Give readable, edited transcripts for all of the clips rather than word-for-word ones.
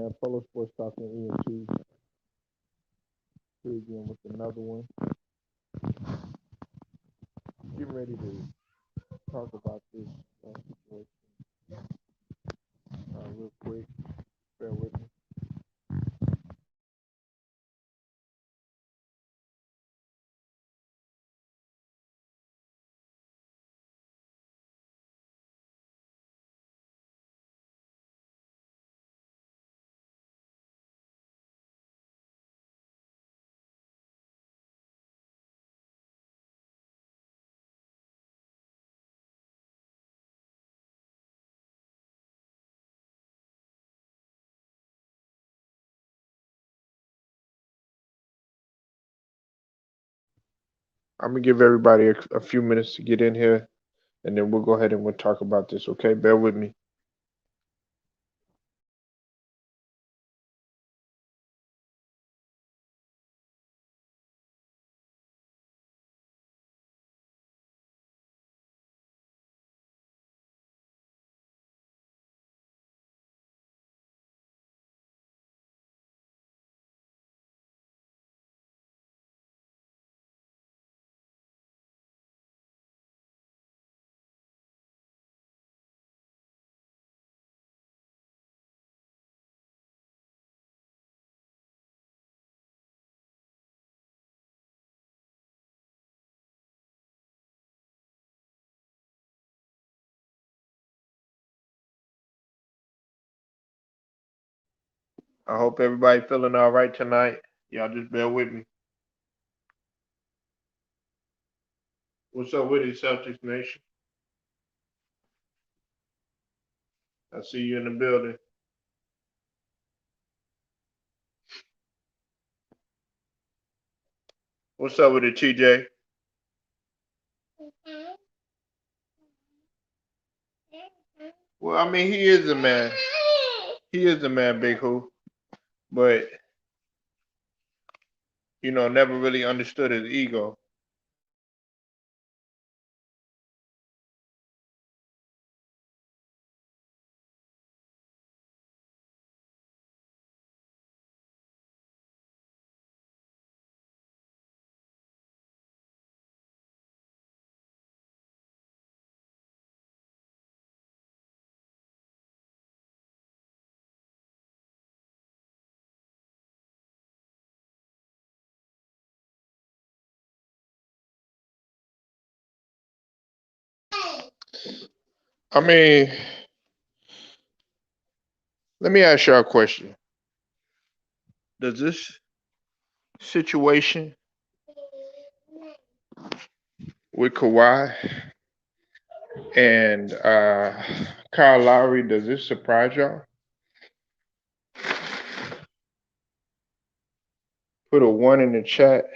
man. Polo Sports Talking ENT. Here again with another one. Getting ready to talk about this situation real quick. Bear with me. I'm gonna give everybody a few minutes to get in here, and then we'll go ahead and we'll talk about this. Okay, bear with me. I hope everybody feeling all right tonight. Y'all just bear with me. What's up with it, Celtics Nation? I see you in the building. What's up with it, TJ? Well, I mean, he is a man. He is a man, Big Who. But, never really understood his ego. I mean, let me ask y'all a question. Does this situation with Kawhi and Kyle Lowry, does this surprise y'all? Put a 1 in the chat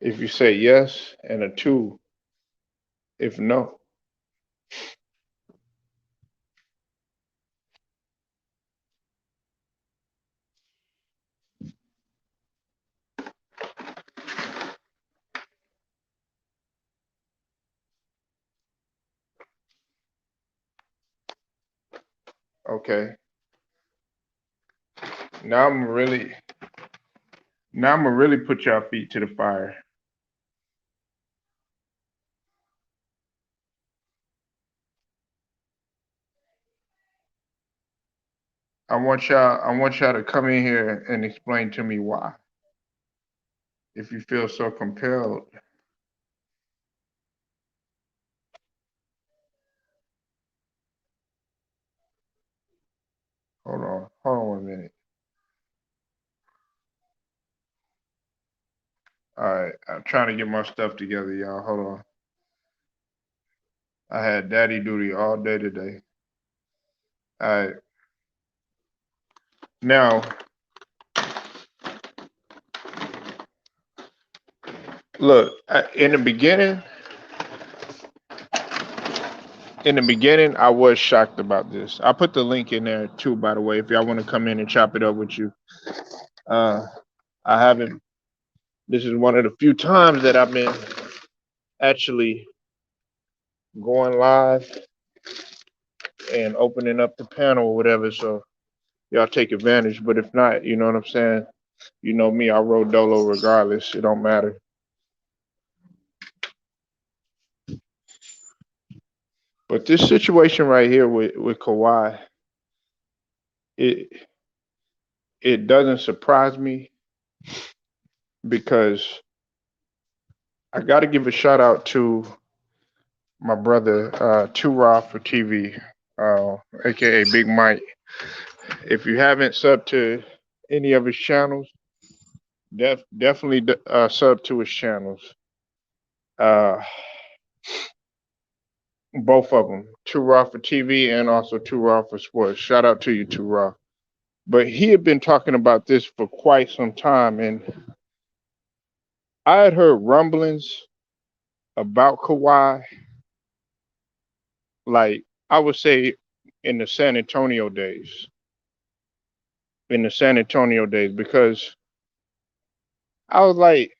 if you say yes, and a 2 if no. Okay. Now I'm really now I'm gonna really put y'all feet to the fire. I want y'all to come in here and explain to me why. If you feel so compelled. Hold on 1 minute. All right, I'm trying to get my stuff together, y'all. Hold on. I had daddy duty all day today. All right. Now, look, in the beginning, I was shocked about this. I put the link in there too, by the way, if y'all want to come in and chop it up with you. Uh, I haven't. This is one of the few times that I've been actually going live and opening up the panel or whatever. So y'all take advantage. But if not, you know what I'm saying? You know me, I roll dolo regardless. It don't matter. But this situation right here with Kawhi, it it doesn't surprise me because I got to give a shout out to my brother, Two Raw for TV, aka Big Mike. If you haven't subbed to any of his channels, definitely sub to his channels. Uh, both of them, Two Raw for TV and also Two Raw for Sports. Shout out to you, Two Raw. But he had been talking about this for quite some time, and I had heard rumblings about Kawhi, like I would say in the San Antonio days, because I was like,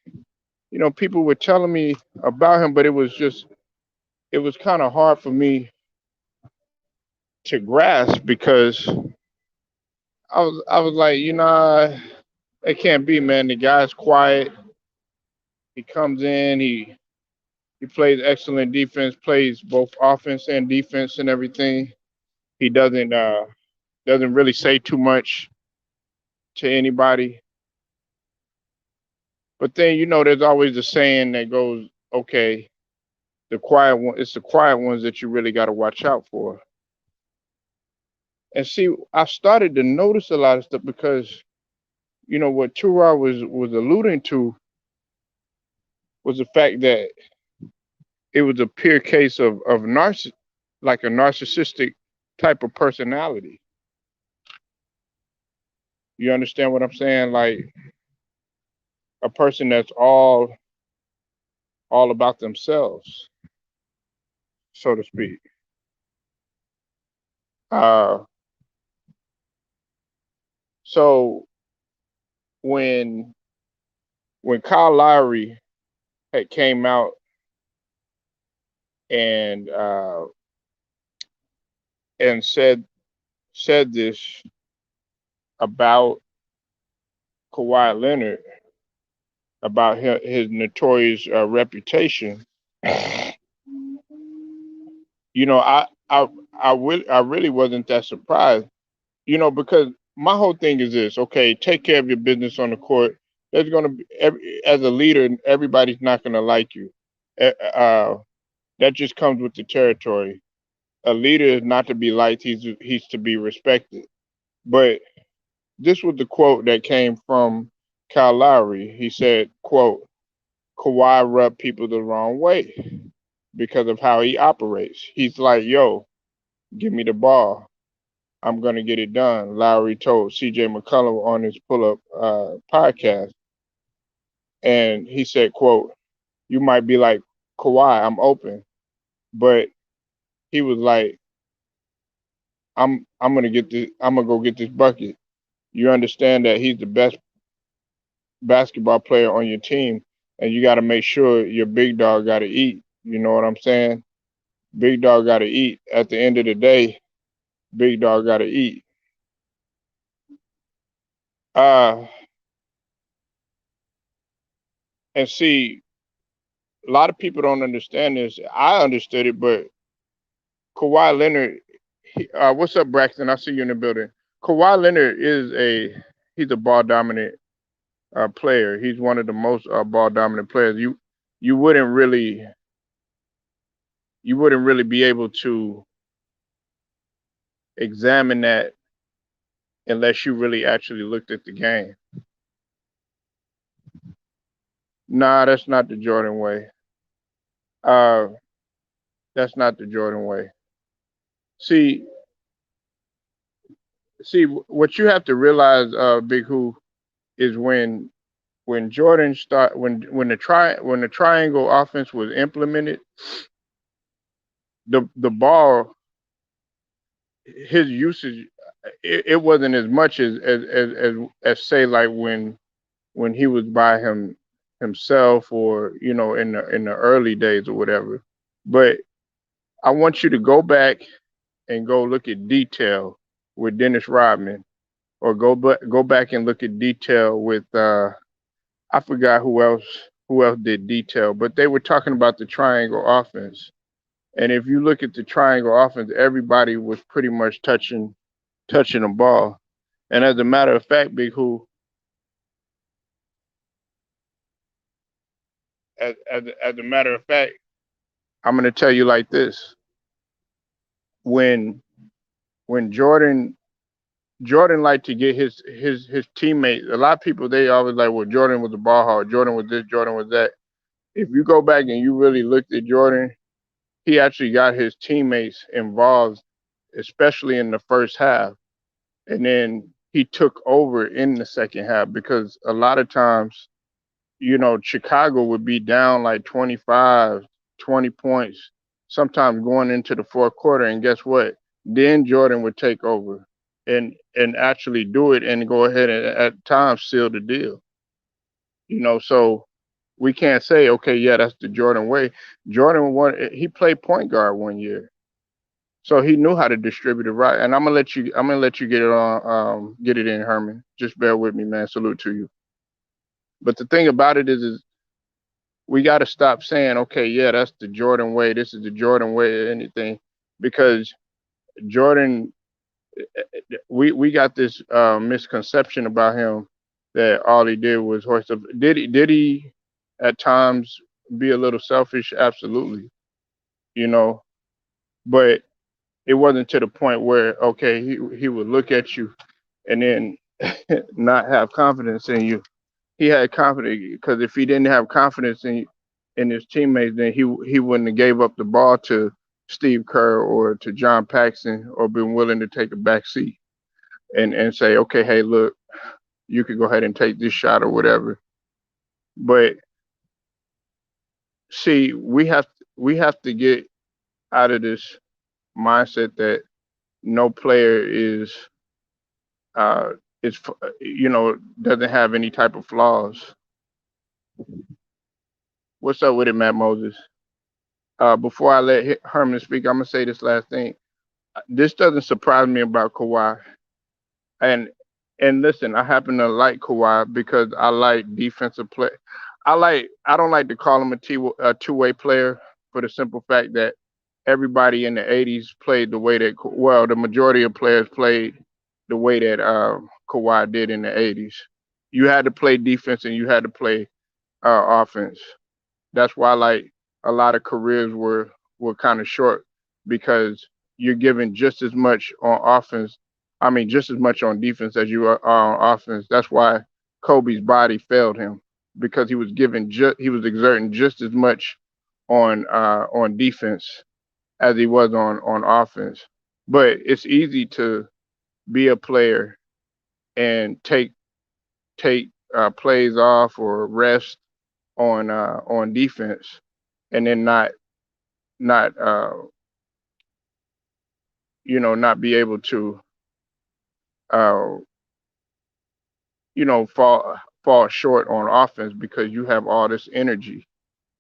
people were telling me about him, but it was kind of hard for me to grasp because I was like, it can't be, man. The guy's quiet. He comes in, he plays excellent defense, plays both offense and defense and everything. He doesn't really say too much to anybody. But then there's always a saying that goes, okay, it's the quiet ones that you really got to watch out for. And see, I started to notice a lot of stuff because what Tura was alluding to was the fact that it was a pure case of like a narcissistic type of personality. You understand what I'm saying? Like a person that's all about themselves, so to speak. Uh, so when Kyle Lowry had came out and and said this about Kawhi Leonard, about his notorious reputation, I really wasn't that surprised, because my whole thing is this: okay, take care of your business on the court. There's gonna be as a leader, everybody's not gonna like you. That just comes with the territory. A leader is not to be liked; he's to be respected. But this was the quote that came from Kyle Lowry. He said, "quote Kawhi rubbed people the wrong way because of how he operates. He's like, yo, give me the ball. I'm going to get it done," Lowry told CJ McCollum on his pull-up podcast. And he said, quote, "You might be like, Kawhi, I'm open." But he was like, I'm gonna get this, I'm gonna go get this bucket. You understand that he's the best basketball player on your team, and you got to make sure your big dog got to eat. You know what I'm saying? Big dog got to eat. At the end of the day, big dog got to eat. Uh, and see, a lot of people don't understand this. I understood it, but Kawhi Leonard, what's up, Braxton? I see you in the building. Kawhi Leonard he's a ball dominant player. He's one of the most ball dominant players. You wouldn't really be able to examine that unless you really actually looked at the game. Nah, that's not the Jordan way. Uh, that's not the Jordan way. See, what you have to realize, Big Who, is when Jordan when the triangle offense was implemented, the ball, his usage, it wasn't as much as say like when he was by himself, or in the early days or whatever. But I want you to go back and go look at detail with Dennis Rodman. or go back and look at detail with I forgot who else did detail, but they were talking about the triangle offense. And if you look at the triangle offense, everybody was pretty much touching the ball. And as a matter of fact, Big Who, as a matter of fact, I'm gonna tell you like this: when when Jordan liked to get his teammates. A lot of people they always like, well, Jordan was a ball hog. Jordan was this. Jordan was that. If you go back and you really looked at Jordan, he actually got his teammates involved, especially in the first half, and then he took over in the second half because a lot of times, Chicago would be down like 25, 20 points, sometimes going into the fourth quarter, and guess what? Then Jordan would take over and actually do it and go ahead and at times seal the deal. So we can't say, okay, yeah, that's the Jordan way. He played point guard one year. So he knew how to distribute it right. And I'm gonna let you get it in, Herman. Just bear with me, man. Salute to you. But the thing about it is we got to stop saying, okay, yeah, that's the Jordan way. This is the Jordan way or anything, because Jordan, we got this misconception about him that all he did was hoist up. Did he at times be a little selfish? Absolutely, you know, but it wasn't to the point where okay, he would look at you and then not have confidence in you. He had confidence because if he didn't have confidence in his teammates, then he wouldn't have gave up the ball to Steve Kerr or to John Paxson or been willing to take a back seat and say, okay, hey, look, you could go ahead and take this shot or whatever. But see, we have to get out of this mindset that no player uh is doesn't have any type of flaws. What's up with it, Matt Moses? Before I let Herman speak, I'm gonna say this last thing. This doesn't surprise me about Kawhi. And listen, I happen to like Kawhi because I like defensive play. I don't like to call him a two-way player for the simple fact that everybody in the '80s played the way that the majority of players played the way that Kawhi did in the '80s. You had to play defense and you had to play offense. That's why like a lot of careers were kind of short because you're given just as much on offense. I mean, just as much on defense as you are on offense. That's why Kobe's body failed him because he was exerting just as much on defense as he was on offense. But it's easy to be a player and take plays off or rest on defense and then not not be able to uh fall short on offense because you have all this energy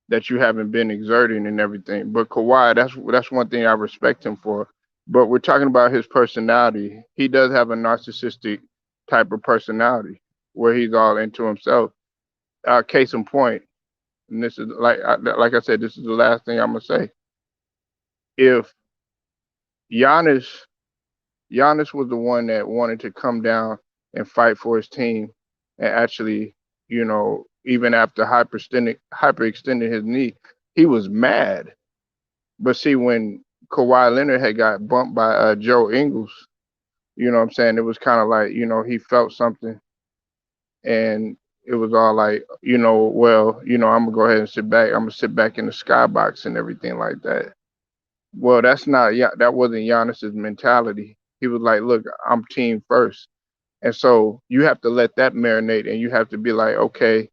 that you haven't been exerting and everything. But Kawhi, that's one thing I respect him for. But we're talking about his personality. He does have a narcissistic type of personality where he's all into himself. Case in point, and this is like I said, this is the last thing I'm gonna say. If Giannis Giannis was the one that wanted to come down and fight for his team and actually, even after hyperextending his knee, he was mad. But see, when Kawhi Leonard had got bumped by Joe Ingles, you know what I'm saying? It was kind of like, he felt something and it was all like, well, I'm gonna go ahead and sit back. I'm gonna sit back in the skybox and everything like that. Well, that wasn't Giannis's mentality. He was like, look, I'm team first. And so you have to let that marinate and you have to be like, okay,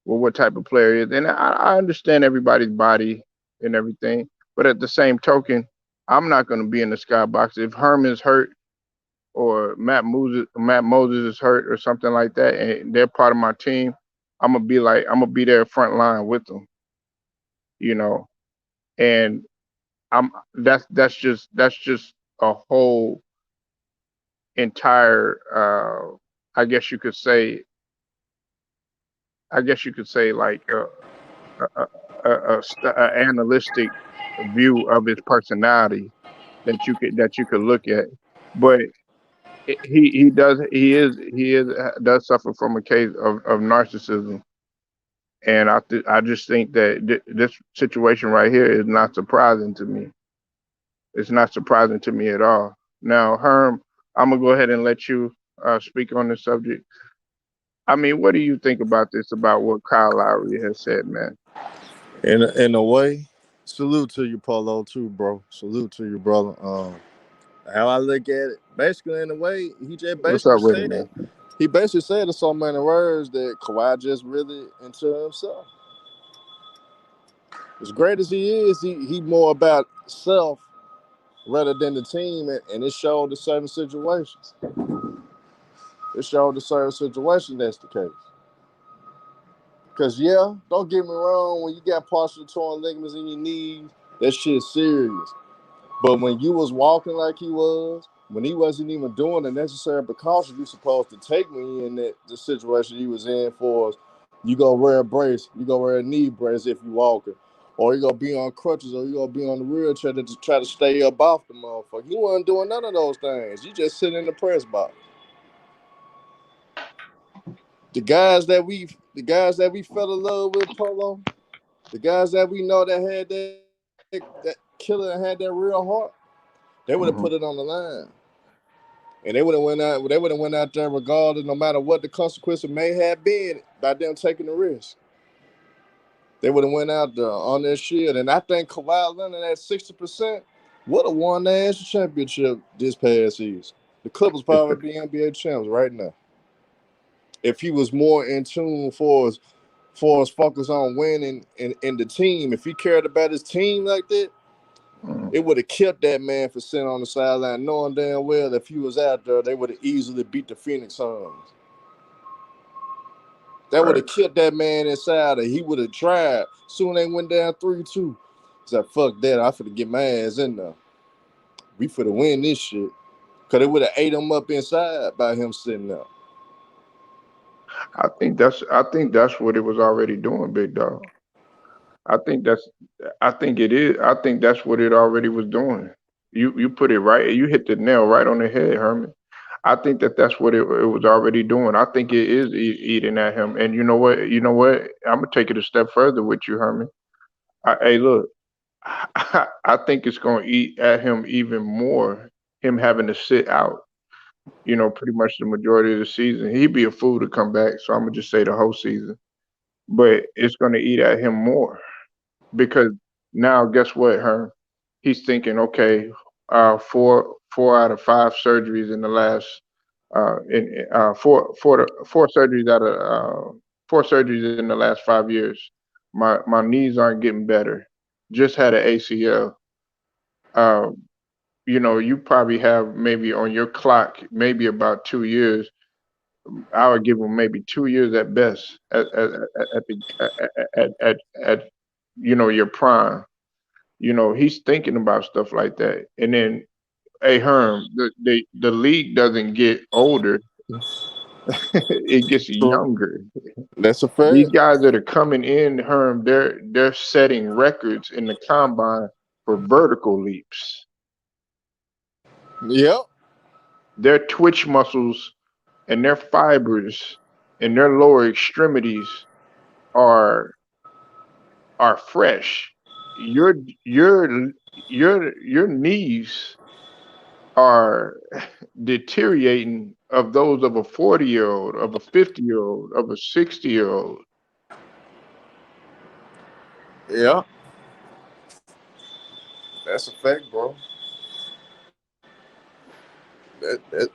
well, what type of player is? And I understand everybody's body and everything, but at the same token, I'm not going to be in the skybox. If Herman's hurt or Matt Moses is hurt or something like that, and they're part of my team, I'm gonna be there front line with them, you know. And that's just a whole entire, I guess you could say, like a analytic view of his personality that you could look at. But he does suffer from a case of narcissism, and I just think that this situation right here is not surprising to me. It's not surprising to me at all. Now, Herm, I'm gonna go ahead and let you speak on the subject. I mean, what do you think about this? About what Kyle Lowry has said, man? In a way, salute to you, Polo, too, bro. Salute to you, brother. How I look at it, basically, in a way, What's up with it, man? he basically said in so many words that Kawhi just really into himself. As great as he is, he more about self rather than the team, and it showed in certain situations. It showed in certain situations that's the case. Cause yeah, don't get me wrong, when you got partial torn ligaments in your knees, that shit's serious. But when you was walking like he was, when he wasn't even doing the necessary precautions you supposed to take when you in the situation he was in for us, you go wear a brace, you go wear a knee brace if you walking. Or you gonna be on crutches or you gonna be on the wheelchair to try to stay up off the motherfucker. You wasn't doing none of those things. You just sitting in the press box. The guys that we fell in love with, Polo, the guys that we know that had that killer and had that real heart, they would have put it on the Hmm. line. And they would have went out there regardless, no matter what the consequences may have been by them taking the risk. They would have went out there on their shield. And I think Kawhi Leonard at 60% would have won the national championship this past season. The Clippers probably be NBA champs right now. If he was more in tune for his focus on winning in the team, if he cared about his team like that, Hmm. it would have killed that man for sitting on the sideline, knowing damn well if he was out there, they would have easily beat the Phoenix Suns. That would Right. have killed that man inside, or he would have tried. Soon they went down 3-2. He's like, fuck that, I finna get my ass in there. We finna win this shit. Because they would have ate him up inside by him sitting there. I think that's what it was already doing, big dog. I think that's I think it is. I think that's what it already was doing. You put it right. You hit the nail right on the head, Herman. I think that's what it was already doing. I think it is eating at him. And you know what? You know what? I'm gonna take it a step further with you, Herman. Hey, look, I think it's gonna eat at him even more. Him having to sit out, pretty much the majority of the season. He'd be a fool to come back. So I'm gonna just say the whole season. But it's gonna eat at him more because now guess what, Herm? He's thinking, okay, four out of five surgeries in the last in four surgeries out of 4 surgeries in the last 5 years. My knees aren't getting better. Just had an ACL. Um, you probably have maybe on your clock maybe about 2 years. I would give him maybe 2 years at best at the at your prime. He's thinking about stuff like that. And then, hey, Herm, the league doesn't get older; it gets True. younger. That's a These fact. guys that are coming in, Herm, they're setting records in the combine for vertical leaps. Yep. Their twitch muscles and their fibers and their lower extremities are are fresh. Your your your knees are deteriorating of those of a 40-year-old, of a 50-year-old, of a 60-year-old. Yeah. That's a fact, bro.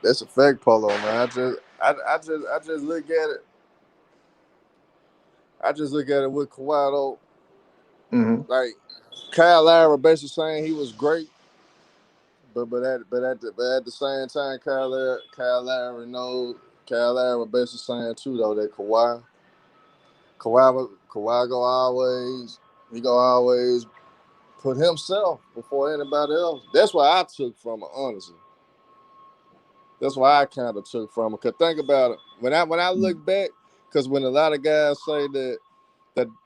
That's a fact, Polo, man. I just look at it. I just look at it with Kawhi though. Hmm. Like Kyle Lowry basically saying he was great, but at the same time, Kyle Lowry knows Kyle Lowry basically saying too though that Kawhi go always put himself before anybody else. That's what I took from it, honestly. That's why I kind of took from it. Cause think about it. When I look back, because when a lot of guys say that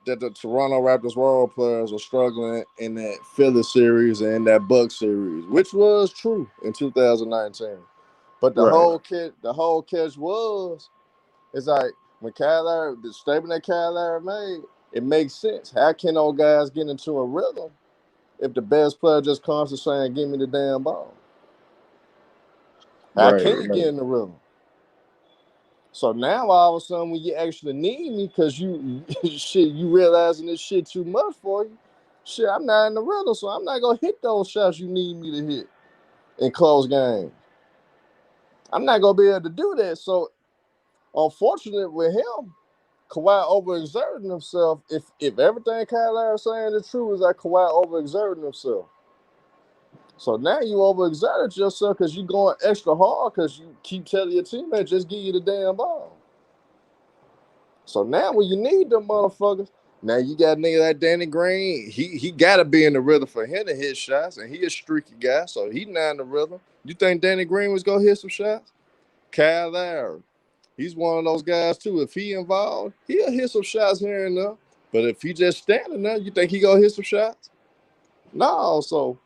the Toronto Raptors role players are struggling in that Philly series and that Bucks series, which was true in 2019. But Right, the whole catch was, it's like when Kyle Lowry, the statement that Kyle Lowry made, it makes sense. How can those guys get into a rhythm if the best player just constantly saying, "Give me the damn ball"? How right, can you right. get in the rhythm? So now all of a sudden, when you actually need me, because you shit, you realizing this shit too much for you. Shit, I'm not in the rhythm, so I'm not gonna hit those shots you need me to hit in close games. I'm not gonna be able to do that. So unfortunately with him, Kawhi overexerting himself. If everything Kyle Lowry saying is true, is that Kawhi overexerting himself. So now you overexerted yourself because you going extra hard because you keep telling your teammates just give you the damn ball. So now when you need them motherfuckers, now you got a nigga like Danny Green. He gotta be in the rhythm for him to hit shots, and he a streaky guy, so he not in the rhythm. You think Danny Green was gonna hit some shots? Kyle Lowry, he's one of those guys too. If he involved, he'll hit some shots here and there. But if he just standing there, you think he gonna hit some shots? No. So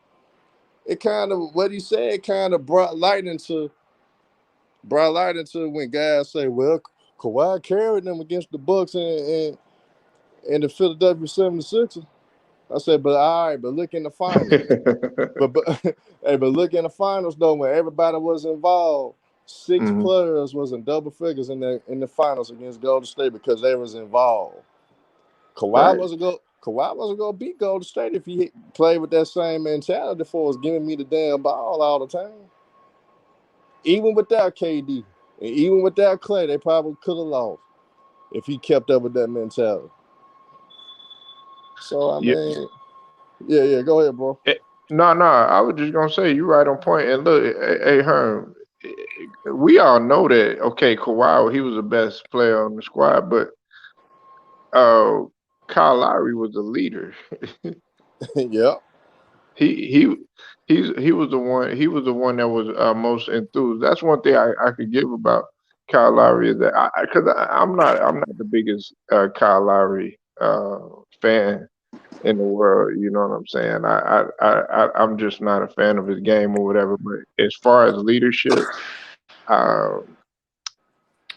it kind of what he said kind of brought light into when guys say, "Well, Kawhi carried them against the Bucks and the Philadelphia 76ers." I said, "But all right, but look in the finals. But hey, but look in the finals though, when everybody was involved, six Hmm. players was in double figures in the finals against Golden State because they was involved. Kawhi Right. wasn't go. Kawhi wasn't gonna beat Golden State if he played with that same mentality for us giving me the damn ball all the time. Even without KD and even without Clay, they probably could have lost if he kept up with that mentality. So I Yeah. mean, yeah, yeah. Go ahead, bro. No, no. I was just gonna say you right on point. And look, hey, Herm, we all know that. Okay, Kawhi, he was the best player on the squad, but uh, Kyle Lowry was the leader. Yeah, He he he was the one. He was the one that was most enthused. That's one thing I could give about Kyle Lowry is that I'm not the biggest Kyle Lowry fan in the world. You know what I'm saying? I'm just not a fan of his game or whatever. But as far as leadership, uh,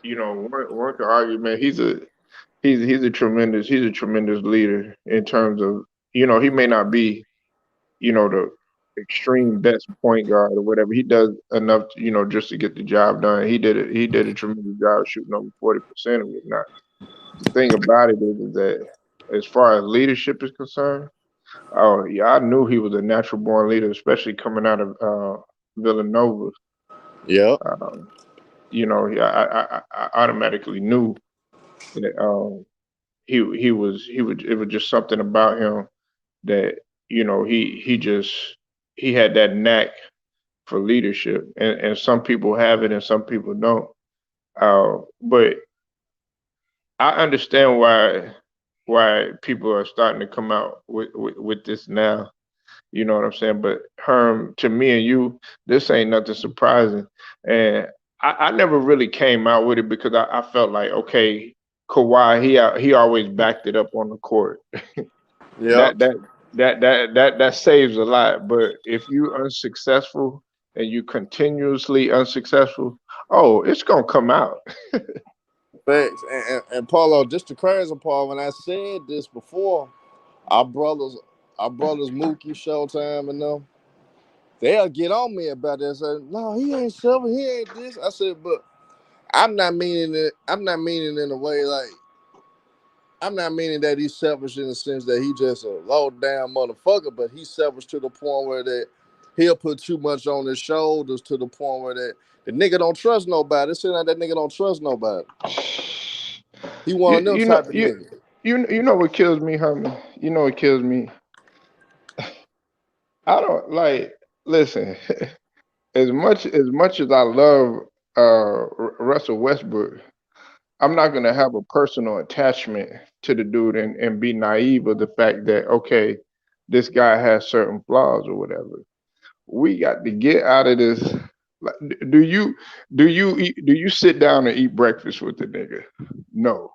one could argue, man, he's a tremendous leader in terms of he may not be the extreme best point guard or whatever. He does enough, just to get the job done. He did a tremendous job shooting over 40% of it. Now, the thing about it is that as far as leadership is concerned, oh yeah, I knew he was a natural born leader, especially coming out of Villanova. yeah. Um, I automatically knew that he was it was just something about him that he had that knack for leadership, and some people have it and some people don't. But I understand why people are starting to come out with this now. You know what I'm saying? But Herm, to me and you, this ain't nothing surprising, and I never really came out with it because I felt like okay, Kawhi he always backed it up on the court. Yeah. that that that saves a lot. But if you unsuccessful and you continuously unsuccessful, oh, it's gonna come out. Thanks. And Paulo, just the crazy part, when I said this before, our brothers, our brothers Mookie, Showtime, and them, they'll get on me about this. Say, no, he ain't silver, he ain't this. I said, but I'm not meaning it. I'm not meaning in a way like I'm not meaning that he's selfish in the sense that he just a low down motherfucker, but he's selfish to the point where that he'll put too much on his shoulders to the point where that the nigga don't trust nobody. It seems like that nigga don't trust nobody. He one you of them you know type of you niggas. you know what kills me, Herman? You know what kills me? I don't like listen. As much as I love Russell Westbrook, I'm not gonna have a personal attachment to the dude and be naive of the fact that okay, this guy has certain flaws or whatever. We got to get out of this. Like, do you sit down and eat breakfast with the nigga? No.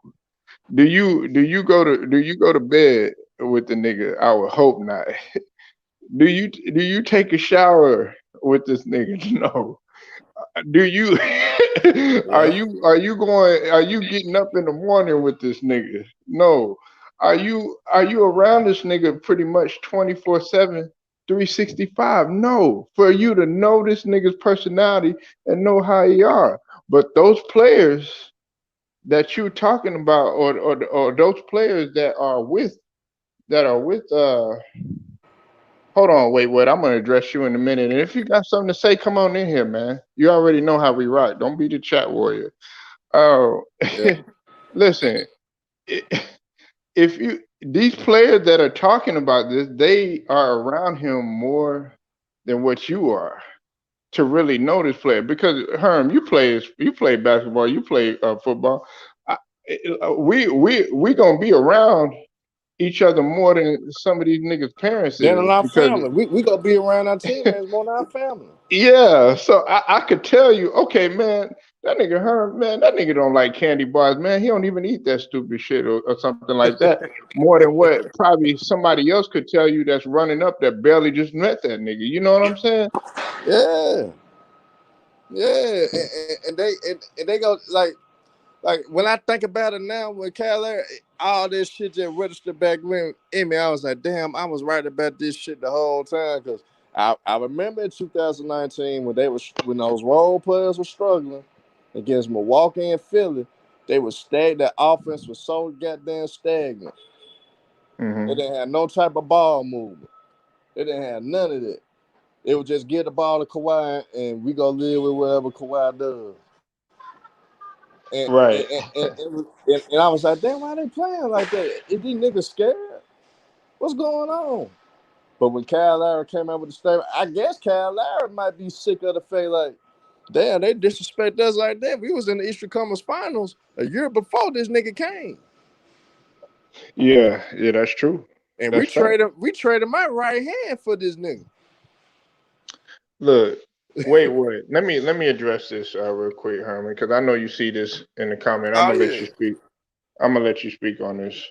Do you go to bed with the nigga? I would hope not. Do you take a shower with this nigga? No. Do you are Yeah. you getting up in the morning with this nigga? No. Are you around this nigga pretty much 24/7, 365? No. For you to know this nigga's personality and know how he are. But those players that you talking about, or those players that are with hold on, wait, I'm gonna address you in a minute. And if you got something to say, come on in here, man. You already know how we rock. Don't be the chat warrior. Oh, Yeah. listen, i- if you these players that are talking about this, they are around him more than what you are to really know this player. Because Herm, you play basketball, you play football. I, we gonna be around each other more than some of these niggas' parents Then is in our because family, we gonna be around our teammates more than our family. yeah, so I could tell you, okay, man, that nigga Herm, man, that nigga don't like candy bars, man. He don't even eat that stupid shit or something like that. More than what probably somebody else could tell you that's running up that barely just met that nigga. You know what I'm saying? Yeah, yeah, and they go like when I think about it now, when Cal, all this shit just registered back when in me, I was like, damn, I was right about this shit the whole time because I remember in 2019 when those role players were struggling against Milwaukee and Philly, they were stagnant. That offense was so goddamn stagnant. They Hmm. didn't have no type of ball movement. They didn't have none of that. It would just get the ball to Kawhi and we go live with whatever Kawhi does. And and, Right. and, and I was like, damn, why they playing like that? Is these niggas scared? What's going on? But when Kyle Lowry came out with the statement, I guess Kyle Lowry might be sick of the fact like, damn, they disrespect us like that. We was in the Eastern Conference Finals a year before this nigga came. Yeah, yeah, that's true. And That's fact. we traded my right hand for this nigga. Look, wait. Let me address this real quick, Herman, because I know you see this in the comment. I'm Oh gonna let yeah. you speak. I'm gonna let you speak on this.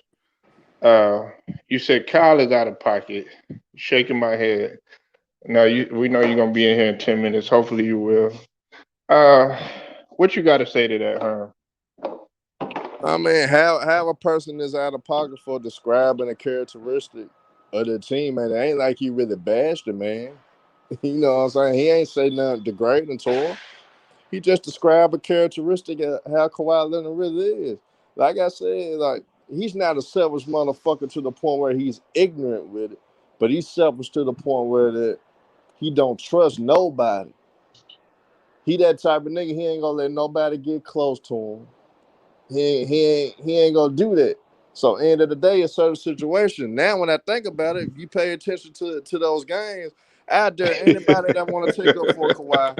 Uh, you said Kyle is out of pocket. Shaking my head. Now we know you're gonna be in here in 10 minutes. Hopefully you will. Uh, what you got to say to that, Herm? I mean, how a person is out of pocket for describing a characteristic of the team, and it ain't like he really bashed the man. You know what I'm saying? He ain't say nothing degrading to him. He just described a characteristic of how Kawhi Leonard really is. Like I said, like he's not a selfish motherfucker to the point where he's ignorant with it, but he's selfish to the point where that he don't trust nobody. He that type of nigga. He ain't gonna let nobody get close to him. He ain't gonna do that. So end of the day, a certain situation. Now, when I think about it, if you pay attention to those games, I dare anybody that want to take up for Kawhi.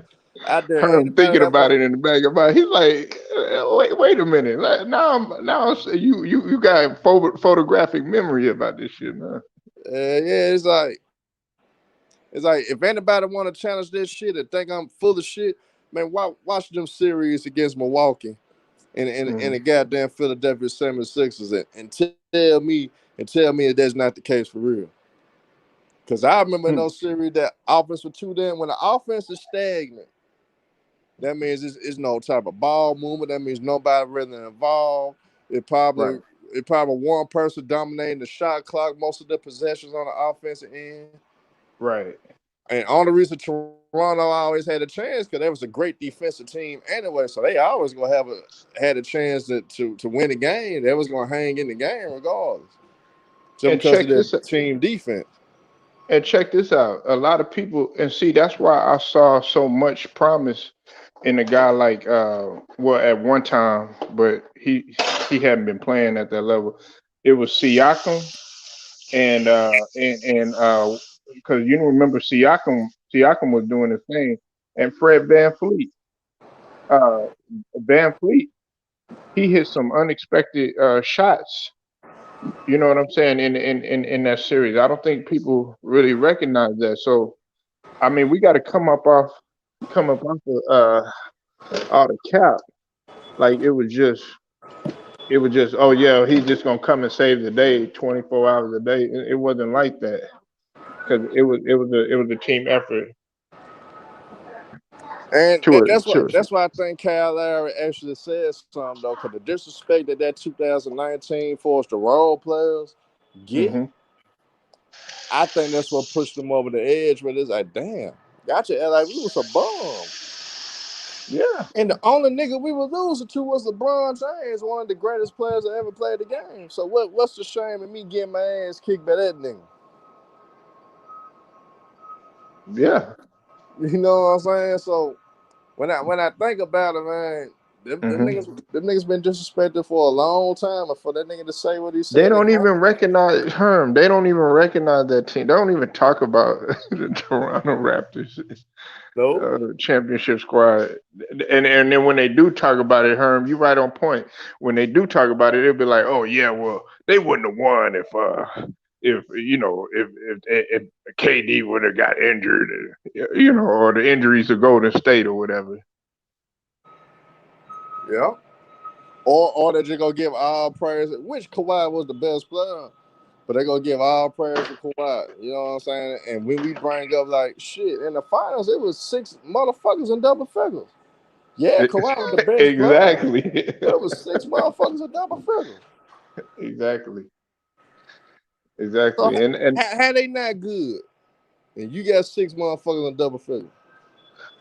I dare Herm anybody thinking that about want it in the back of my. He's like, wait a minute. Like, you got photographic memory about this shit, man. yeah, it's like if anybody want to challenge this shit and think I'm full of shit, man, watch them series against Milwaukee and Hmm. the goddamn Philadelphia 76ers and tell me that that's not the case for real. Because I remember in those series that offense was too damn. When the offense is stagnant, that means it's no type of ball movement. That means nobody really involved. It Right, probably it probably one person dominating the shot clock, most of the possessions on the offensive end. right. And only reason Toronto always had a chance because they was a great defensive team anyway. So they always gonna had a chance to win the game. They was gonna hang in the game regardless, just And because of check their this. team defense. And check this out. A lot of people, and see, that's why I saw so much promise in a guy like, well, at one time, but he hadn't been playing at that level. It was Siakam and because you remember Siakam was doing his thing, and Fred Van Fleet. Uh, Van Fleet, he hit some unexpected shots. You know what I'm saying in that series. I don't think people really recognize that. So I mean, we got to come up off. come up off of all the cap. Like it was just, oh yeah, he's just gonna come and save the day 24 hours a day. It wasn't like that because it was a team effort And to it. that's why I think Kyle Lowry actually said something though, because the disrespect that 2019 forced the role players get, Mm-hmm. I think that's what pushed them over the edge. Where it's like, damn, gotcha, like we was a bum. Yeah, And the only nigga we were losing to was LeBron James, one of the greatest players that ever played the game. So what's the shame in me getting my ass kicked by that nigga? yeah. You know what I'm saying? So when I think about it, man, Mm-hmm. them niggas been disrespected for a long time, and for that nigga to say what he They said, don't even recognize Herm. They don't even recognize that team. They don't even talk about the Toronto Raptors no, championship squad. And then when they do talk about it, Herm, you right on point. When they do talk about it, they'll be like, "Oh yeah, well they wouldn't have won if you know if KD would have got injured, you know, or the injuries of Golden State or whatever." yeah, or they just gonna give all praise, which Kawhi was the best player. But they gonna give all praise to Kawhi. You know what I'm saying? And when we bring up like shit in the finals, it was 6 motherfuckers in double figures. Yeah, Kawhi was the best player, Exactly. but it was 6 motherfuckers in double figures. Exactly. So Exactly. And how they not good? And you got 6 motherfuckers in double figures.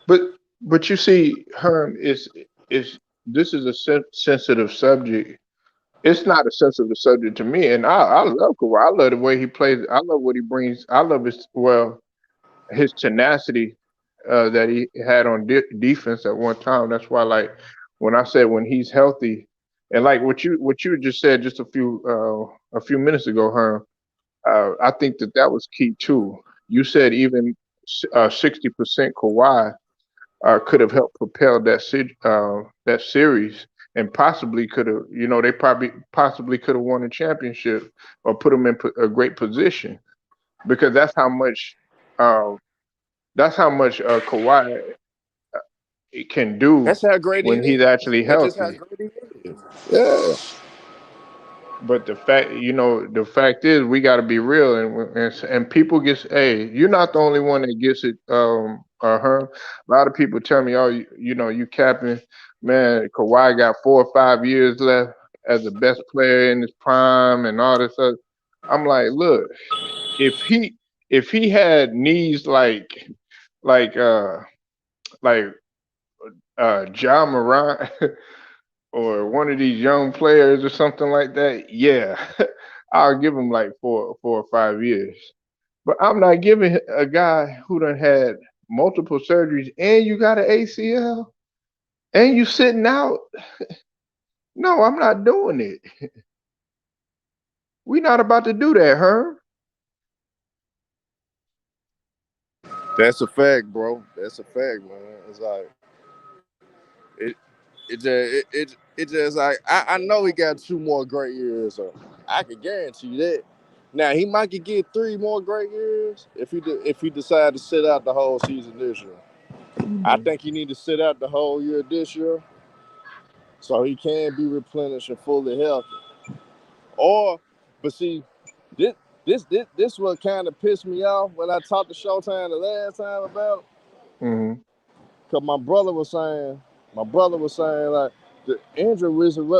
but but you see, Herm, is this is a sensitive subject. It's not a sensitive subject to me, and I love Kawhi. I love the way he plays. I love what he brings. I love his tenacity that he had on defense at one time. That's why, like, when I said when he's healthy, and like what you just said just a few minutes ago, Herm. I think that was key too. You said even 60% Kawhi could have helped propel that series and possibly could have, you know, they probably possibly could have won a championship or put them in a great position because uh, that's how much Kawhi can do That's how great he when he's is. actually That's just how healthy. great he is. Yeah. But the fact, you know, the fact is, we got to be real, and people get. Hey, you're not the only one that gets it. Her. A lot of people tell me, oh, you know, you capping, man. Kawhi got 4 or 5 years left as the best player in his prime, and all this other. I'm like, look, if he if he had knees like like John Morant or one of these young players or something like that, yeah, I'll give him like 4 or 5 years. But I'm not giving a guy who done had multiple surgeries and you got an ACL and you sitting out. No, I'm not doing it. We not about to do that, huh? That's a fact, bro. That's a fact, man. It's like it it just like I know he got 2 more great years, so I can guarantee you that. Now he might could get 3 more great years if he decide to sit out the whole season this year. I Mm-hmm. think he need to sit out the whole year this year so he can be replenished and fully healthy. Or, but see, this this what kind of pissed me off when I talked to Showtime the last time about it. Mm-hmm. Cause my brother was saying like the injury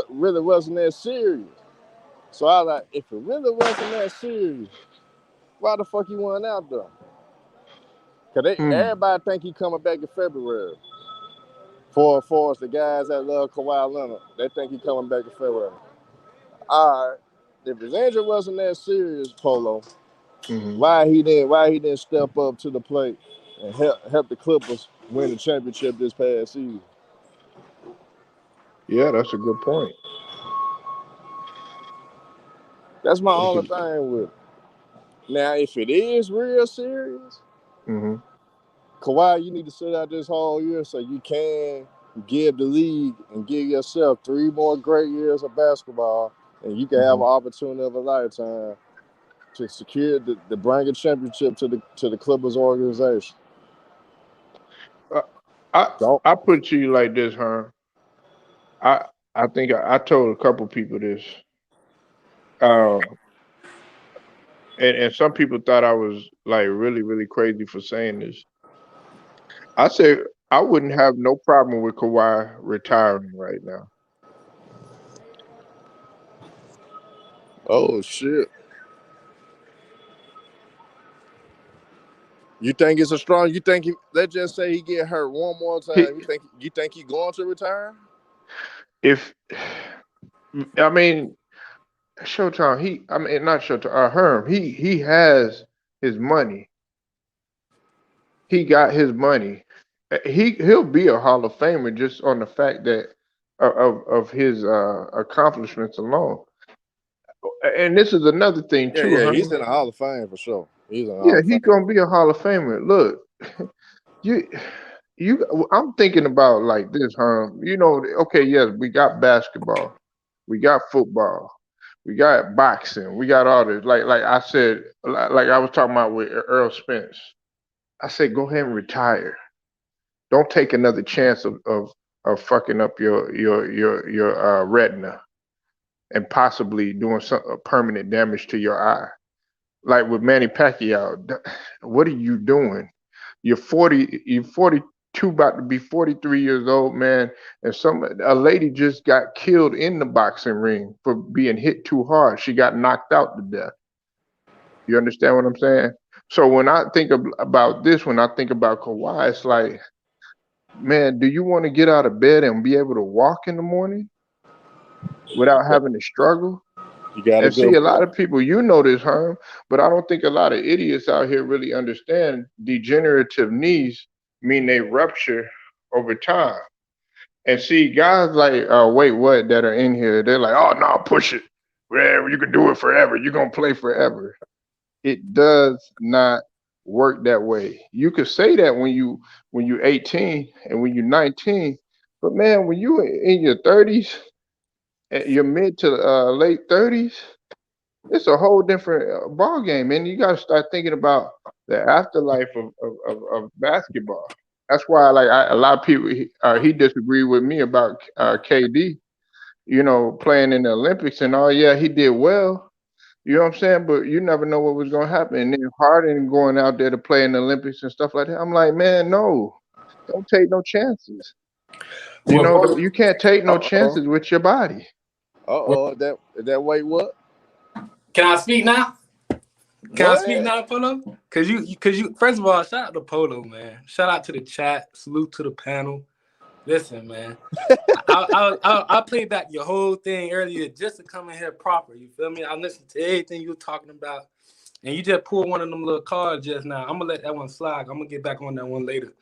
really wasn't that serious. So I was like, if it really wasn't that serious, why the fuck he went out there? Mm. Everybody think he coming back in February. For us, the guys that love Kawhi Leonard, they think he coming back in February. All right, if his injury wasn't that serious, Polo, Mm-hmm. why he didn't step up to the plate and help the Clippers win the championship this past season? Yeah, that's a good point. That's my That's a, only thing with it. Now, if it is real serious, mm-hmm. Kawhi, you need to sit out this whole year so you can give the league and give yourself 3 more great years of basketball, and you can have Mm-hmm. an opportunity of a lifetime to secure the bring a championship to the Clippers organization. I Don't. I put it to you like this, huh? I I think I told a couple people this. Uh, and some people thought I was like really, really crazy for saying this. I said I wouldn't have no problem with Kawhi retiring right now. Oh shit. You think it's a strong? You think let's just say he get hurt one more He, time? You think he going to retire? if I mean Showtime, I mean not Showtime, Herm, he has his money. He got his money. He'll be a Hall of Famer just on the fact that of his accomplishments alone. And this is another thing Yeah, too, yeah. huh? He's in the Hall of Fame for sure. He's in the Hall Yeah, of he's Fame. gonna be a Hall of Famer. Look, you I'm thinking about like this, huh? You know, okay, yes, we got basketball, we got football, we got boxing, we got all this. Like I said, like I was talking about with Earl Spence. I said, go ahead and retire. Don't take another chance of fucking up your retina and possibly doing some permanent damage to your eye. Like with Manny Pacquiao, what are you doing? You're 40. You're 42, about to be 43 years old, man. And a lady just got killed in the boxing ring for being hit too hard. She got knocked out to death. You understand what I'm saying? So when I think about this, when I think about Kawhi, it's like, man, do you want to get out of bed and be able to walk in the morning without having to struggle? You got a And see, good a lot point. of people, you know this, Herm, but I don't think a lot of idiots out here really understand degenerative knees mean they rupture over time. And see, guys like, wait, what, that are in here, they're like, oh, no, push it. Well, you can do it forever. You're going to play forever. It does not work that way. You could say that when you're 18 and when you're 19, but man, when you in your 30s, your mid to late 30s, it's a whole different ball game, and you got to start thinking about the afterlife of basketball. That's why, like, a lot of people he disagreed with me about KD. You know, playing in the Olympics and all. Yeah, he did well. You know what I'm saying? But you never know what was going to happen. And then Harden going out there to play in the Olympics and stuff like that. I'm like, man, no, don't take no chances. You Well, know, bro, you can't take no Uh oh. chances with your body. well, That weight what? can I speak now? Can I Go speak ahead. now, Polo? Cause you. First of all, shout out to Polo, man. Shout out to the chat. Salute to the panel. Listen, man. I played back your whole thing earlier just to come in here proper. You feel me? I listened to everything you were talking about, and you just pulled one of them little cards just now. I'm gonna let that one slide. I'm gonna get back on that one later.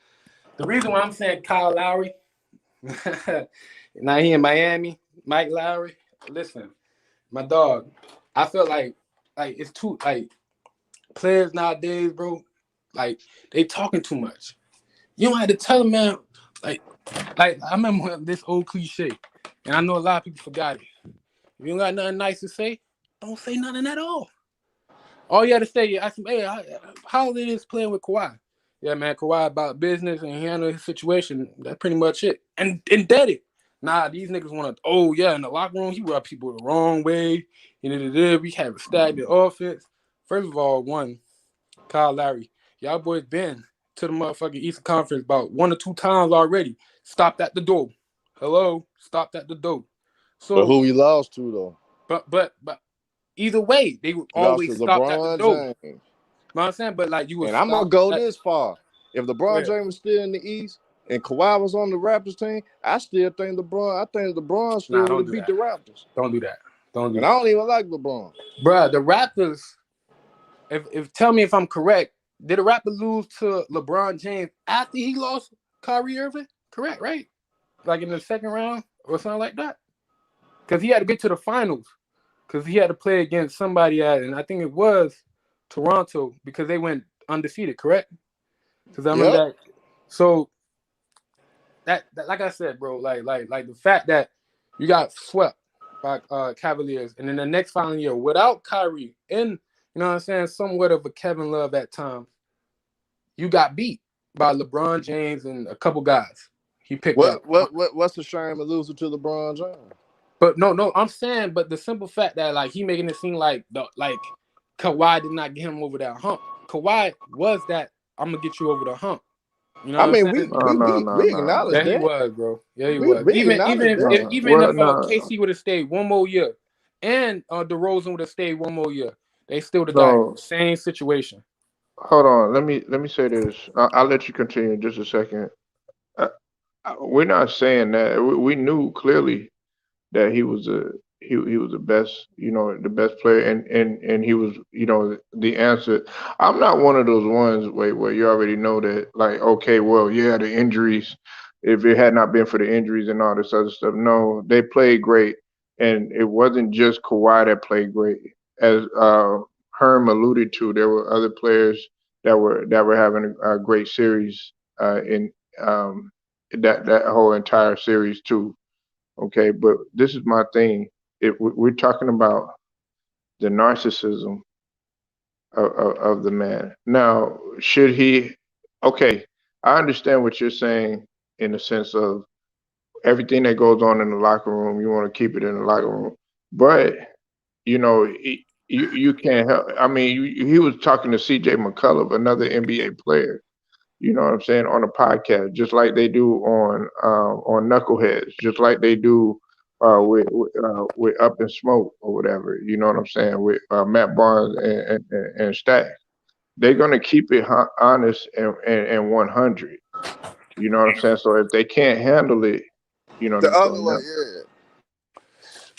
The reason why I'm saying Kyle Lowry, now he in Miami, Mike Lowry. Listen, my dog. I feel like it's too like players nowadays, bro. Like they talking too much. You don't have to tell them, man. Like, like I remember this old cliche, and I know a lot of people forgot it. If you don't got nothing nice to say, don't say nothing at all. All you had to say, ask him, hey, how it is playing with Kawhi? Yeah, man, Kawhi about business and he handled his situation. That's pretty much it. And dead it. Nah, these niggas want to, oh, yeah, in the locker room, he rubbed people the wrong way. We have a stagnant offense. First of all, one, Kyle Lowry, y'all boys been to the motherfucking Eastern Conference about 1 or 2 times already. Stopped at the door. Hello? Stopped at the door. But So, who he lost to though? but either way, they would He lost to always stop at the LeBron door. James. You know what I'm saying? But like you would And I'm gonna stop go at this far. If LeBron where? James was still in the East and Kawhi was on the Raptors team, I still think LeBron Nah, still would don't have do beat that. the Raptors. Don't do that. Don't do And I that. don't even like LeBron. Bruh, the Raptors, if tell me if I'm correct, did the Raptors lose to LeBron James after he lost Kyrie Irving? Correct, right? Like in the second round or something like that? Because he had to get to the finals. Because he had to play against somebody and I think it was Toronto because they went undefeated, correct? Because I remember Yep. that. So that like I said, bro, like the fact that you got swept by Cavaliers, and then the next following year without Kyrie and you know what I'm saying, somewhat of a Kevin Love at times, you got beat. by LeBron James and a couple guys. He picked up. What's the shame of losing to LeBron James? But no, I'm saying, but the simple fact that like he making it seem like Kawhi did not get him over that hump. Kawhi was that I'm gonna get you over the hump. You know I what I'm mean, saying? we acknowledge Yeah, he that. was, bro. Yeah, he was. We acknowledge that. Even if KC would have stayed one more year, and DeRozan would have stayed one more year, they still would have got in the same situation. Hold on. Let me say this. I'll let you continue in just a second. Uh, we're not saying that. We knew clearly that he was the best, the best player, and he was, the answer. I'm not one of those ones where you already know that, like, okay, well, yeah, the injuries. If it had not been for the injuries and all this other stuff, no, they played great, and it wasn't just Kawhi that played great. As Herm alluded to, there were other players that were having a great series in that whole entire series too. Okay, but this is my thing. If we're talking about the narcissism of the man, now should he? Okay, I understand what you're saying in the sense of everything that goes on in the locker room. You want to keep it in the locker room, but you can't help. I mean, he was talking to C.J. McCullough, another NBA player. You know what I'm saying, on a podcast, just like they do on Knuckleheads, just like they do with Up in Smoke or whatever. You know what I'm saying, with Matt Barnes and Stack. They're gonna keep it honest and 100. You know what I'm saying. So if they can't handle it, The they're other gonna way, know. yeah.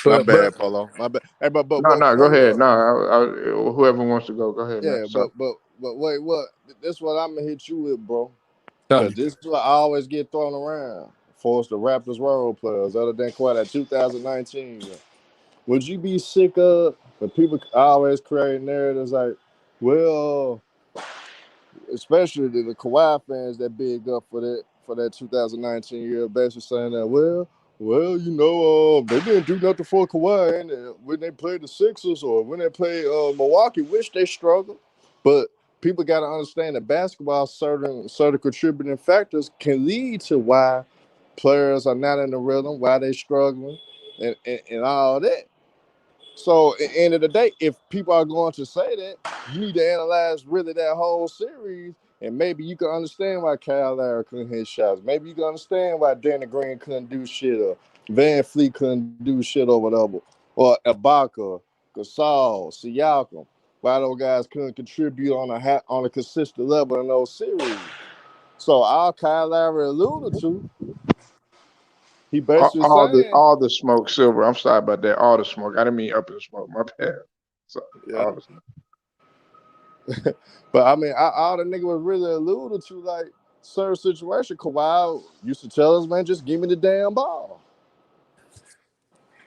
My But bad, Polo. My bad. Hey, No, no, go wait, ahead. what? No, whoever wants to go, go ahead, man. Yeah, So but wait, what? This is what I'm gonna hit you with, bro. tell Because me, this is what I always get thrown around. For us, the Raptors role players, other than quite that 2019 year. Would you be sick of the people always create narratives like, well, especially the Kawhi fans that big up for that 2019 year, basically saying that, they didn't do nothing for Kawhi and when they played the Sixers or when they played Milwaukee, which they struggled. But people got to understand that basketball, certain contributing factors can lead to why players are not in the rhythm, why they struggling, and all that. So at the end of the day, if people are going to say that, you need to analyze really that whole series, and maybe you can understand why Kyle Lowry couldn't hit shots. Maybe you can understand why Danny Green couldn't do shit, or Van Fleet couldn't do shit, or whatever, or Ibaka, Gasol, Siakam. Why those guys couldn't contribute on a consistent level in those series. So all Kyle Lowry alluded to, he basically saying, all the smoke, Silver. I'm sorry about that. All the smoke. I didn't mean Up in Smoke. My bad. So yeah. all the smoke. But I mean, all the nigga was really alluded to, like, certain situation. Kawhi used to tell us, man, just give me the damn ball.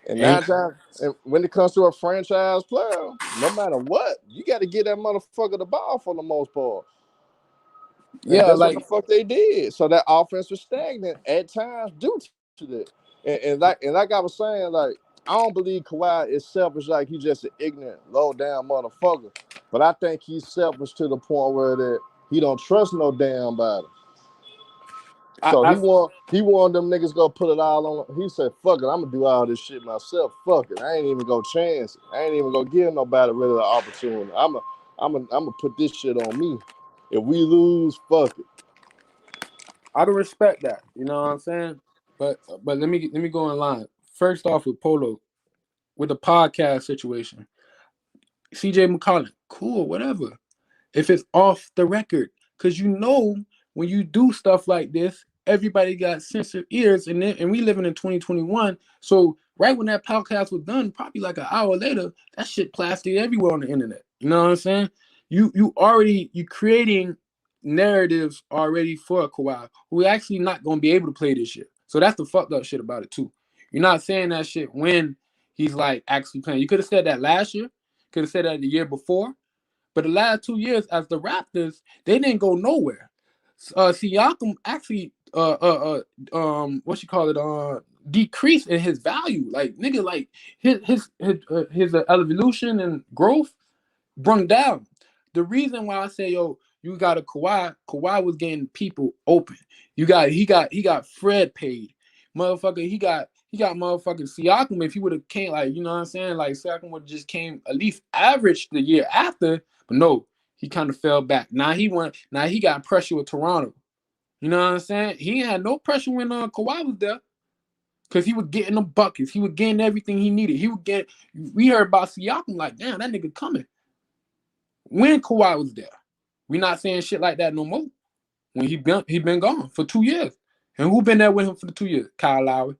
And and and when it comes to a franchise player, no matter what, you got to get that motherfucker the ball for the most part. And yeah, that's what the like fuck they did. So that offense was stagnant at times due to that. And like I was saying, like, I don't believe Kawhi is selfish, like he's just an ignorant, low down motherfucker. But I think he's selfish to the point where that he don't trust no damn body. So I he want them niggas go put it all on. He said, "Fuck it, I'm gonna do all this shit myself. Fuck it, I ain't even gonna chance it. I ain't even gonna give nobody really the opportunity. I'm gonna put this shit on me. If we lose, fuck it." I don't respect that. You know what I'm saying? But let me go in line. First off with Polo, with the podcast situation, CJ McCollum, cool, whatever. If it's off the record, because when you do stuff like this, everybody got sensitive ears, and we living in 2021. So right when that podcast was done, probably like an hour later, that shit plastered everywhere on the internet. You know what I'm saying? You creating narratives already for Kawhi, who actually not gonna be able to play this shit. So that's the fucked up shit about it too. You're not saying that shit when he's like actually playing. You could have said that last year, could have said that the year before. But the last 2 years, as the Raptors, they didn't go nowhere. Siakam actually, what you call it, decreased in his value. Like nigga, like his evolution and growth brung down. The reason why I say, yo, You got a Kawhi. Kawhi was getting people open. He got Fred paid. Motherfucker, he got motherfucking Siakam. If he would have came, like, you know what I'm saying? Like, Siakam would have just came at least average the year after. But no, he kind of fell back. Now he got pressure with Toronto. You know what I'm saying? He had no pressure when Kawhi was there. Because he was getting the buckets. He was getting everything he needed. We heard about Siakam like, damn, that nigga coming. When Kawhi was there. We not saying shit like that no more. When he been gone for 2 years. And who been there with him for the 2 years? Kyle Lowry.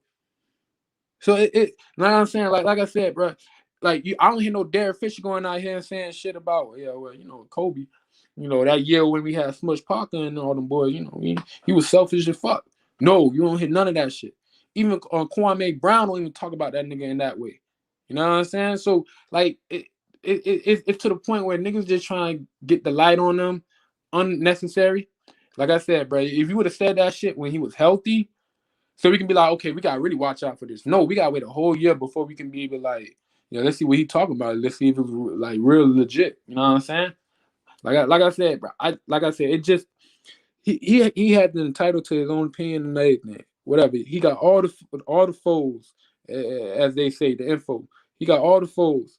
So you know what I'm saying? Like I said, bro, like I don't hear no Derek Fisher going out here and saying shit about, yeah, well, you know, Kobe. You know, that year when we had Smush Parker and all them boys, you know, he was selfish as fuck. No, you don't hear none of that shit. Even Kwame Brown don't even talk about that nigga in that way. You know what I'm saying? So, like, it's to the point where niggas just trying to get the light on them unnecessary. Like I said, bro, if you would have said that shit when he was healthy, so we can be like, okay, we gotta really watch out for this. No, we gotta wait a whole year before we can be able, like, you know, let's see what he talking about. Let's see if it was like real legit. You know what I'm saying? Like I said, bro. It just he had the entitled to his own opinion and everything. Whatever. He got all the foes, as they say, the info. He got all the foes.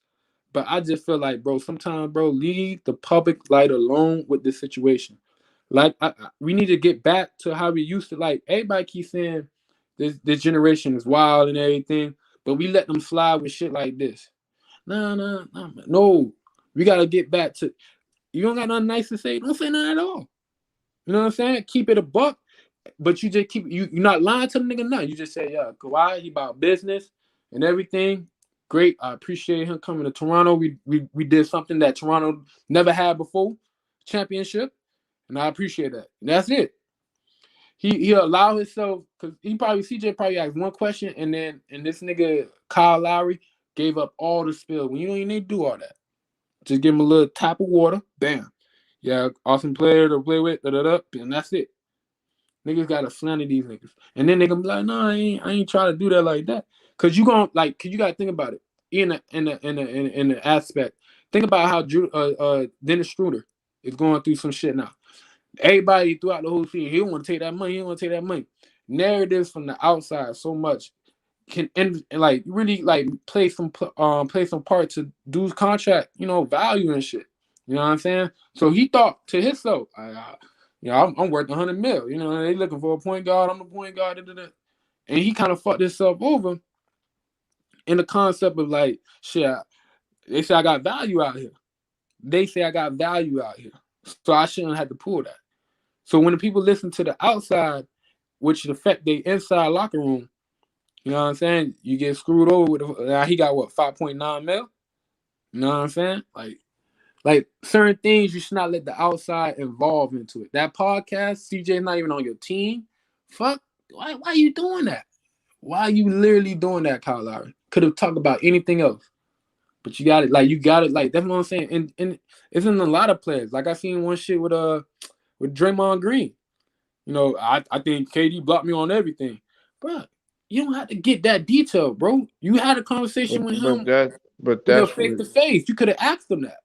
But I just feel like, bro, sometimes, bro, leave the public light alone with this situation. Like, we need to get back to how we used to. Like, everybody keeps saying this generation is wild and everything, but we let them slide with shit like this. No. We gotta get back to. You don't got nothing nice to say. Don't say nothing at all. You know what I'm saying? Keep it a buck, but you just you're not lying to the nigga nothing. You just say, yeah, Kawhi, he about business and everything. Great. I appreciate him coming to Toronto. We did something that Toronto never had before, championship. And I appreciate that. And that's it. He'll allow himself, because CJ probably asked one question, and this nigga Kyle Lowry gave up all the spill. When you don't even need to do all that. Just give him a little tap of water, bam. Yeah, awesome player to play with, and that's it. Niggas gotta slander these niggas. And then they gonna be like, no, I ain't trying to do that like that. Cause you gotta think about it. In the aspect. Think about how Dennis Schroeder is going through some shit now. Everybody throughout the whole scene, he don't want to take that money. Narratives from the outside so much can like really like play some part to dude's contract, you know, value and shit. You know what I'm saying? So he thought to himself, I'm worth 100 mil. You know, they looking for a point guard. I'm the point guard. And he kind of fucked himself over in the concept of like, shit, they say I got value out here. So I shouldn't have to pull that. So when the people listen to the outside, which affect their inside locker room, you know what I'm saying? You get screwed over with he got what, 5.9 mil? You know what I'm saying? Like certain things you should not let the outside involve into it. That podcast, CJ's not even on your team. Fuck, why are you doing that? Why are you literally doing that, Kyle Lowry? Could have talked about anything else. But you got it, like that's what I'm saying. And it's in a lot of players. Like I seen one shit with Draymond Green. You know, I think KD blocked me on everything. Bro, you don't have to get that detailed, bro. You had a conversation with him. But that's face to face. You could have asked him that.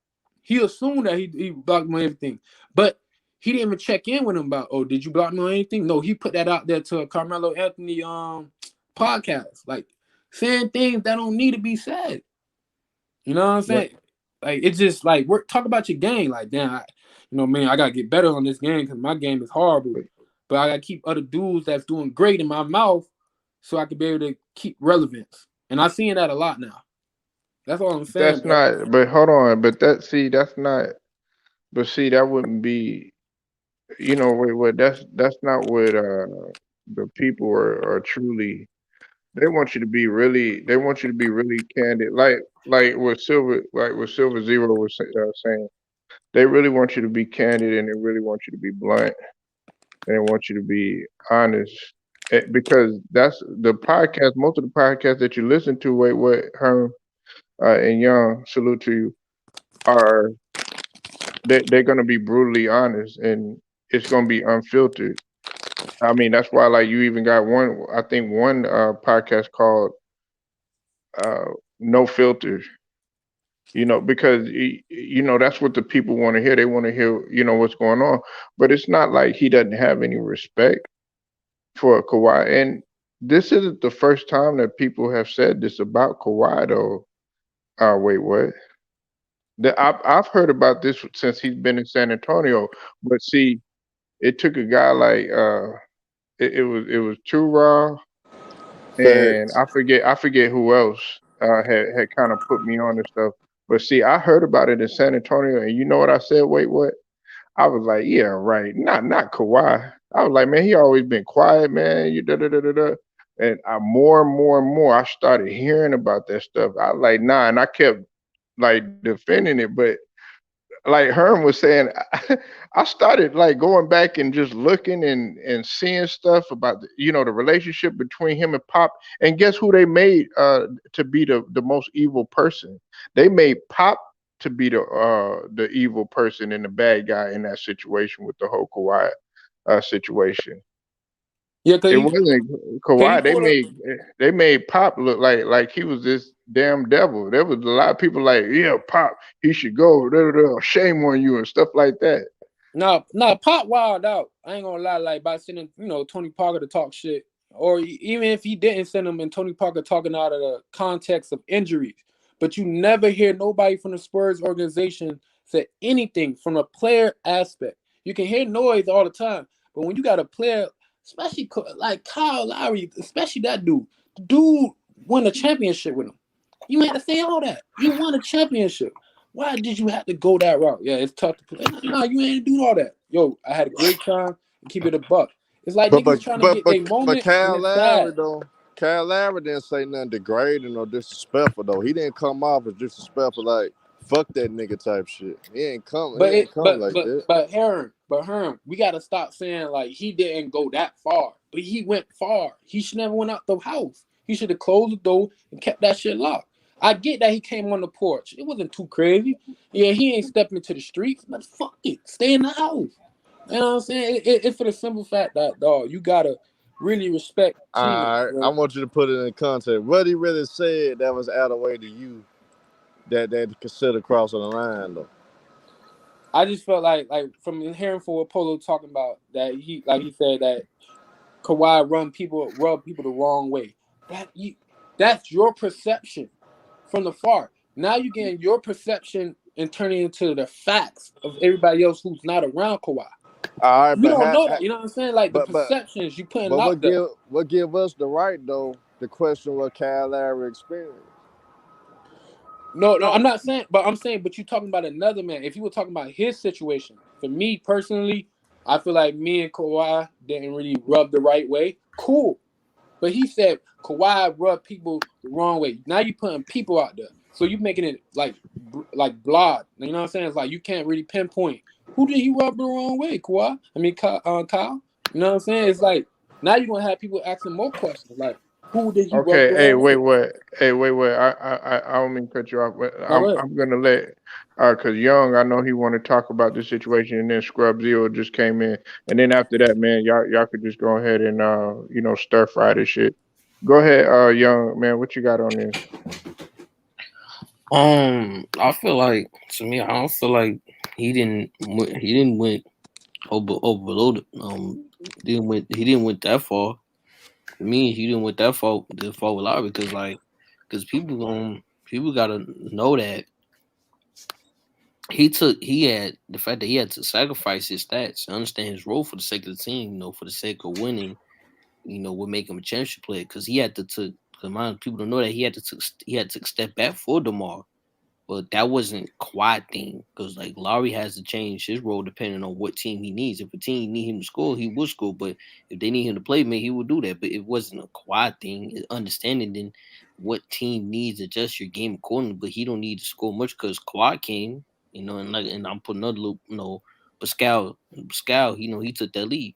He assumed that he blocked me on everything. But he didn't even check in with him about, oh, did you block me on anything? No, he put that out there to a Carmelo Anthony podcast. Like saying things that don't need to be said. You know what I'm saying? Yeah. Like it's just like talk about your game. Like, damn, I gotta get better on this game because my game is horrible. But I gotta keep other dudes that's doing great in my mouth so I can be able to keep relevance. And I'm seeing that a lot now. That's all I'm saying. That's not, but hold on, that's not, but see, that wouldn't be, that's not what the people are truly. They want you to be really candid, like what Silver Zero was saying. They really want you to be candid, and they really want you to be blunt, and they want you to be honest, because that's the podcast. Most of the podcasts that you listen to, what Herm and Young, salute to you, are they're gonna be brutally honest, and it's gonna be unfiltered. I mean, that's why, like, you even got one podcast called No Filters. because that's what the people want to hear. They want to hear, what's going on. But it's not like he doesn't have any respect for Kawhi. And this isn't the first time that people have said this about Kawhi, though. Wait, what? I've heard about this since he's been in San Antonio. But see, it took a guy like it was Too Raw, and Facts. I forget who else had kind of put me on and stuff. But see, I heard about it in San Antonio, and you know what I said? Wait, what? I was like, yeah, right. Not Kawhi. I was like, man, he always been quiet, man. You da da da da da. And more and more and more, I started hearing about that stuff. I was like, nah, and I kept like defending it, but like Herm was saying, I started like going back and just looking and seeing stuff about the relationship between him and Pop. And guess who they made to be the most evil person? They made Pop to be the evil person and the bad guy in that situation with the whole Kawhi situation. Yeah, cause It he, wasn't cause he Kawhi. They pulled up. made Pop look like he was this damn devil. There was a lot of people like, yeah, Pop, he should go. Da, da, da, shame on you and stuff like that. No, Pop wild out. I ain't gonna lie, like by sending, Tony Parker to talk shit, or even if he didn't send him, and Tony Parker talking out of the context of injuries. But you never hear nobody from the Spurs organization say anything from a player aspect. You can hear noise all the time, but when you got a player, especially like Kyle Lowry, especially that dude, the dude won a championship with him. You ain't had to say all that. You won a championship. Why did you have to go that route? Yeah, it's tough to play. No, you ain't do all that. Yo, I had a great time and keep it a buck. It's like But niggas but trying to but get but their but moment and Kyle it's Lowry sad. though, Kyle Lowry didn't say nothing degrading or disrespectful though. He didn't come off as disrespectful like fuck that nigga type shit. He ain't come. He But ain't it come like that. but Herm, we gotta stop saying like he didn't go that far. But he went far. He should never went out the house. He should have closed the door and kept that shit locked. I get that he came on the porch. It wasn't too crazy. Yeah, he ain't stepping to the streets, but fuck it. Stay in the house. You know what I'm saying? It's for the simple fact that dog, you gotta really respect teammates, All right, I bro. want you to put it in context. What he really said that was out of way to you that consider crossing the line though. I just felt like from hearing for Polo talking about that he said that Kawhi rub people the wrong way. That's your perception from the far. Now you're getting your perception and turning into the facts of everybody else who's not around Kawhi. All right, You but don't know that. You know what I'm saying? Like the but but perceptions you putting but out there. what give us the right though to question what Kyle Lowry experienced? No, I'm not saying, but I'm saying, but you talking about another man. If you were talking about his situation, for me personally, I feel like me and Kawhi didn't really rub the right way. Cool. But he said Kawhi rubbed people the wrong way. Now you putting people out there, so you making it like blood. You know what I'm saying? It's like you can't really pinpoint who did he rub the wrong way, Kawhi. I mean, Kyle. You know what I'm saying? It's like now you're gonna have people asking more questions, like who did he rub Okay, the hey, wrong wait, way? what? Hey, wait, wait. I don't mean to cut you off, but No, I'm go ahead. I'm gonna let cause Young, I know he want to talk about the situation, and then Scrub Zero just came in, and then after that, man, y'all could just go ahead and stir fry this shit. Go ahead, Young man, what you got on this? I feel like to me, I don't feel like he didn't went overloaded. He didn't went that far. To me, he didn't went that far with Lowry because people gotta know that he had the fact that he had to sacrifice his stats, understand his role for the sake of the team, for the sake of winning, would make him a championship player because he had to took. Because people don't know that he had to step back for Demar. But that wasn't Kawhi thing because like Lowry has to change his role depending on what team he needs. If a team need him to score, he will score. But if they need him to play, man, he will do that. But it wasn't a Kawhi thing. It's understanding then what team needs adjust your game accordingly. But he don't need to score much because Kawhi came, and I'm putting another loop, Pascal, he took that lead,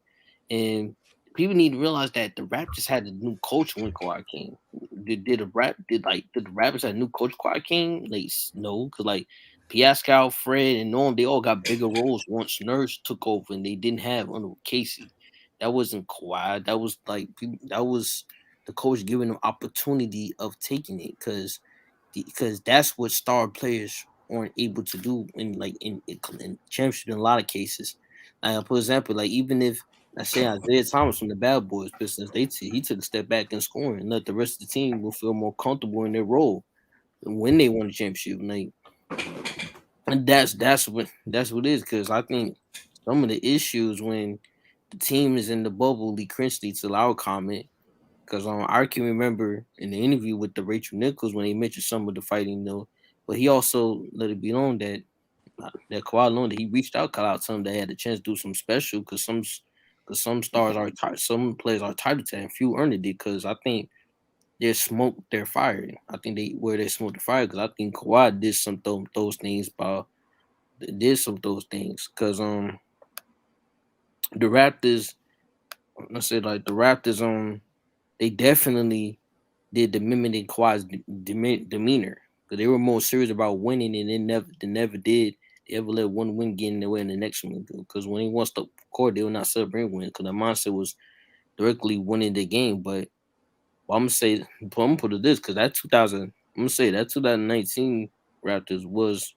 and people need to realize that the Raptors had a new coach when Kawhi came. Did the Raptors have a new coach Kawhi came? Like no, because like Pascal, Fred, and Norm, they all got bigger roles once Nurse took over, and they didn't have under Casey. That wasn't Kawhi. That was the coach giving them opportunity of taking it because because that's what star players aren't able to do in championship in a lot of cases. For example, like even if I say Isaiah Thomas from the Bad Boys Pistons, he took a step back in scoring and let the rest of the team will feel more comfortable in their role when they won the championship. Like, and that's what it is. Because I think some of the issues when the team is in the bubble, Lee Crinchley to our comment. Because I can remember in the interview with the Rachel Nichols when he mentioned some of the fighting, though, but he also let it be known that Kawhi Leonard he reached out, cut out some that had a chance to do some special because some stars are some players are titled to that, and few earned it because I think there's smoke, they're fired. I think they smoke the fire because I think Kawhi did some those things because the Raptors, I said like the Raptors they definitely did the mimicking Kawhi's demeanor because they were more serious about winning and they never did. They ever let one win get in the way in the next one because when he wants to court, they will not celebrate win because the mindset was directly winning the game. But I'm gonna put it this because I'm gonna say that 2019 Raptors was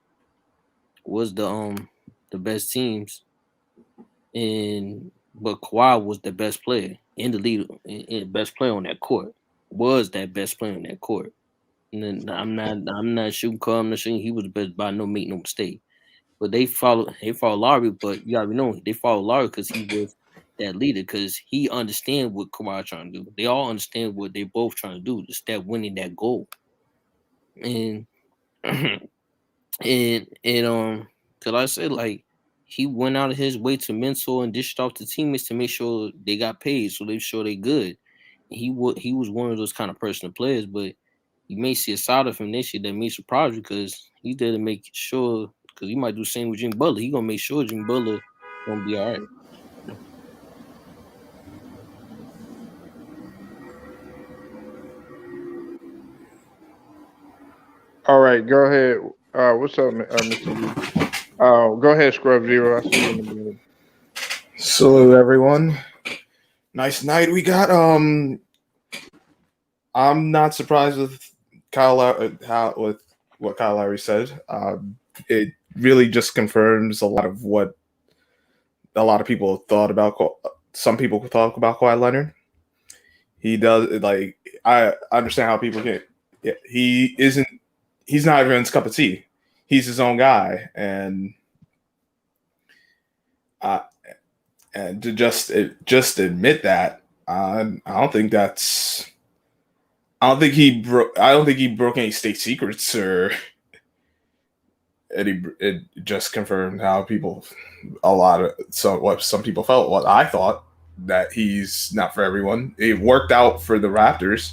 the best teams and but Kawhi was the best player in the leader and best player on that court was that best player on that court. And then I'm not shooting Cole, I'm not shooting he was the best by make no mistake. But they follow Lowry, but you gotta know they follow Lowry because he was that leader because he understand what Kawhi trying to do. They all understand what they both trying to do, just that winning that goal. And and cause I said like he went out of his way to mentor and dish off the teammates to make sure they got paid, so they sure they good. He was one of those kind of personal players, but you may see a side of him this year that may surprise you because he's there to make sure because he might do the same with Jimmy Butler. He gonna make sure Jimmy Butler gonna be all right. All right, go ahead. What's up, Mr. U? Go ahead, Scrub Zero. I see you in the building. Salute everyone. Nice night we got. I'm not surprised with with what Kyle Lowry said. It really just confirms a lot of what a lot of people thought about. Some people thought about Kawhi Leonard. He does like I understand how people get. Yeah, he isn't. He's not everyone's cup of tea. He's his own guy, and uh, to just admit that, I don't think that's. I don't think he broke. I don't think he broke any state secrets, or it just confirmed how what some people felt. What I thought that he's not for everyone. It worked out for the Raptors,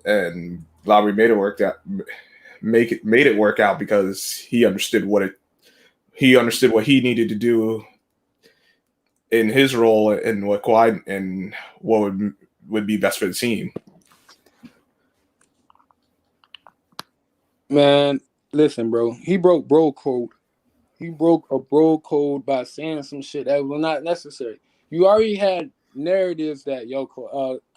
and Lowry made it work out because he understood what he needed to do in his role and what Kawhi and what would be best for the team. Man, listen, bro. He broke bro code. He broke a bro code by saying some shit that was not necessary. You already had narratives that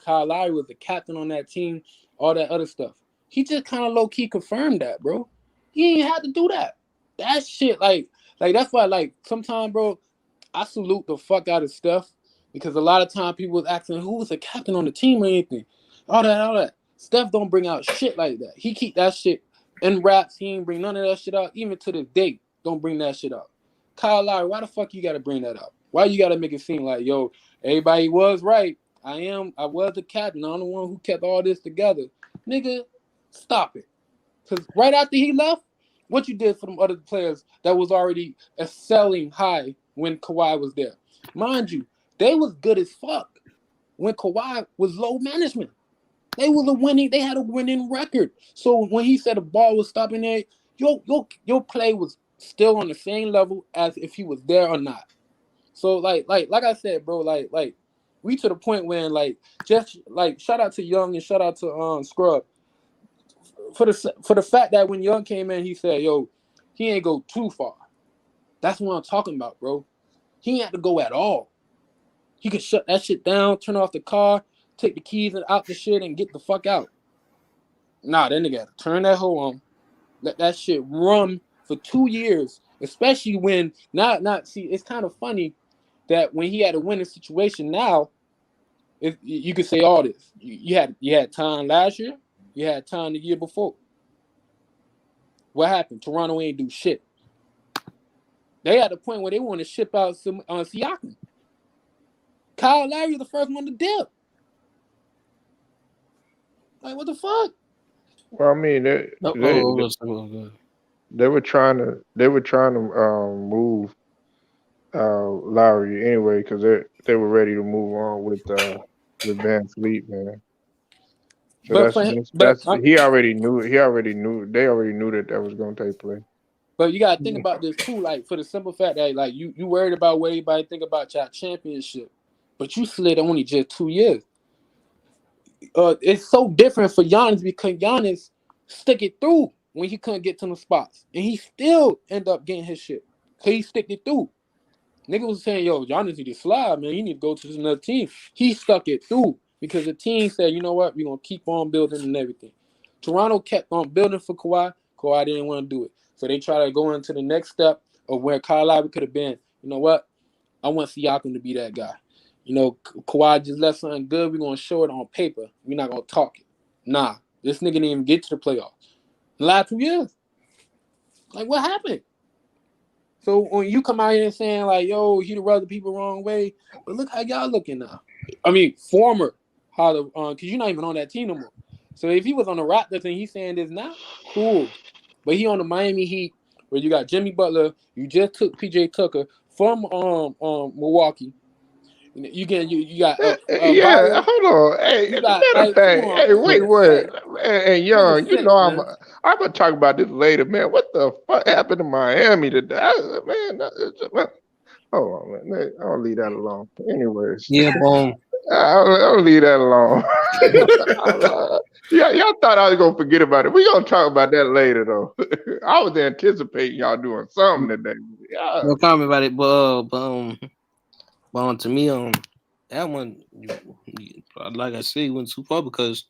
Kyle Lowry was the captain on that team, all that other stuff. He just kind of low key confirmed that, bro. He ain't had to do that. That shit, like that's why, like sometimes, bro, I salute the fuck out of Steph because a lot of time people was asking who was the captain on the team or anything, all that. Steph don't bring out shit like that. He keep that shit in raps. He ain't bring none of that shit out, even to this day. Don't bring that shit up. Kyle Lowry, why the fuck you gotta bring that up? Why you gotta make it seem like, yo, everybody was right. I was the captain. I'm the one who kept all this together. Nigga, stop it. Because right after he left, what you did for them other players that was already excelling high when Kawhi was there. Mind you, they was good as fuck when Kawhi was low management. They had a winning record. So when he said the ball was stopping there, your play was still on the same level as if he was there or not. So like I said, bro, like we to the point when just shout out to Young and shout out to Scrub for the fact that when Young came in, he said, yo, he ain't go too far. That's what I'm talking about, bro. He ain't had to go at all. He could shut that shit down, turn off the car, take the keys out the shit, and get the fuck out. Nah, that nigga had to turn that hoe on, let that shit run for 2 years, especially when not see. It's kind of funny that when he had a winning situation now, you could say all this. You had time last year, you had time the year before. What happened? Toronto ain't do shit. They at the point where they want to ship out some Siakam. Kyle Lowry the first one to dip. Like what the fuck? Well, I mean, No, oh, oh, they were trying to move Lowry anyway because they were ready to move on with Van Fleet, man. So But for him, he already knew they already knew that was going to take place. But you gotta think about this too, like for the simple fact that like you worried about what everybody think about your championship, but you slid only just 2 years. It's so different for Giannis because Giannis stick it through when he couldn't get to the spots, and he still end up getting his shit. Cause he stick it through. Niggas was saying, "Yo, Giannis need to slide, man. He need to go to another team." He stuck it through because the team said, "You know what? We're gonna keep on building and everything." Toronto kept on building for Kawhi. Kawhi didn't want to do it, so they try to go into the next step of where Kyle Lowry could have been. You know what? I want Siakam to be that guy. You know, Kawhi just left something good. We're gonna show it on paper. We're not gonna talk it. Nah, this nigga didn't even get to the playoffs. The last 2 years, like what happened? So when you come out here and saying like, "Yo, he rubbed the people wrong way," but look how y'all looking now. I mean, former how the because you're not even on that team no more. So if he was on the Raptors and he's saying this now, cool. But he on the Miami Heat where you got Jimmy Butler. You just took PJ Tucker from Milwaukee. You got Yeah, Byer. hold on. Hey, You got matter of like, come fact, on, hey, wait, nigga what? sick. And Nigga Young, you sick, know man. I'm gonna talk about this later, man. What the fuck happened to Miami today? Man, hold on, man. I'll leave that alone. Anyways, yeah, I'll leave that alone. Yeah, y'all thought I was gonna forget about it. We gonna talk about that later, though. I was anticipating y'all doing something today. Yeah. no comment about it, but to me, that one, like I said, went too far because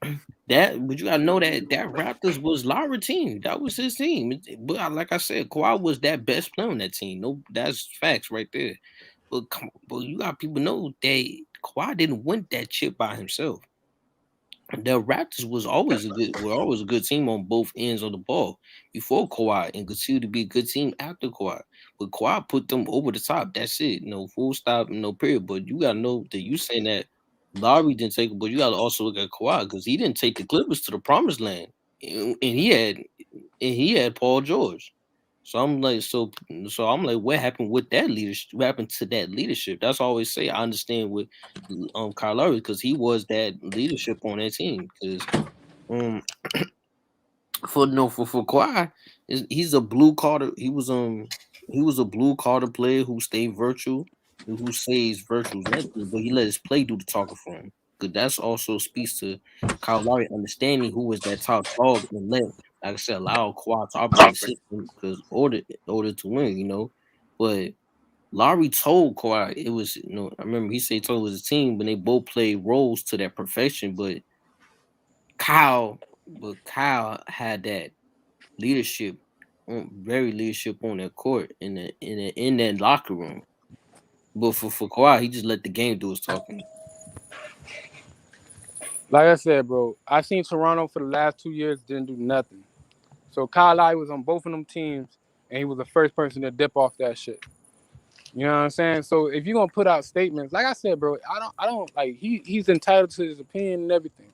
but you gotta know that Raptors was Lowry team. That was his team. But like I said, Kawhi was that best player on that team. No, that's facts right there. But you got people know that Kawhi didn't win that chip by himself. The Raptors were always a good team on both ends of the ball before Kawhi and continued to be a good team after Kawhi. But Kawhi put them over the top. That's it. No full stop, no period. But you gotta know that you saying that Lowry didn't take it, but you gotta also look at Kawhi because he didn't take the Clippers to the promised land. And he had Paul George. So I'm like, what happened with that leadership? What happened to that leadership? That's what I always say. I understand with Kyle Lowry because he was that leadership on that team. Because um for Kawhi, he's a blue Carter. He was a blue Carter player who stayed virtual, who says virtual and everything, but he let his play do the talking for him. Because that's also speaks to Kyle Lowry understanding who was that top dog and let, like I said, allow Kawhi to operate the system because order to win, But Lowry told Kawhi it was, I remember he said he told it was a team, but they both played roles to their perfection. Kyle had that leadership, very leadership on that court in that locker room. But for Kawhi, he just let the game do his talking. Like I said, bro, I seen Toronto for the last 2 years didn't do nothing. So Kyle Lowry was on both of them teams, and he was the first person to dip off that shit. You know what I'm saying? So if you're gonna put out statements, like I said, bro, I don't like he's entitled to his opinion and everything.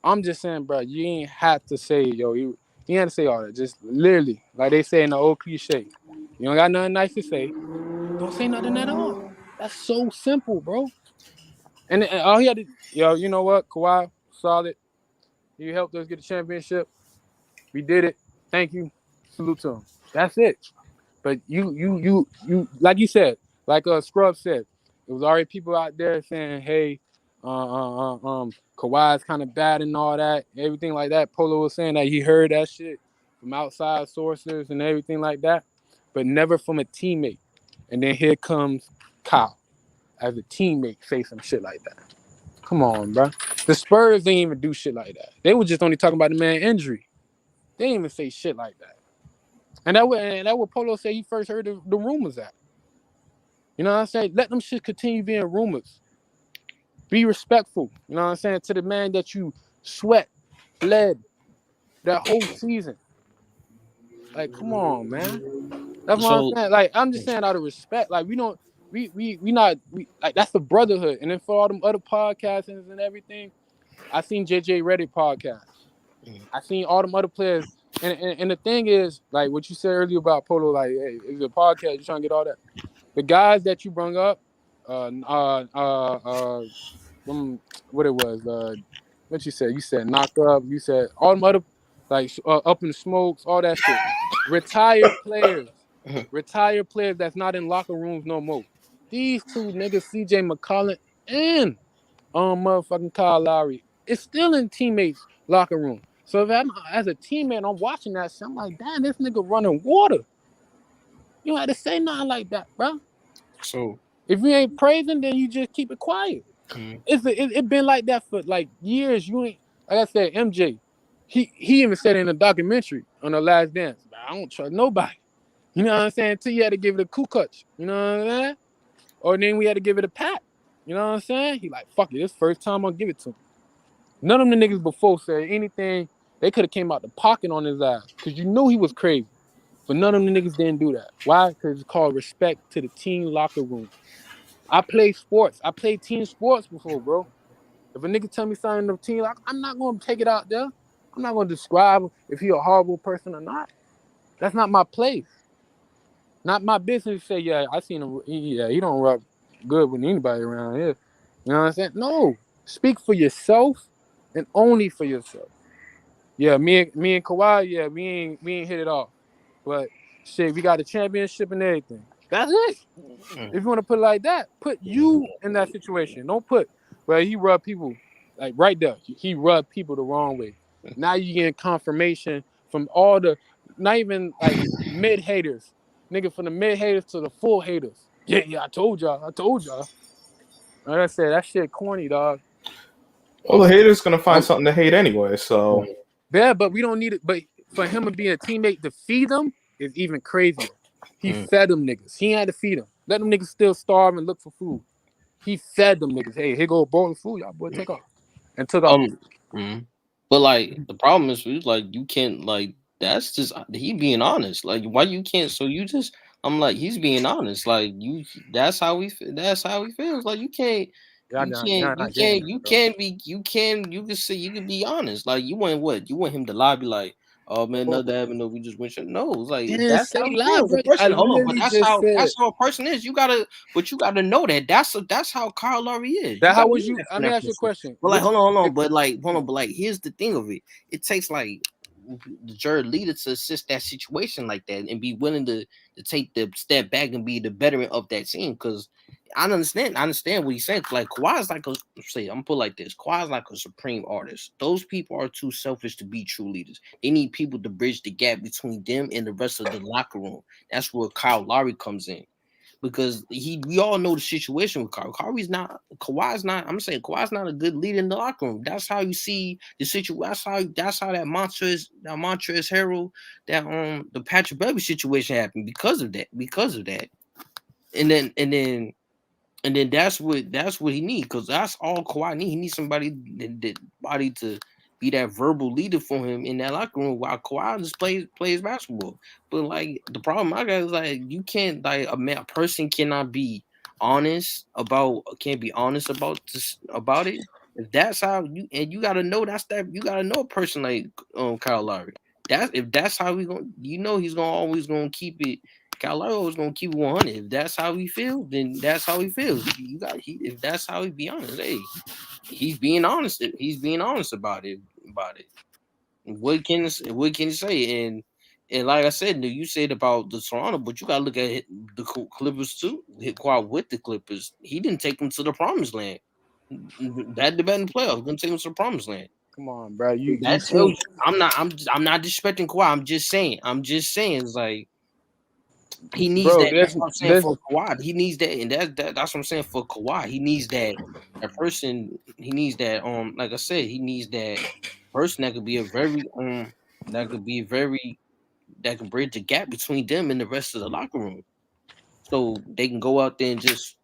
I'm just saying, bro, you ain't have to say, yo, you ain't have to say all that. Just literally, like they say in the old cliche, you don't got nothing nice to say, don't say nothing at all. That's so simple, bro. And all he had to, yo, you know what, Kawhi, solid. You helped us get the championship. We did it. Thank you. Salute to him. That's it. But like you said, like Scrub said, there was already people out there saying, "Hey, Kawhi's kind of bad and all that, everything like that." Polo was saying that he heard that shit from outside sources and everything like that, but never from a teammate. And then here comes Kyle as a teammate say some shit like that. Come on, bro. The Spurs didn't even do shit like that. They were just only talking about the man injury. They didn't even say shit like that. And that what Polo said he first heard the rumors at. You know what I'm saying? Let them shit continue being rumors. Be respectful. You know what I'm saying? To the man that you sweat, bled that whole season. Like, come on, man. That's what I'm So saying. Like, I'm just saying out of respect. Like, we like that's the brotherhood. And then for all them other podcasters and everything, I seen JJ Reddick podcast. I seen all them other players. And the thing is, like what you said earlier about Polo, like, hey, it's a podcast, you're trying to get all that. The guys that you brung up, what it was, what you said? You said knock up. You said all them other, like up in the smokes, all that shit. Retired players that's not in locker rooms no more. These two niggas, CJ McCollum and motherfucking Kyle Lowry, it's still in teammates' locker room. So if I'm as a teammate, I'm watching that shit, I'm like, damn, this nigga running water. You don't have to say nothing like that, bro. so If you ain't praising, then you just keep it quiet. It been like that for like years. You ain't, like I said, MJ. He even said in a documentary on The Last Dance, I don't trust nobody. You know what I'm saying? Till you had to give it a kukuch. You know what I'm saying? Or then we had to give it a pat. You know what I'm saying? He like, fuck it, this first time I'll give it to him. None of them niggas before said anything. They could have came out the pocket on his ass because you knew he was crazy. But none of them niggas didn't do that. Why? Because it's called respect to the team locker room. I play sports. I played team sports before, bro. If a nigga tell me something in the team, I'm not going to take it out there. I'm not going to describe if he a horrible person or not. That's not my place. Not my business to say, yeah, I seen him. He don't rub good with anybody around here. You know what I'm saying? No. Speak for yourself and only for yourself. Yeah, me and Kawhii, yeah, we ain't hit it off. But shit, we got a championship and everything. That's it. If you want to put it like that, put you in that situation. Don't put where he rubbed people like right there. He rubbed people the wrong way. Now you getting confirmation from all the not even like mid haters. Nigga, from the mid haters to the full haters. Yeah, I told y'all. Like I said, that shit corny, dog. Well, the hater's gonna find something to hate anyway, so Yeah, but we don't need it. But for him to be a teammate to feed them is even crazier. He fed them niggas. He had to feed them. Let them niggas still starve and look for food. He fed them niggas. Hey, here go a bowl of food. Y'all boy take off. And took off. But like the problem is like you can't like that's just he being honest. Like why you can't? So you just I'm like he's being honest. Like you that's how he feels. Like you can't. You can say you can be honest. Like you want what? You want him to lie, be like, oh man, another avenue, we just went. No, it's like if Didn't that's say how he lie, feels. bro. A person, I hold on, but literally just said. that's how a person is. You gotta know that that's how Kyle Lowry is. That how was you? Let me ask you a question. But like, hold on, but like, here's the thing of it. It takes like the Jared leader to assist that situation like that and be willing to take the step back and be the veteran of that team. Because I understand what he's saying. Like Kawhi is like I'm gonna put it like this. Kawhi is like a supreme artist. Those people are too selfish to be true leaders. They need people to bridge the gap between them and the rest of the locker room. That's where Kyle Lowry comes in. Because we all know the situation with Kawhi. Kawhi's not a good leader in the locker room. That's how you see the situation. That's how that mantra is herald that the Patrick Beverly situation happened because of that. And then that's what he needs, because that's all Kawhi needs. He needs somebody that to be that verbal leader for him in that locker room while Kawhi just plays basketball. But like the problem I got is like you can't like a person cannot be honest about this about it. If that's how you gotta know you gotta know a person like Kyle Lowry. If that's how we gonna he's always gonna keep it. Kyle Lowry is gonna keep it 100. If that's how he feels, then that's how he feels. If that's how he be honest, hey, he's being honest. He's being honest about it. What can he say? And like I said, you said about the Toronto, but you gotta look at the Clippers too. Hit quite with the Clippers. He didn't take them to the promised land. That debate in the playoffs gonna take them to the promised land. Come on, bro. That tells you. I'm not disrespecting Kawhi. I'm just saying. It's like He needs Bro, that. That's what I'm saying there's for Kawhi. He needs that, and that's what I'm saying for Kawhi. He needs that person. He needs that. Like I said, he needs that person that could be a very that could be very that can bridge the gap between them and the rest of the locker room, so they can go out there and just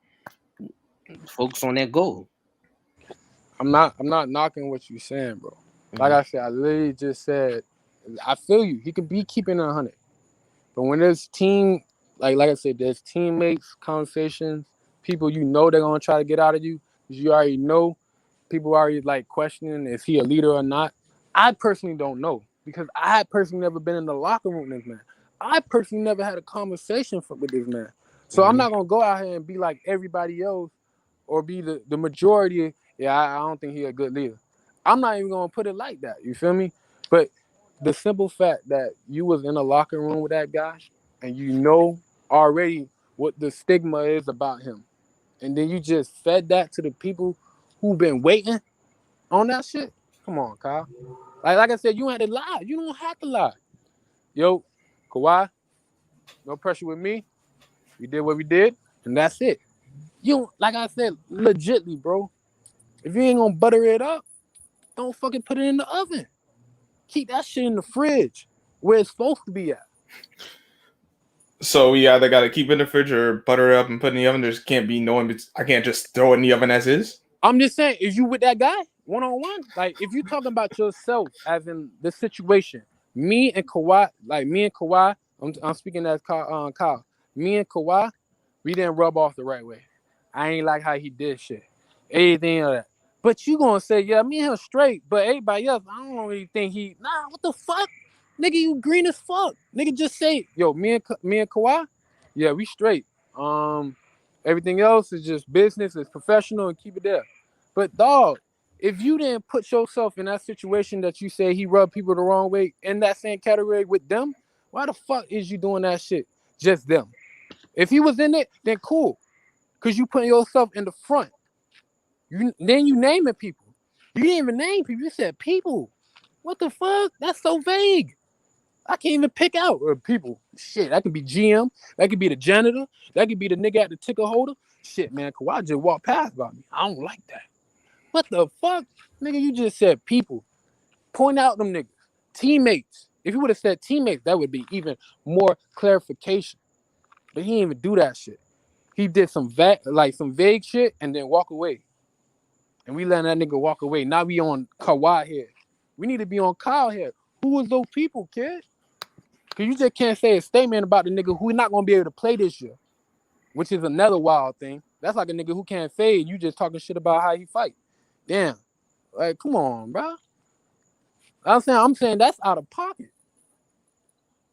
focus on that goal. I'm not knocking what you're saying, bro. Like Mhm. I said, I literally just said I feel you. He could be keeping 100. But when there's team, like I said, there's teammates, conversations, people you know they're gonna try to get out of you. You already know people already like questioning is he a leader or not. I personally don't know because I personally never been in the locker room with this man. I personally never had a conversation with this man. So I'm not gonna go out here and be like everybody else or be the majority. Yeah, I don't think he a good leader. I'm not even gonna put it like that. You feel me? But the simple fact that you was in a locker room with that guy and you know already what the stigma is about him, and then you just fed that to the people who've been waiting on that shit. Come on, Kyle. Like I said, you had to lie. You don't have to lie. Yo, Kawhi, no pressure with me. We did what we did, and that's it. You don't, like I said, legitly, bro. If you ain't gonna butter it up, don't fucking put it in the oven. Keep that shit in the fridge where it's supposed to be at. So we either got to keep it in the fridge or butter it up and put it in the oven. There can't be no. I can't just throw it in the oven as is. I'm just saying, if you with that guy one-on-one, like if you talking about yourself as in the situation, me and Kawhi, I'm speaking as Kyle. Me and Kawhi, we didn't rub off the right way. I ain't like how he did shit. Anything of that. But you gonna say, yeah, me and him straight, but everybody else, I don't really think what the fuck? Nigga, you green as fuck. Nigga, just say, yo, me and Kawhi, yeah, we straight. Everything else is just business, it's professional, and keep it there. But dog, if you didn't put yourself in that situation that you say he rubbed people the wrong way in that same category with them, why the fuck is you doing that shit? Just them. If he was in it, then cool. Cause you putting yourself in the front. Then you naming people. You didn't even name people. You said people. What the fuck? That's so vague. I can't even pick out people. Shit, that could be GM. That could be the janitor. That could be the nigga at the ticket holder. Shit, man, Kawhi just walked past by me. I don't like that. What the fuck? Nigga, you just said people. Point out them niggas. Teammates. If you would have said teammates, that would be even more clarification. But he didn't even do that shit. He did some vague shit and then walk away. And we letting that nigga walk away. Now we on Kawhi here. We need to be on Kyle here. Who was those people, kid? Because you just can't say a statement about the nigga who not going to be able to play this year, which is another wild thing. That's like a nigga who can't fade. You just talking shit about how he fight. Damn. Like, come on, bro. I'm saying that's out of pocket.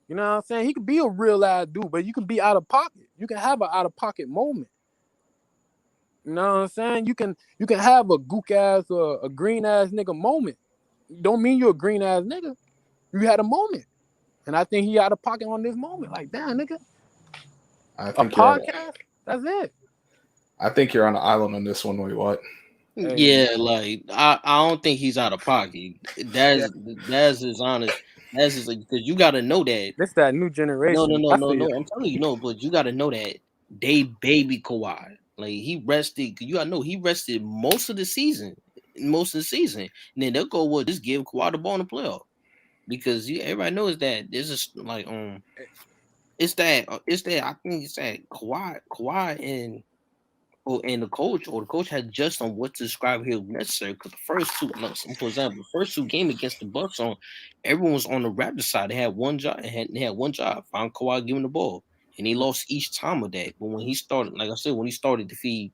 You know what I'm saying? He could be a real ass dude, but you can be out of pocket. You can have an out of pocket moment. You know what I'm saying? You can have a gook ass or a green ass nigga moment. Don't mean you're a green ass nigga. You had a moment. And I think he out of pocket on this moment. Like, damn, nigga. I A think you're. podcast? That's it. I think you're on an island on this one. Wait, what? Hey, Yeah, like I don't think he's out of pocket. yeah, That's his honest. That's his because you got to know that. this that new generation. I see it. I'm telling you no, but you got to know that they baby Kawhi. Like he rested. You got to know he rested most of the season, and then they'll go well just give Kawhi the ball in the playoff because everybody knows that this is like it's that I think it's that Kawhi and the coach had just on what to describe here necessary because the first two, for example, the first two games against the Bucks everyone was on the Raptors side. They had one job. They had one job. Find Kawhi giving the ball, and he lost each time of that. But when he started, like I said, when he started to feed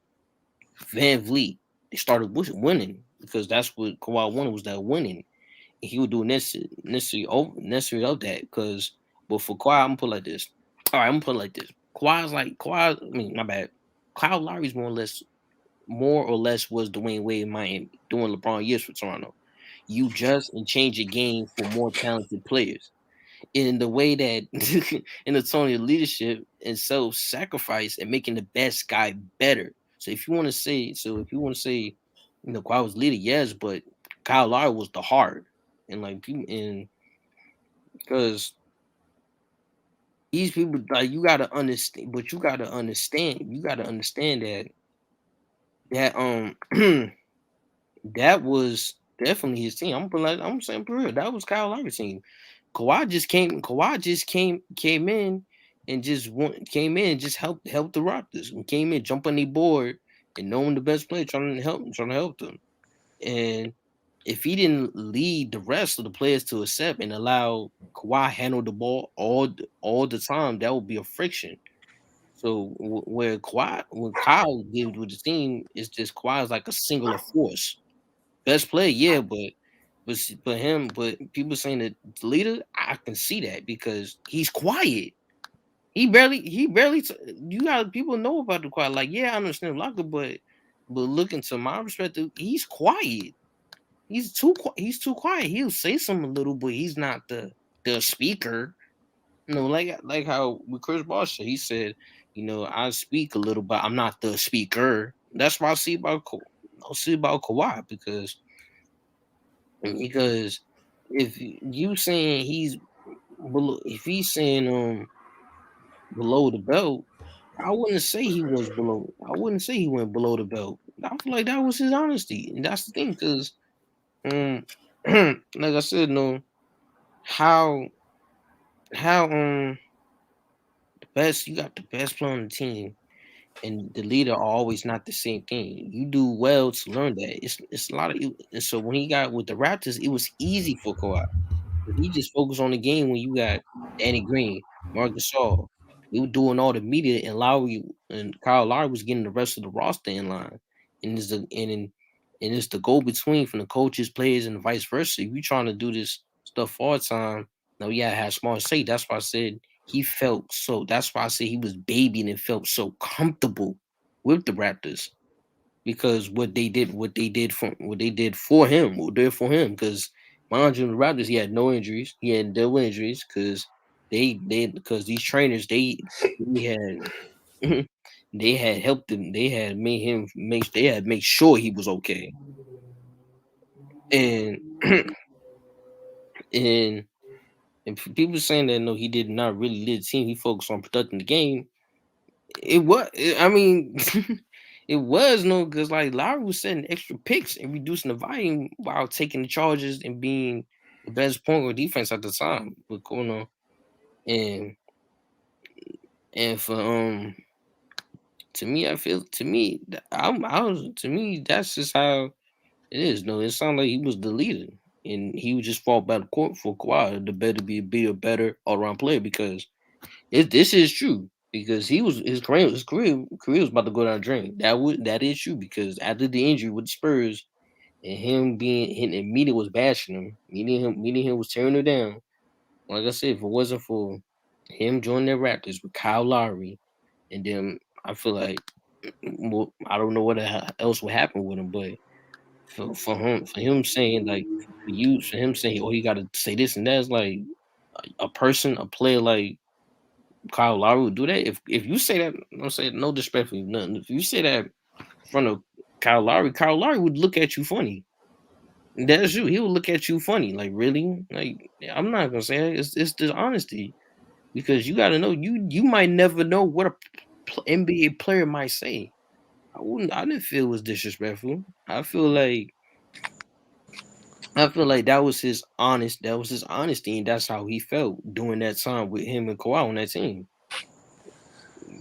Van Vliet, they started winning because that's what Kawhi wanted was that winning. And he would do necessary of that because. But for Kawhi, I'm gonna put it like this. All right, I'm gonna put it like this. Kawhi. I mean, my bad. Kyle Lowry's more or less was Dwayne Wade in Miami during LeBron years for Toronto. You just and change your game for more talented players. In the way that in the tone of leadership and self-sacrifice and making the best guy better. So if you want to say, Kawhi was leader, yes, but Kyle Lowry was the heart. And like and because these people like you gotta understand, but you gotta understand that that was definitely his team. I'm saying for real, that was Kyle Lowry's team. Kawhi just came in and came in and just helped the Raptors. And came in, jump on the board and knowing the best player, trying to help them. And if he didn't lead the rest of the players to accept and allow Kawhi handle the ball all the time, that would be a friction. So when Kyle did with the team, it's just Kawhi's like a singular force. Best player, yeah, but people saying that the leader, I can see that because he's quiet. You got people know about the quiet. Like, yeah, I understand Locker, but looking to my perspective, he's quiet. He's too quiet. He'll say something a little, but he's not the speaker. Like how with Chris Bosh said, he said, I speak a little, but I'm not the speaker. That's what I see about Kawhi because if you saying if he's saying below the belt, I wouldn't say he was below. I wouldn't say he went below the belt. I feel like that was his honesty, and that's the thing. Because, like I said, no, how the best you got the best player on the team, and the leader are always not the same thing. You do well to learn that. It's a lot of and so when he got with the Raptors, it was easy for Kawhi. He just focused on the game when you got Danny Green, Marcus Gasol. We were doing all the media, and Lowry and Kyle Lowry was getting the rest of the roster in line. And it's the go between from the coaches, players, and vice versa. If you trying to do this stuff all the time, now you gotta have smart say. That's why I said he felt so. That's why I said he was babying and felt so comfortable with the Raptors because what they did for him, because mind you, the Raptors he had no injuries, he had no injuries because because these trainers they had they had helped him, they had made sure he was okay, and and people saying that no, he did not really lead the team, he focused on protecting the game. I mean, it was no, because like Lowry was setting extra picks and reducing the volume while taking the charges and being the best point of defense at the time with going on. And for to me, I feel to me I was to me that's just how it is. No, it sounded like he was the leader and he would just fall back the court for Kawhi to be a better all around player because this is true because his career was about to go down the drain. That is true because after the injury with the Spurs and and media was bashing him, meeting him was tearing him down. Like I said, if it wasn't for him joining the Raptors with Kyle Lowry, and then I feel like I don't know what else would happen with him, but for him saying like for him saying oh he got to say this and that is like a player like Kyle Lowry would do that. If you say that, I'm saying no disrespectfully, nothing. If you say that in front of Kyle Lowry would look at you funny. That's you. He would look at you funny. Like really? Like I'm not gonna say it. It's dishonesty because you got to know you might never know what a NBA player might say. I didn't feel it was disrespectful. I feel like that was his honesty, and that's how he felt during that time with him and Kawhi on that team.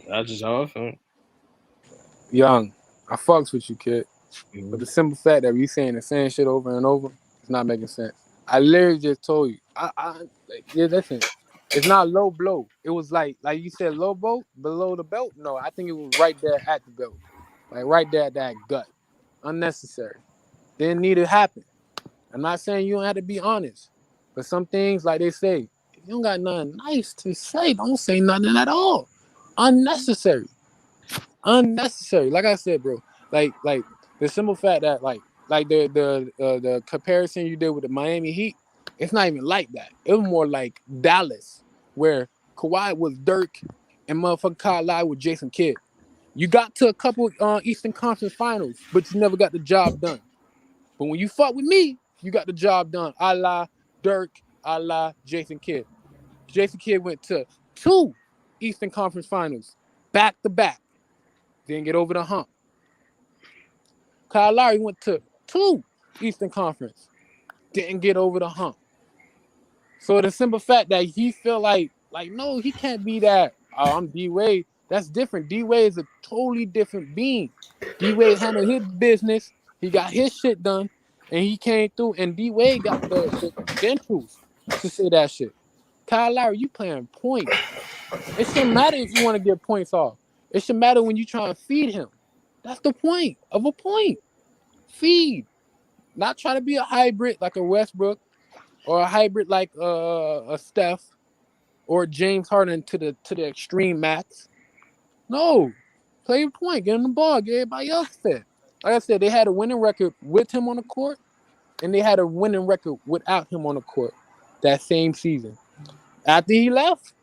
That's just how I felt. Young, I fucks with you, kid. Mhm. But the simple fact that we saying the same shit over and over, it's not making sense. I literally just told you. Listen, it's not low blow. It was like you said, low blow below the belt. No, I think it was right there at the belt, like right there at that gut. Unnecessary. Didn't need to happen. I'm not saying you don't have to be honest, but some things, like they say, if you don't got nothing nice to say, don't say nothing at all. Unnecessary. Like I said, bro. Like the simple fact that like the comparison you did with the Miami Heat, it's not even like that. It was more like Dallas, where Kawhi was Dirk and motherfucking Kyle Lowry with Jason Kidd. You got to a couple Eastern Conference Finals, but you never got the job done. But when you fuck with me, you got the job done. A la Dirk, a la Jason Kidd. Jason Kidd went to 2 Eastern Conference Finals back to back. Didn't get over the hump. Kyle Lowry went to 2 Eastern Conference. Didn't get over the hump. So the simple fact that he feel like no, he can't be that. Oh, I'm D Wade. That's different. D Wade is a totally different being. D Wade handled his business. He got his shit done, and he came through. And D Wade got the credentials to say that shit. Kyle Lowry, you playing point. It shouldn't matter if you want to get points off. It should matter when you try to feed him. That's the point of a point. Feed. Not try to be a hybrid like a Westbrook or a hybrid like a Steph or James Harden to the extreme max. No. Play your point. Get him the ball. Get everybody else fed. Like I said, they had a winning record with him on the court, and they had a winning record without him on the court that same season. After he left,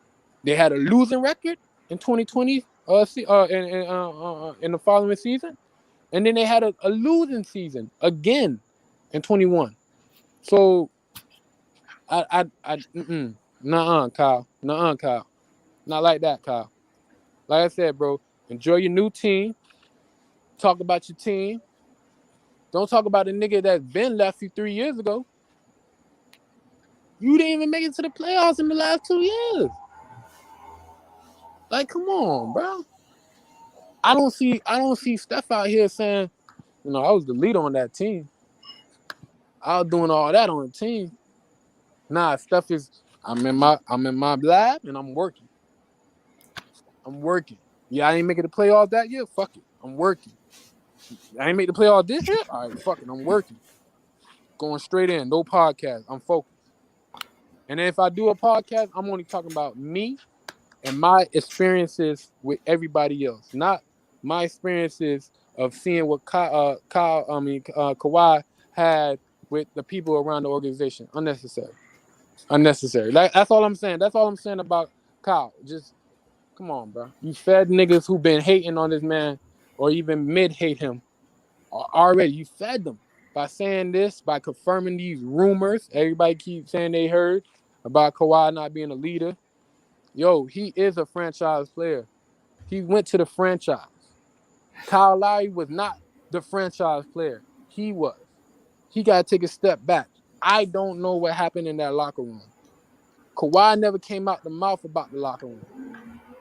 they had a losing record in 2020 in the following season. And then they had a losing season again in 21. So, nuh-uh, Kyle. Nuh-uh, Kyle. Not like that, Kyle. Like I said, bro, enjoy your new team. Talk about your team. Don't talk about the nigga that's been left you 3 years ago. You didn't even make it to the playoffs in the last 2 years. Like, come on, bro. I don't see Steph out here saying, I was the leader on that team. I was doing all that on the team. Nah, Steph is I'm in my lab and I'm working. Yeah, I ain't making the playoffs that year. Fuck it. I'm working. I ain't make the playoffs this year. All right, fuck it. I'm working. Going straight in. No podcast. I'm focused. And then if I do a podcast, I'm only talking about me and my experiences with everybody else, not my experiences of seeing what Kawhi had with the people around the organization. Unnecessary. That's all I'm saying. That's all I'm saying about Kyle. Just come on, bro. You fed niggas who been hating on this man or even mid-hate him already. You fed them by saying this, by confirming these rumors. Everybody keeps saying they heard about Kawhi not being a leader. Yo, he is a franchise player. He went to the franchise. Kyle Lowry was not the franchise player. He was. He got to take a step back. I don't know what happened in that locker room. Kawhi never came out the mouth about the locker room.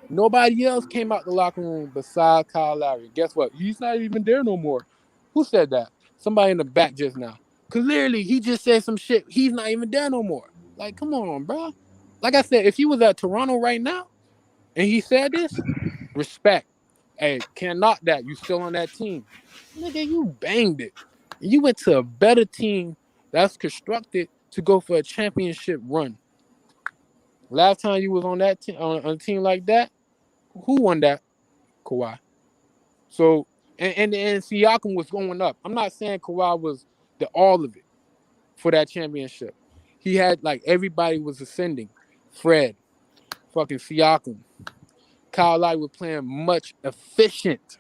Nobody else came out the locker room besides Kyle Lowry. Guess what? He's not even there no more. Who said that? Somebody in the back just now. Clearly, he just said some shit. He's not even there no more. Like, come on, bro. Like I said, if he was at Toronto right now and he said this, respect. Hey, can't knock that. You still on that team. Nigga, you banged it. You went to a better team that's constructed to go for a championship run. Last time you was on that team, on a team like that, who won that? Kawhi. So, and Siakam was going up. I'm not saying Kawhi was the all of it for that championship. He had, everybody was ascending. Fred, fucking Siakam. Kyle Lowry was playing much efficient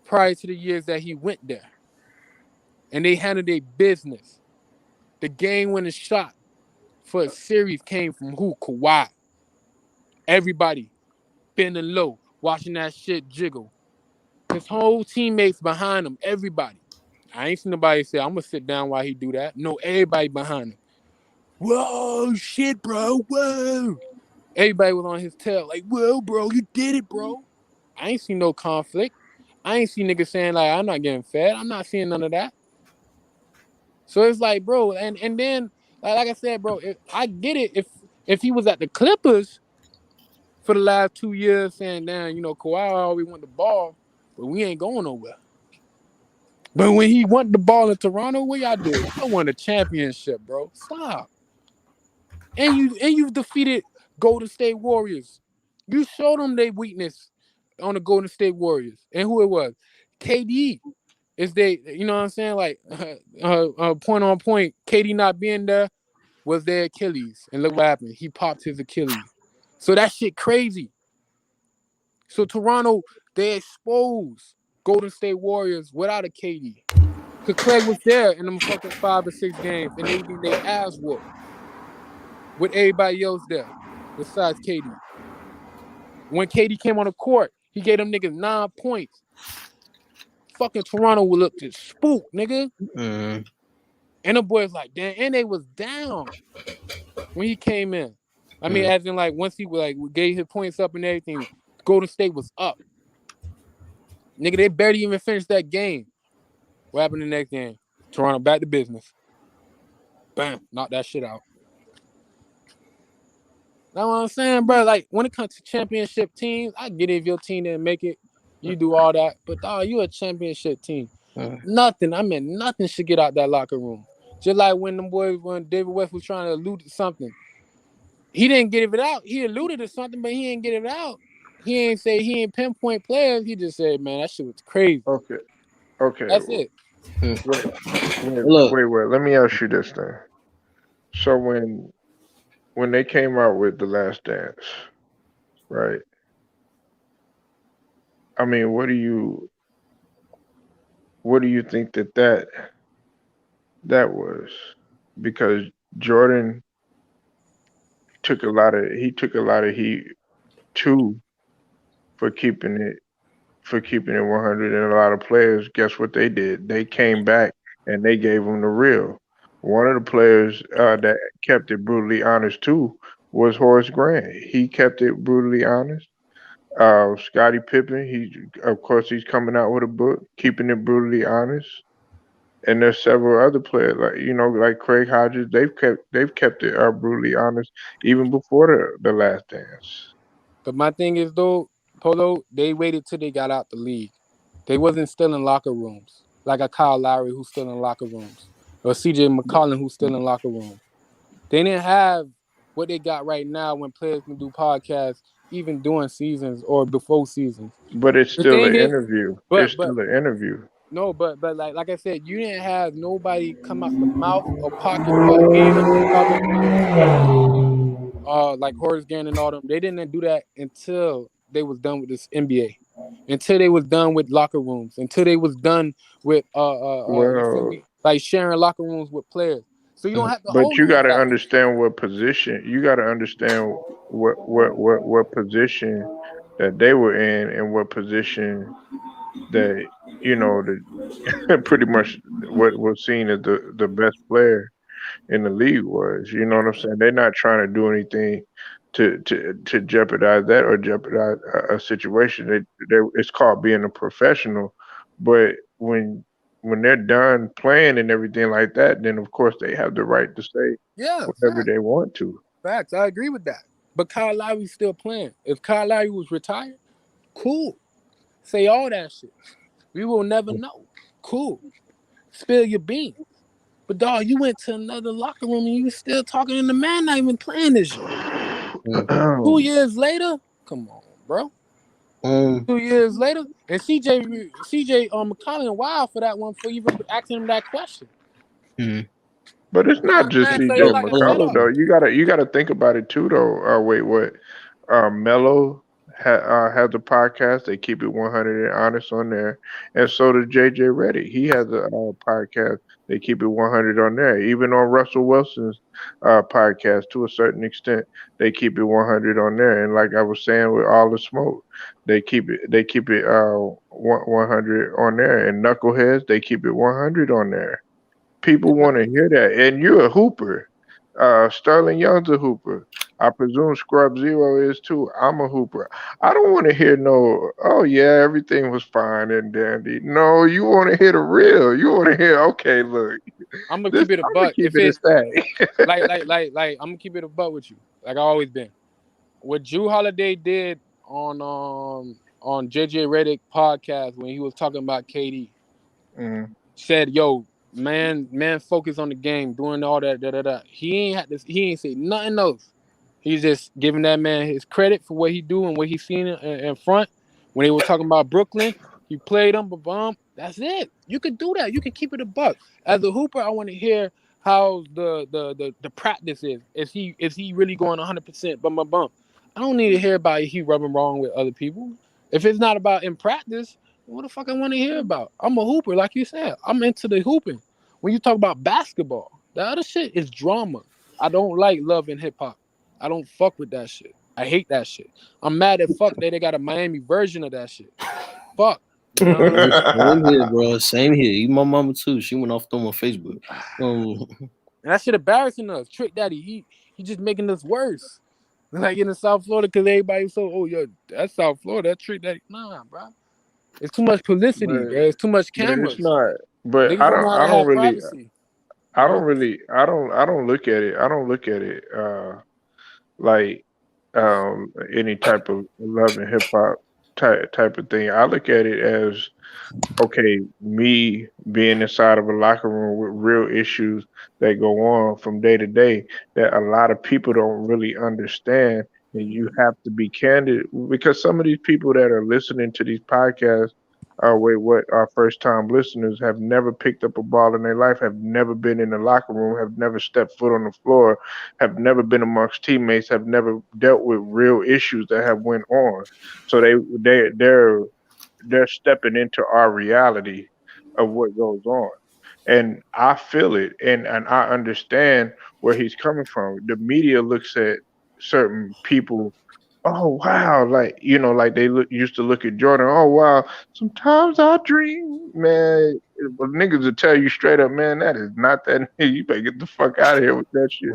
prior to the years that he went there. And they handled their business. The game-winning shot for a series came from who? Kawhi. Everybody bending low, watching that shit jiggle. His whole teammates behind him, everybody. I ain't seen nobody say, I'm going to sit down while he do that. No, everybody behind him. Whoa, shit, bro, whoa. Everybody was on his tail, like, whoa, bro, you did it, bro. I ain't seen no conflict. I ain't seen niggas saying, I'm not getting fed. I'm not seeing none of that. So it's like, bro, and then, like I said, bro, I get it if he was at the Clippers for the last 2 years saying, damn, Kawhi always want the ball, but we ain't going nowhere. But when he won the ball in Toronto, what y'all do? Y'all won a championship, bro. Stop. And you've defeated Golden State Warriors. You showed them their weakness on the Golden State Warriors. And who it was? KD is you know what I'm saying? Like, point on point, KD not being there was their Achilles. And look what happened. He popped his Achilles. So that shit crazy. So Toronto, they exposed Golden State Warriors without a KD. Because Craig was there in them fucking 5 or 6 games, and they ass whooped. with everybody else there besides KD. When KD came on the court, he gave them niggas 9 points. Fucking Toronto would look to spook, nigga. Mm. And the boys like, damn, and they was down when he came in. I mean, as in like once he like gave his points up and everything, Golden State was up. Nigga, they barely even finished that game. What happened the next game? Toronto back to business. Bam, knock that shit out. That's what I'm saying, bro. Like when it comes to championship teams, I get it if your team didn't make it, you do all that. But dog, you a championship team. Nothing should get out that locker room. Just like when David West was trying to allude to something. He didn't get it out. He alluded to something, but he didn't get it out. He ain't pinpoint players. He just said, man, that shit was crazy. Okay. That's it. Wait. Let me ask you this thing. So when they came out with The Last Dance, right? I mean, what do you think that was? Because Jordan took a lot of heat too for keeping it 100, and a lot of players, guess what they did? They came back and they gave them the real. One of the players that kept it brutally honest too was Horace Grant. He kept it brutally honest. Scottie Pippen, he's coming out with a book, keeping it brutally honest. And there's several other players like Craig Hodges. They've kept it brutally honest even before the Last Dance. But my thing is though, Polo, they waited till they got out the league. They wasn't still in locker rooms like a Kyle Lowry who's still in locker rooms, or CJ McCollum who's still in locker rooms. They didn't have what they got right now when players can do podcasts even during seasons or before seasons. But it's still an interview. It's still an interview. No, but like I said, you didn't have nobody come out the mouth or pocket of any of those other players. Like Horace Grant and all them. They didn't do that until they was done with this NBA. Until they was done with locker rooms. Until they was done with like sharing locker rooms with players. So you don't have to. But you got to understand what position. You got to understand what position that they were in, and what position that pretty much what was seen as the best player in the league was. You know what I'm saying? They're not trying to do anything to jeopardize that or jeopardize a situation. It's called being a professional. But when they're done playing and everything like that, then of course they have the right to say whatever they want to. Facts, I agree with that. But Kyle Lowry's still playing. If Kyle Lowry was retired, cool. Say all that shit. We will never know. Cool. Spill your beans. But dog, you went to another locker room and you still talking, and the man not even playing this year. 2 years later, come on, bro. 2 years later, and CJ McCollum wild for that one for even asking him that question. But it's not just CJ McCollum though. You gotta think about it too though. Wait, what? Melo has a podcast. They keep it 100 and honest on there, and so does JJ Redick. He has a podcast. They keep it 100 on there. Even on Russell Wilson's podcast, to a certain extent, they keep it 100 on there. And like I was saying, with All the Smoke, they keep it 100 on there. And Knuckleheads, they keep it 100 on there. People want to hear that. And you're a hooper. Sterling Young's a hooper. I presume Scrub Zero is too. I'm a hooper. I don't want to hear oh yeah, everything was fine and dandy. No, you want to hear the real. You want to hear, okay, look. I'm gonna keep it a buck. Keep it like I'm gonna keep it a buck with you, like I always been. What Drew Holiday did on JJ Redick podcast when he was talking about KD, said, "Yo, man, focus on the game, doing all that. He ain't say nothing else. He's just giving that man his credit for what he do and what he seen in front. When they were talking about Brooklyn, he played them, but that's it. You can do that. You can keep it a buck. As a hooper, I want to hear how the practice is. Is he really going 100%? Bum. I don't need to hear about he rubbing wrong with other people. If it's not about in practice, what the fuck I want to hear about? I'm a hooper, like you said. I'm into the hooping. When you talk about basketball, the other shit is drama. I don't like love and hip hop. I don't fuck with that shit. I hate that shit. I'm mad at fuck that they got a Miami version of that shit. Fuck. You know what I'm saying? Same here, bro. Same here. Even my mama too. She went off them on Facebook. And that shit embarrassing us. Trick Daddy, he just making us worse. Like in the South Florida, because everybody so, oh, yo, that's South Florida. That Trick Daddy. Nah, bro. It's too much publicity. but There's too much but it's cameras. not. But Niggas don't know how to have privacy. I don't look at it. I don't look at it like any type of love and hip hop type of thing. I look at it as, okay, me being inside of a locker room with real issues that go on from day to day that a lot of people don't really understand. And you have to be candid, because some of these people that are listening to these podcasts what our first time listeners have never picked up a ball in their life, have never been in the locker room, have never stepped foot on the floor, have never been amongst teammates, have never dealt with real issues that have went on. So they're stepping into our reality of what goes on. And I feel it, and I understand where he's coming from. The media looks at certain people, oh wow, like like they used to look at Jordan. Oh wow, sometimes I dream, man. But niggas will tell you straight up, man, that is not that. You better get the fuck out of here with that shit.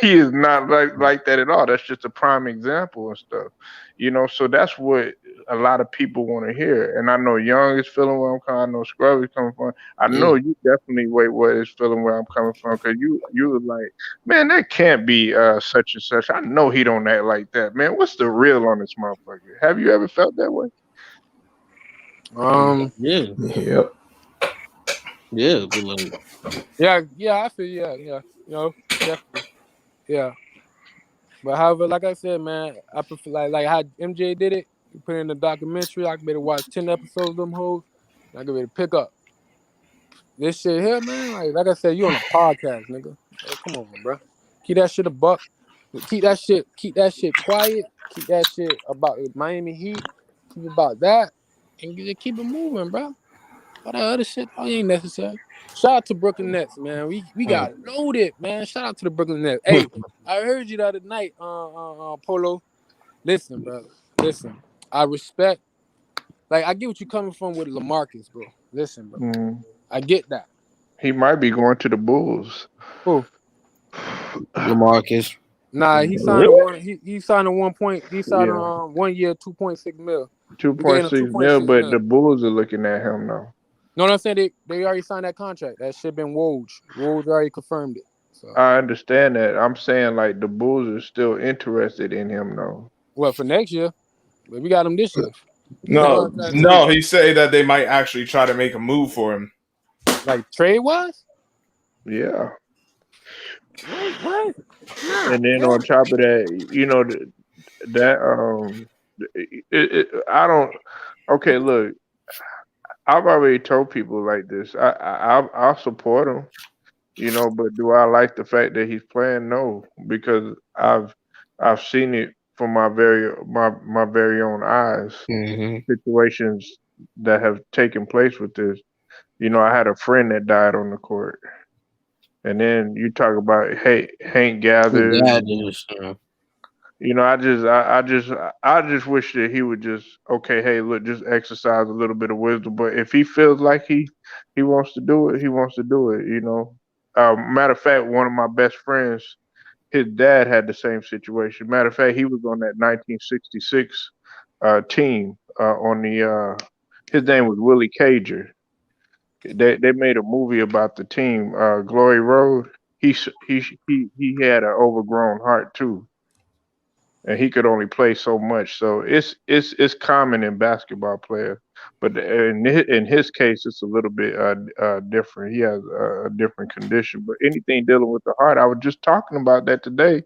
He is not like that at all. That's just a prime example and stuff. So that's what a lot of people want to hear. And I know Young is feeling where I'm coming. I know Scrub is coming from. I know you definitely what is feeling where I'm coming from, because you were like, man, that can't be such and such. I know he don't act like that, man. What's the real on this motherfucker? Have you ever felt that way? Yeah. Yep. Yeah, but like, Yeah, I feel, yeah, definitely, yeah. But however, like I said, man, I prefer like how MJ did it. You put in the documentary, I can better watch 10 episodes of them hoes. I can better pick up this shit here, man. Like I said, you on a podcast, nigga. Hey, come on, bro. Keep that shit a buck. Keep that shit quiet. Keep that shit about Miami Heat. Keep about that, and just keep it moving, bro. All that other shit, ain't necessary. Shout out to Brooklyn Nets, man. We got loaded, man. Shout out to the Brooklyn Nets. Hey, I heard you the other night, Polo. Listen, bro. Listen. I respect. Like, I get what you're coming from with LaMarcus, bro. Listen, bro. I get that. He might be going to the Bulls. Who? LaMarcus. Nah, he signed he signed a 1 point. He signed 1 year, 2.6 mil. 2.6 mil, but the Bulls are looking at him now. No, what I'm saying, they already signed that contract. That shit been Woj. Woj already confirmed it. So. I understand that. I'm saying, like, the Bulls are still interested in him, though. Well, for next year, but we got him this year. No, he said that they might actually try to make a move for him. Like trade wise? Yeah. What? And then on top of that, I don't. Okay, look, I've already told people like this. I'll support him, but do I like the fact that he's playing? No, because I've seen it from my very own eyes. Situations that have taken place with this. I had a friend that died on the court, and then you talk about Hank Gathers. I just wish that he would just, okay, hey, look, just exercise a little bit of wisdom. But if he feels like he wants to do it, he wants to do it. Matter of fact, one of my best friends, his dad had the same situation. Matter of fact, he was on that 1966 team on the. His name was Willie Cager. They made a movie about the team, Glory Road. He had an overgrown heart too, and he could only play so much. So it's common in basketball players, but in his case, it's a little bit different. He has a different condition. But anything dealing with the heart, I was just talking about that today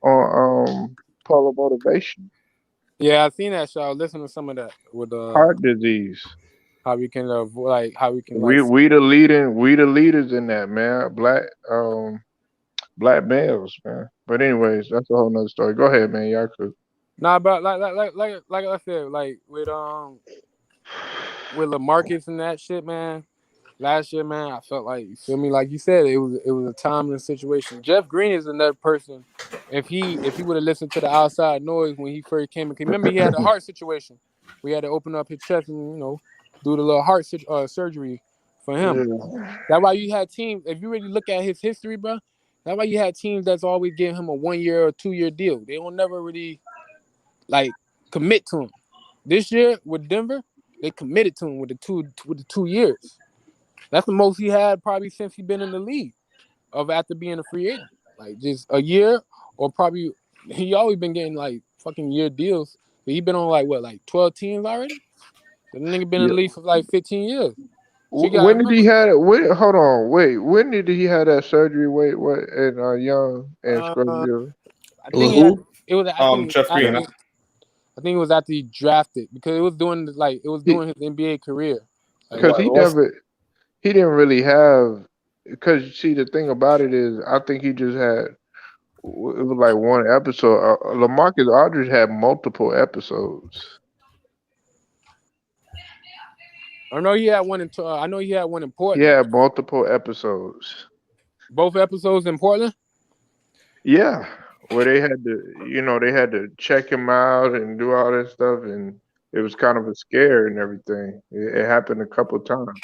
on Polo Motivation. Yeah, I seen that show. I was listening to some of that with heart disease. How we can we the leaders in that, man. Black males, man. But anyways, that's a whole nother story. Go ahead, man. Y'all could. Nah, but like I said, like with LaMarcus and that shit, man. last year, man, I felt like, you feel me, like you said, it was a time and a situation. Jeff Green is another person. If he would have listened to the outside noise when he first came in, 'cause remember he had a heart situation. We had to open up his chest and do the little heart surgery for him. Yeah. That's why you had teams. If you really look at his history, bro, that's why you had teams that's always giving him a 1 year or 2 year deal. They don't never really like commit to him. This year with Denver, they committed to him with the 2 years. That's the most he had probably since he been in the league of after being a free agent. Like just a year or probably he always been getting like fucking year deals. But he been on like 12 teams already. The nigga been in the league for like 15 years. So you gotta When did remember. he have it? Wait, hold on. Wait, when did he have that surgery? Wait, what? And Young and Uh, Scrubsville. I Well, think he had who? it was. I think Jeff Green. after, I think it was after he drafted because it was doing his NBA career. Like, Because he didn't really have. Because see, the thing about it is, I think he just had. It was like one episode. LaMarcus Aldridge had multiple episodes. I know he had one in. I know he had one in He Portland. had multiple episodes. Both episodes in Portland. Yeah, where they had to, they had to check him out and do all that stuff, and it was kind of a scare and everything. It happened a couple times.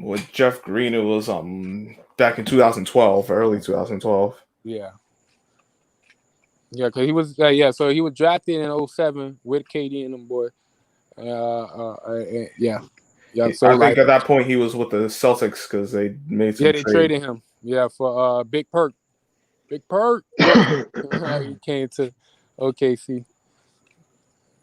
With Jeff Green, it was back in 2012, early 2012. Yeah. Yeah, because he was so he was drafted in 2007 with KD and them boy. Yeah. So I think at that point he was with the Celtics because they made some they traded him. Yeah, for Big Perk. Big Perk. He came to OKC.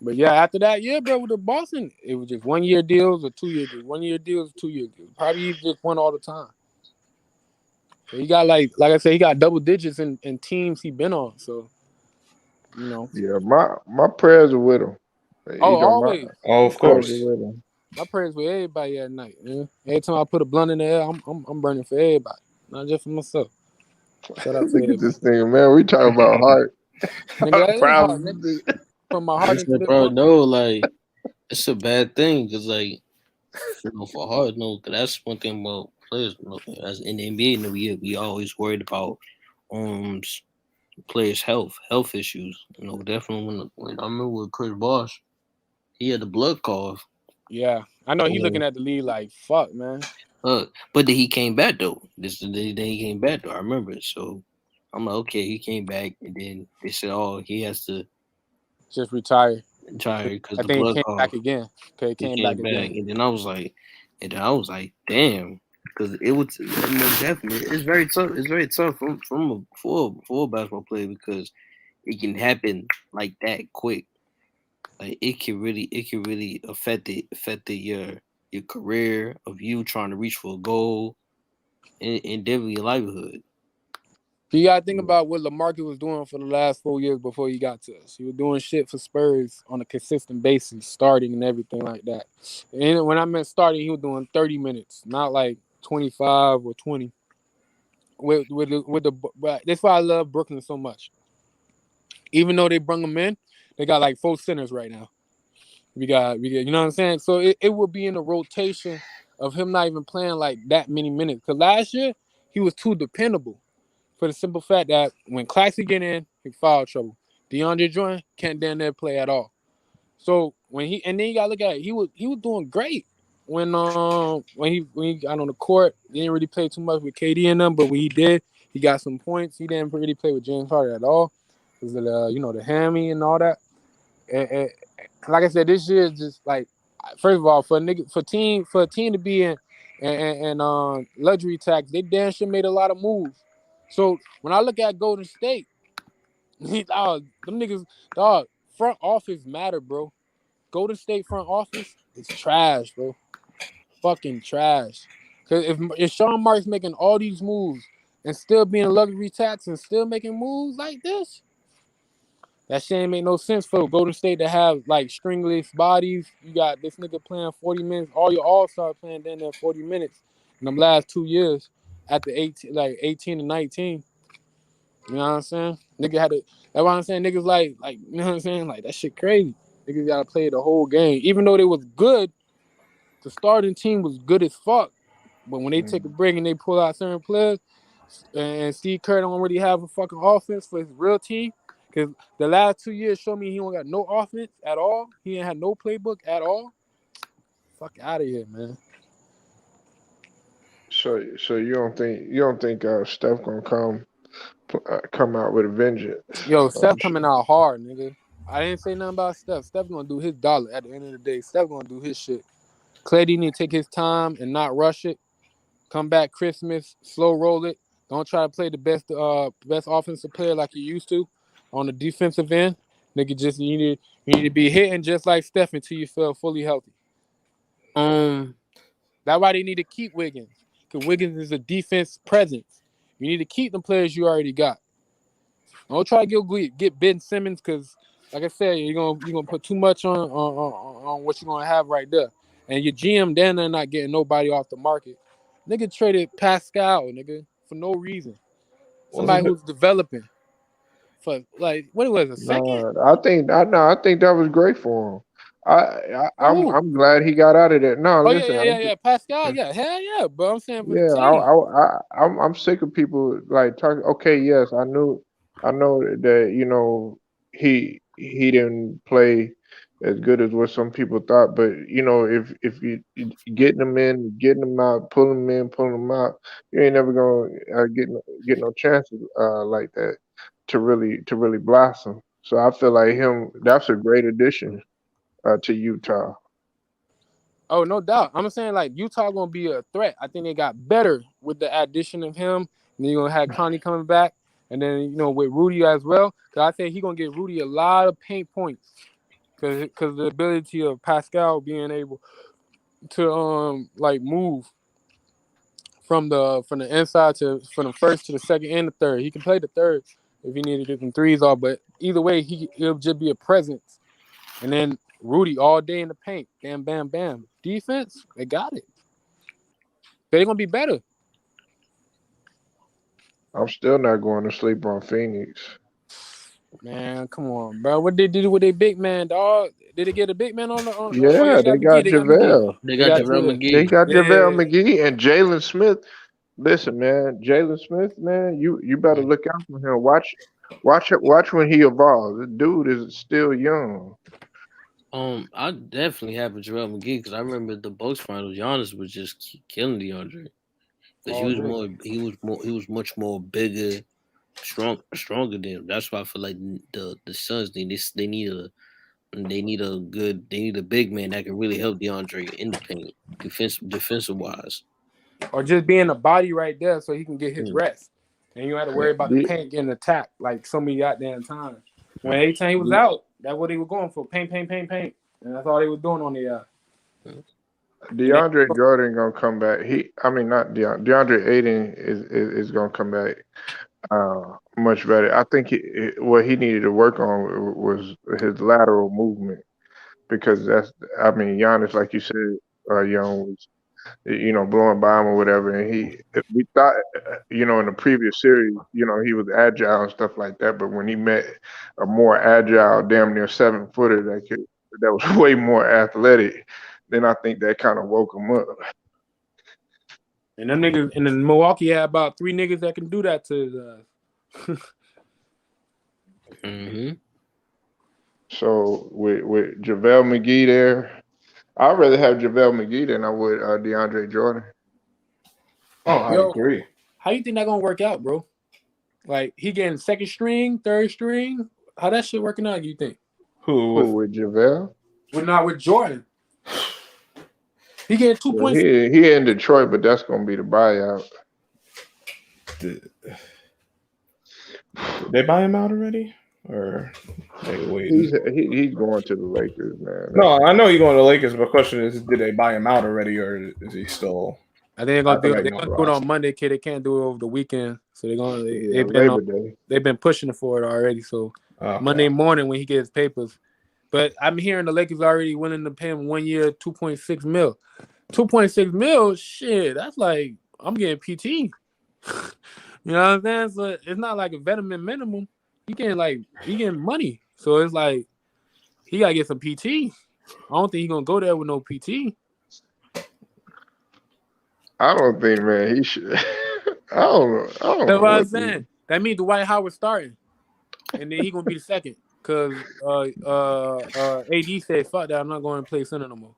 But yeah, after that, bro, with the Boston, it was just 1 year deals or 2 year deals. 1 year deals, 2 year deals. Probably he just won all the time. So he got like I said, he got double digits in teams he been on. So Yeah, my prayers are with him. Always. Of course. My prayers with everybody at night, man. Every time I put a blunt in the air, I'm burning for everybody, not just for myself. Shout out to Look everybody. at this thing, man. We talking about heart. Nigga, that is hard, nigga. From my heart into the bro, no, like it's a bad thing because like for hard, no, cause that's one thing about players. As in the NBA, we always worried about players' health issues. Definitely when I remember with Chris Bosh, he had the blood cough. Yeah, I know he's looking at the league like fuck, man. But then he came back though. Then he came back though. I remember it. So I'm like, okay, he came back, and then they said, oh, he has to just retire because I the think blood he came cough. back again. Okay, He came back again. and then I was like, damn, because it was definitely it's very tough. It's very tough for a basketball player because it can happen like that quick. Like it can really affect your career of you trying to reach for a goal and definitely your livelihood. You gotta think about what LaMarcus was doing for the last 4 years before he got to us. He was doing shit for Spurs on a consistent basis, starting and everything like that. And when I meant starting, he was doing 30 minutes, not like 25 or 20. That's why I love Brooklyn so much. Even though they bring him in, they got like 4 centers right now. We got, you know what I'm saying? So it will be in the rotation of him not even playing like that many minutes. Because last year, he was too dependable. For the simple fact that when Claxton get in, he foul trouble. DeAndre Jordan can't damn near play at all. So then you gotta look at it, he was doing great when he got on the court. He didn't really play too much with KD in them, but when he did, he got some points. He didn't really play with James Harden at all because of the hammy and all that. And like I said, this year is just like, first of all, for a team to be in luxury tax, they damn sure made a lot of moves. So when I look at Golden State, them niggas, front office matter, bro. Golden State front office is trash, bro. Fucking trash. Cause if Sean Mark's making all these moves and still being luxury tax and still making moves like this, that shit ain't make no sense for Golden State to have like stringless bodies. You got this nigga playing 40 minutes. All your all-stars playing down there 40 minutes in them last 2 years after 18 and 19. You know what I'm saying? Nigga had to. That's why I'm saying niggas like you know what I'm saying? Like that shit crazy. Niggas gotta play the whole game. Even though they was good, the starting team was good as fuck, but when they take a break and they pull out certain players, and Steve Kerr don't really have a fucking offense for his real team, because the last 2 years show me he don't got no offense at all. He ain't had no playbook at all. Fuck out of here, man. So you don't think Steph gonna come out with a vengeance? Yo, Steph coming out hard, nigga. I didn't say nothing about Steph. Steph gonna do his dollar at the end of the day. Steph gonna do his shit. Clay need to take his time and not rush it. Come back Christmas, slow roll it. Don't try to play the best offensive player like you used to on the defensive end. Nigga, just you need to be hitting just like Steph until you feel fully healthy. That's why they need to keep Wiggins, because Wiggins is a defense presence. You need to keep the players you already got. Don't try to get Ben Simmons, because, like I said, you're gonna put too much on what you're gonna have right there. And your GM then they're not getting nobody off the market. Nigga traded Pascal, nigga, for no reason. Somebody who's developing. For like, what was it, a second? No, I think that was great for him. I'm glad he got out of there. No, Oh listen, yeah. Pascal, yeah, hell yeah. But I'm saying for the yeah, team. I'm sick of people like talking. Okay, yes, I know that he didn't play as good as what some people thought, but if you getting them in, getting them out, pulling them in, pulling them out, you ain't never gonna get no chances like that to really blossom. So I feel like that's a great addition to Utah. Oh, no doubt. I'm saying like Utah gonna be a threat. I think they got better with the addition of him. And then you're gonna have Connie coming back, and then with Rudy as well. Cause I think he gonna get Rudy a lot of paint points, cause the ability of Pascal being able to like move from the inside from the first to the second and the third. He can play the third if he needed to get some threes off, but either way, he'll just be a presence. And then Rudy all day in the paint. Bam, bam, bam. Defense, they got it. They're gonna be better. I'm still not going to sleep on Phoenix. Man, come on, bro. What they did with their big man, dog? Did they get a big man on the oh yeah, Yeah, they got they McGee. got They got McGee. JaVale. They They got got JaVale JaVale. They McGee. got JaVale Yeah. McGee and Jalen Smith. Listen, man, Jalen Smith, man, you better look out for him. Watch when he evolves. The dude is still young. I definitely have a JaVale McGee because I remember the Bucks finals. Giannis was just killing DeAndre because All day. he was much more bigger, stronger than him. That's why I feel like the Suns they need a big man that can really help DeAndre in the paint, defensive wise. Or just being a body right there so he can get his Mm. rest. And you don't have to worry about the The- paint getting attacked like so many goddamn times. When every time he was out, that's what they were going for. Paint. And that's all they were doing on the DeAndre Jordan gonna come back. I mean, not DeAndre Ayton is gonna come back much better. I think what he needed to work on was his lateral movement because I mean, Giannis, like you said, young was blowing by him or whatever. And we thought, in the previous series, he was agile and stuff like that. But when he met a more agile, damn near 7-footer that was way more athletic, then I think that kind of woke him up. And them niggas, and then Milwaukee had about 3 niggas that can do that to his ass. Mm-hmm. So with JaVale McGee there, I'd rather have JaVale McGee than I would DeAndre Jordan. Oh, I Yo, agree. how you think that gonna work out, bro? Like he getting second string, third string? How that shit working out, you think? Who Who with JaVale? We're not with Jordan. He getting 2 Well, points. he in Detroit, but that's gonna be the buyout. did they buy him out already? Or they waiting? He's going to the Lakers, man. No, I know he's going to the Lakers, but the question is, did they buy him out already, or is he still? I think they're gonna do Activating on the it on roster. Monday, kid. They can't do it over the weekend, so Yeah, Labor Day. they've been pushing it for it already. So Okay. Monday morning when he gets papers, but I'm hearing the Lakers already willing to pay him 1 year, 2.6 mil. 2.6 mil, shit. That's like I'm getting PT. You know what I'm saying? So it's not like a veteran minimum. He getting money. So it's like he gotta get some PT. I don't think he's gonna go there with no PT. I don't think, man, he should. I don't know. I don't That's know what I'm what. saying. That means Dwight Howard starting, and then he gonna be the second. Cause AD said, "Fuck that, I'm not going to play center no more."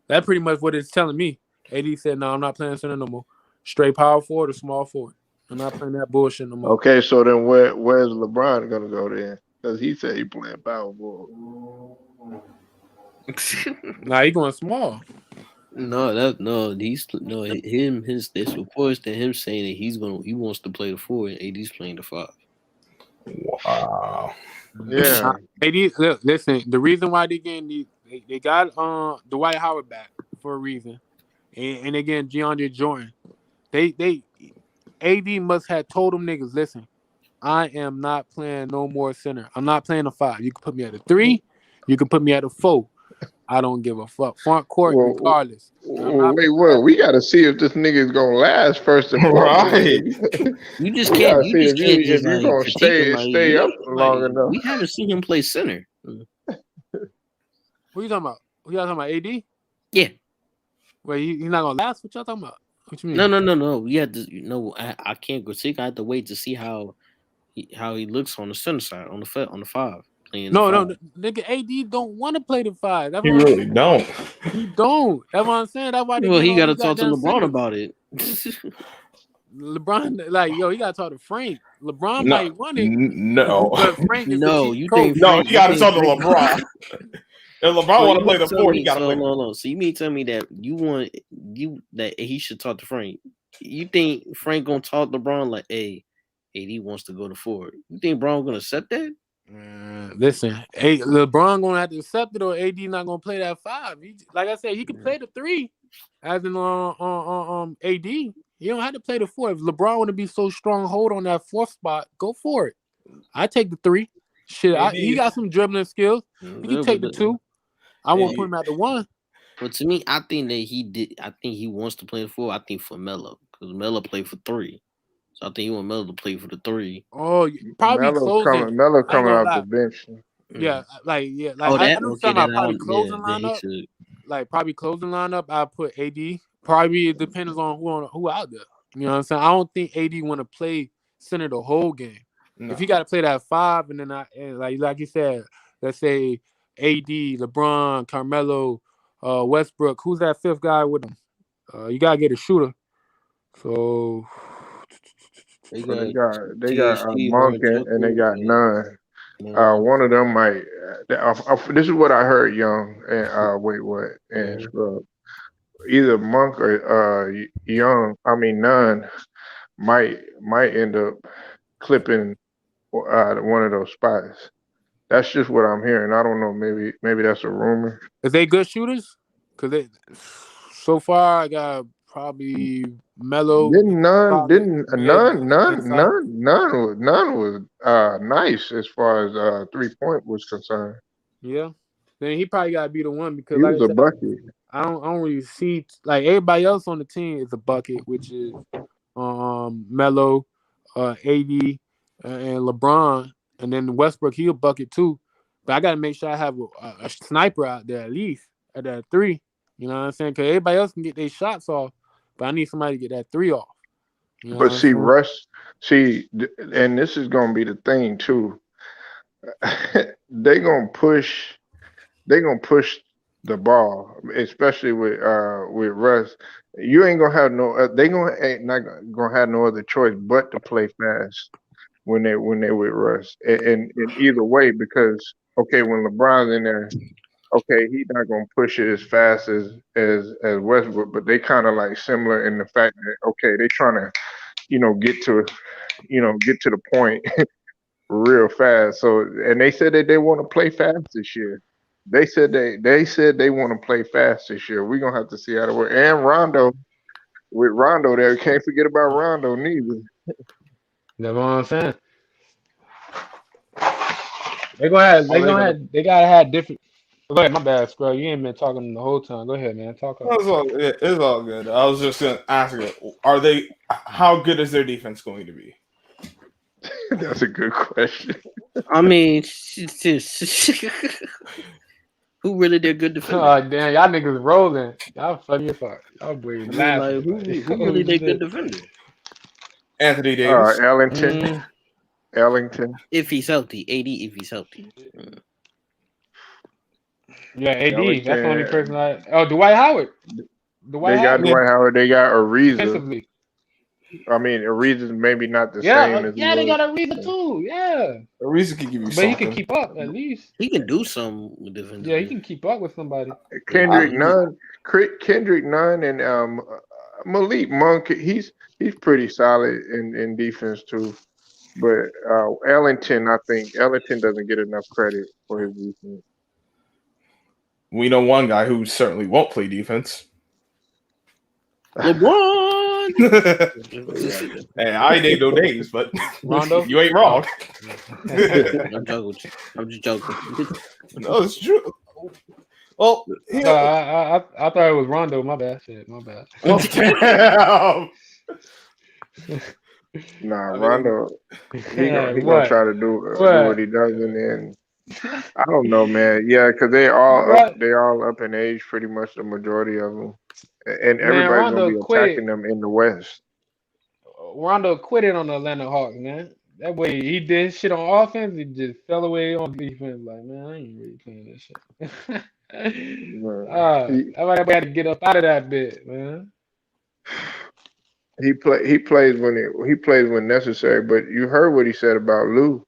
That's pretty much what it's telling me. AD said, "No, I'm not playing center no more. Straight power forward or small forward. I'm not playing that bullshit no more." Okay, so then where's LeBron gonna go then? Because he said he playing power forward. Nah, he going small. There's reports that him saying that he wants to play the 4 and AD's playing the 5. Wow. Yeah. AD, look, listen. The reason why they getting they got Dwight Howard back for a reason, and again DeAndre Jordan. They AD must have told them niggas, listen, I am not playing no more center. I'm not playing a 5. You can put me at a 3. You can put me at a 4. I don't give a fuck. Front court, Well, regardless. I'm not wait, playing what? that. We got to see if this nigga is gonna last first and foremost. Right. You just We can't. gotta You see just can't if just you're like gonna critique him. stay up long enough. We haven't seen him play center. What you talking about? What y'all talking about? AD? Yeah. Wait, he's not gonna last? What y'all talking about? What you mean? No. We had to. I can't critique. I have to wait to see how he looks on the center side on the 5. Playing No, the 5. nigga, AD don't want to play the 5. That's You what I'm really don't. He don't. That's what I'm saying. That's why they Well, getting he all got to these talk to goddamn LeBron centers. about it. LeBron, like, yo, he got to talk to Frank. LeBron No. might want it, No. but Frank is the No, chief you coach. think No, Frank? you got to think talk to Frank- LeBron. If LeBron So want to you play mean the tell 4, me- he got to so play. no. So you mean tell me that that he should talk to Frank? You think Frank gonna talk to LeBron like, hey, AD wants to go to 4? You think Bron gonna accept that? Listen, LeBron gonna have to accept it, or AD not gonna play that 5. Like I said, he can play the 3, as in AD. You don't have to play the 4. If LeBron want to be so strong, hold on that 4th spot, go for it. I take the 3. Shit, he got some dribbling skills. He can take the 2. I won't put him at the 1. But to me, I think that he did. I think he wants to play the 4. I think for Melo, because Melo played for 3, so I think he want Melo to play for the 3. Oh, probably closing. Melo I ain't coming gonna off lie. the bench. Yeah, like Oh, I that know okay. something about probably Then closing then he lineup. should. Like probably closing lineup, I put AD. Probably it depends on who out there. You know what I'm saying? I don't think AD want to play center the whole game. No. If he got to play that 5, and then like you said, let's say AD, LeBron, Carmelo, Westbrook. Who's that 5th guy with him? You gotta get a shooter. So They They got got THT, Monk and they got Nunn. One of them might. This is what I heard, Young and and Scrub. Either Monk or Young. I mean Nunn might end up clipping one of those spots. That's just what I'm hearing. I don't know. Maybe that's a rumor. is they good shooters? Cause so far I got probably Melo. None Inside. was nice as far as 3-point was concerned. Yeah. Then he probably gotta be the one because He like was I a said, bucket. I don't really see like everybody else on the team is a bucket, which is Melo, AD, and LeBron, and then Westbrook, he a bucket too. But I gotta make sure I have a sniper out there at least at that 3. You know what I'm saying? Because everybody else can get their shots off, but I need somebody to get that 3 off. You know But see, Russ, and this is gonna be the thing too. They gonna push the ball, especially with Russ. You ain't gonna have no. Ain't not gonna have no other choice but to play fast when they with Russ. And either way, because okay, when LeBron's in there, okay, he's not gonna push it as fast as Westbrook, but they kind of like similar in the fact that okay, they trying to get to the point real fast. So, and they said that they want to play fast this year. They said they want to play fast this year. We're gonna have to see how it works. And Rondo, with Rondo there, can't forget about Rondo neither. That's what I'm saying. They gotta have different. Go ahead, my bad, Scrub. You ain't been talking the whole time. Go ahead, man. Talk. It's all good. I was just gonna ask you, how good is their defense going to be? That's a good question. I mean, Who really their good defender? Oh damn, y'all niggas rolling. Y'all funny as fuck. Y'all boys I mean, laughing. like who Oh, really their good shit. defender? Anthony Davis. Ellington. Ellington. If he's healthy, AD. If he's healthy. Yeah, AD. Ellington. That's the only person I. Oh, Dwight Howard. Dwight They got Howard. Dwight Howard. They got Ariza. Defensively. I mean, Ariza's maybe not the Yeah, same as he yeah, they was. got a reason too. Yeah, Ariza can give you but something. he can keep up at least. He can do some with defense. Yeah, he can keep up with somebody. Kendrick Nunn, and Malik Monk. He's pretty solid in defense too. But Ellington, I think Ellington doesn't get enough credit for his defense. We know one guy who certainly won't play defense. LeBron. Hey, I ain't named no names, but Rondo? you ain't wrong. I'm just joking. No, it's true. Well, I thought it was Rondo. My bad. Shit, my bad. damn. Nah, I mean, Rondo, he Yeah, gonna what? try to do What? what he does, and then I don't know, man. Yeah, because they all up in age, pretty much the majority of them, and Man, everybody's gonna Rondo be quit. attacking them in the West. Rondo quit it on the Atlanta Hawks, man. That way he did shit on offense, he just fell away on defense. Like, man, I ain't really playing this shit. That boy had to get up out of that bit, man. He plays when necessary. But you heard what he said about Lou.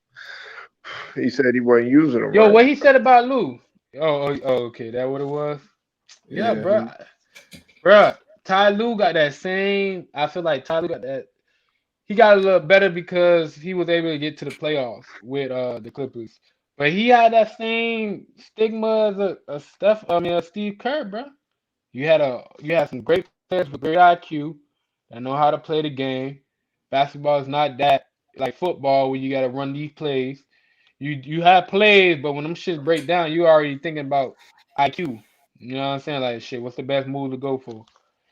He said he wasn't using him. Yo, right. what he said about Lou? Oh, okay, that what it was. Yeah, bro. Ty Lue got that same. I feel like Ty Lue got that. He got a little better because he was able to get to the playoffs with the Clippers. But he had that same stigma as Steve Kerr, bro. You had some great players with great IQ that know how to play the game. Basketball is not that like football where you got to run these plays. You have plays, but when them shits break down, you already thinking about IQ. You know what I'm saying? Like shit, what's the best move to go for?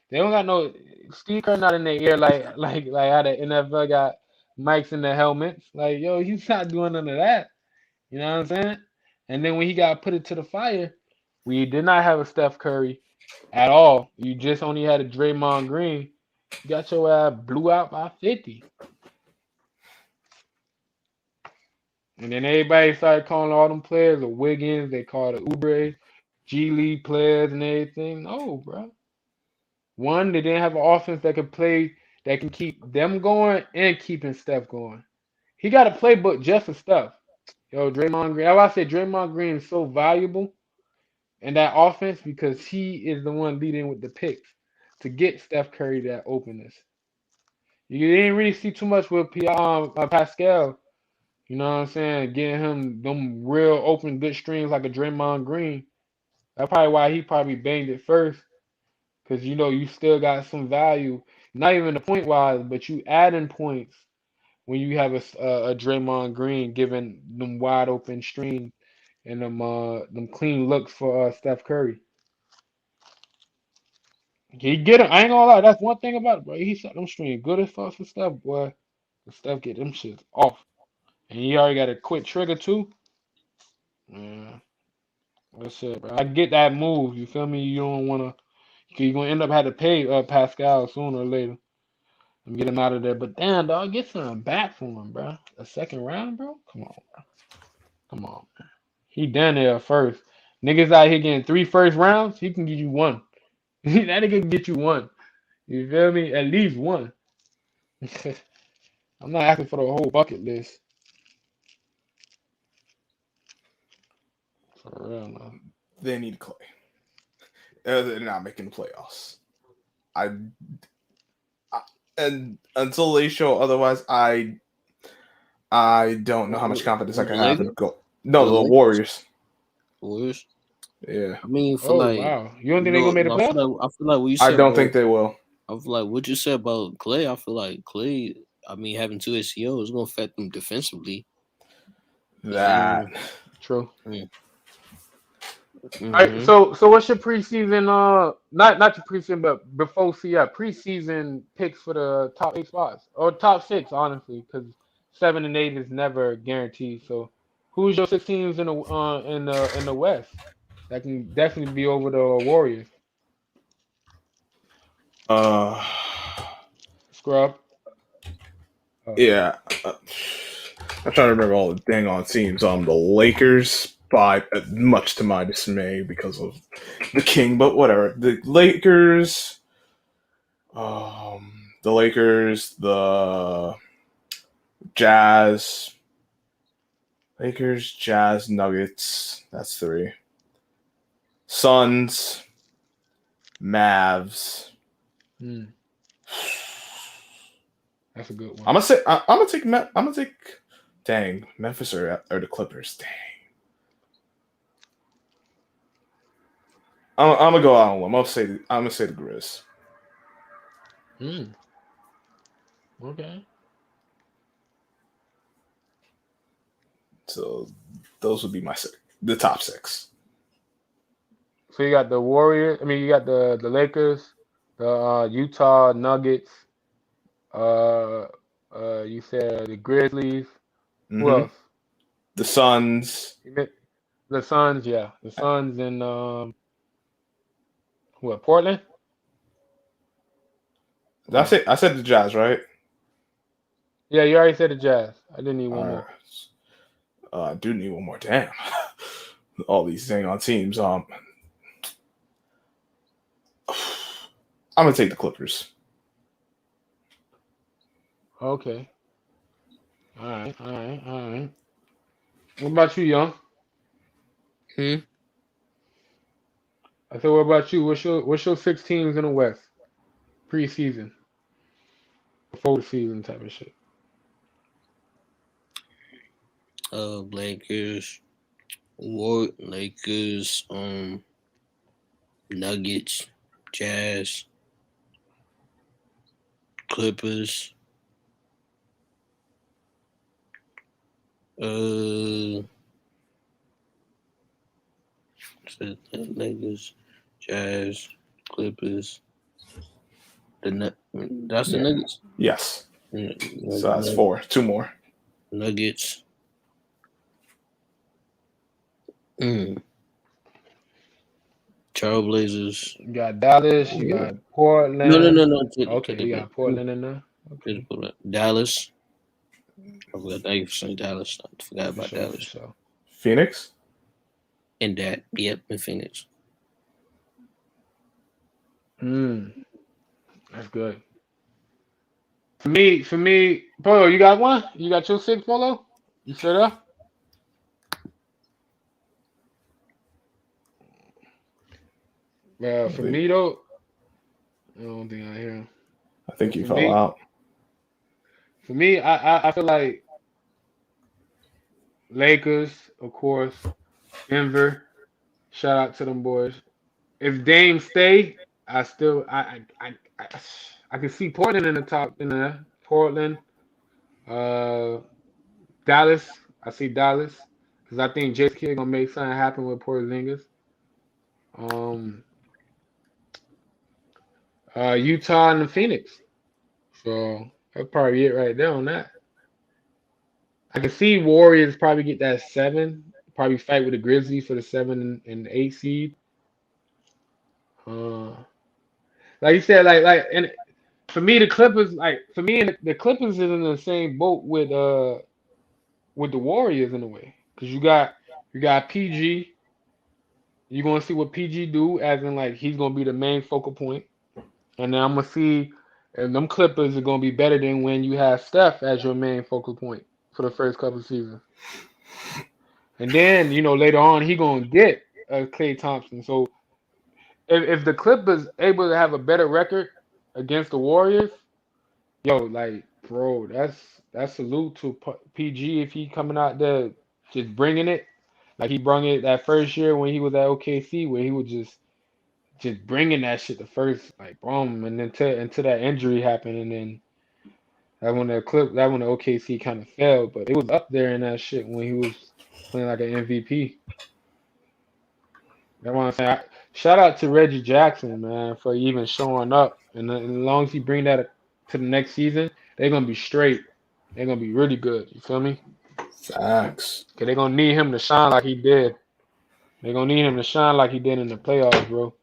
They don't got no Steve Kerr not in their ear like how the NFL got mics in the helmets. Like, yo, he's not doing none of that. You know what I'm saying? And then when he got put into the fire, we did not have a Steph Curry at all. You just only had a Draymond Green. You got your ass blew out by 50. And then everybody started calling all them players the Wiggins. They called it Oubre, G League players and everything. No, bro. One, they didn't have an offense that could play, that can keep them going and keeping Steph going. He got a playbook just for Steph. Yo, Draymond Green. That's why I say Draymond Green is so valuable in that offense because he is the one leading with the picks to get Steph Curry that openness. You didn't really see too much with Pascal. You know what I'm saying? Getting him them real open good streams like a Draymond Green. That's probably why he probably banged it first. Because you still got some value, not even the point wise, but you adding points when you have a Draymond Green giving them wide open streams and them clean looks for Steph Curry. He get him. I ain't gonna lie. That's one thing about it, bro. He set them streams good as fuck for Steph, boy. But Steph get them shits off, and he already got a quick trigger too. Yeah, that's it, bro. I get that move. You feel me? You don't wanna. You're gonna end up having to pay Pascal sooner or later and get him out of there. But damn, dog, get something back for him, bro. A second round, bro. Come on, bro. Come on, man. He done there first. Niggas out here getting 3 first rounds. He can give you one. That nigga can get you one. You feel me? At least one. I'm not asking for the whole bucket list. For real, man. They need Clay. They're not making the playoffs. And until they show otherwise, I don't know how much confidence I can have in go. No, the Warriors. Warriors. Yeah. I mean, Wow. You don't think they're gonna make the playoffs? I feel like what you said. I don't think they will. I feel like what you said about Clay. I feel like Clay. I mean, having 2 ACOs is gonna affect them defensively. That true. Mm. All right, so what's your preseason? Not your preseason, but before preseason picks for the top 8 spots or top 6, honestly, because 7 and 8 is never guaranteed. So, who's your 6 teams in the West? that can definitely be over the Warriors. Uh, Scrub. Oh. yeah. I'm trying to remember all the dang on teams. The Lakers, by much to my dismay because of the King, but whatever. The Lakers, the Jazz, Nuggets. That's 3. Suns, Mavs. That's a good one. I'm gonna take. Dang, Memphis or the Clippers. Dang. I'm gonna go out on one. I'm gonna say the Grizz. Okay. So those would be the top 6. So you got the Warriors. I mean, you got the Lakers, the Utah Nuggets. You said the Grizzlies. Who else? The Suns. The Suns, yeah, the Suns and what? Portland. I said the Jazz, right? Yeah, you already said the Jazz. I didn't need one more. I do need one more. Damn, all these dang on teams. I'm gonna take the Clippers. Okay. All right. What about you, Young? I said, what about you? What's your 6 teams in the West? Preseason. Before the season type of shit. Lakers, Nuggets, Jazz, Clippers. Lakers, Jazz, Clippers. That's the Nuggets. Yes. So that's 4. 2 more. Nuggets. Trailblazers. You got Dallas. You got Portland. No. Okay, you got Portland in there. Okay. Dallas. I forgot. Thank you for saying Dallas. I forgot about Dallas. Sure. Phoenix. And that, yep, in Phoenix. That's good. For me, Polo, you got one? You got your 6, Polo? You set up? For me though, I don't think I hear him. I think you fell out. For me, I feel like Lakers, of course, Denver. Shout out to them boys. If Dame stay, I can see Portland in the top in there. Portland, Dallas. I see Dallas because I think Jason Kidd gonna make something happen with Porzingis. Utah and the Phoenix. So that's probably it right there on that. I can see Warriors probably get that 7. Probably fight with the Grizzlies for the 7 and 8 seed. Like you said, and for me the Clippers, the Clippers is in the same boat with the Warriors in a way, because you got PG. You're gonna see what PG do, as in like he's gonna be the main focal point, and then I'm gonna see, and them Clippers are gonna be better than when you have Steph as your main focal point for the first couple of seasons, and then later on he gonna get Klay Thompson. So if the Clippers able to have a better record against the Warriors, like bro, that's salute to PG if he coming out there just bringing it. Like he brung it that first year when he was at OKC, where he was just bringing that shit the first, like boom, and then until that injury happened, and then that when the OKC kind of fell, but it was up there in that shit when he was playing like an MVP. That's what I'm saying. Shout out to Reggie Jackson, man, for even showing up, and as long as he bring that to the next season, they're gonna be straight. They're gonna be really good. You feel me? Facts. Cause they're gonna need him to shine like he did. They're gonna need him to shine like he did in the playoffs, bro.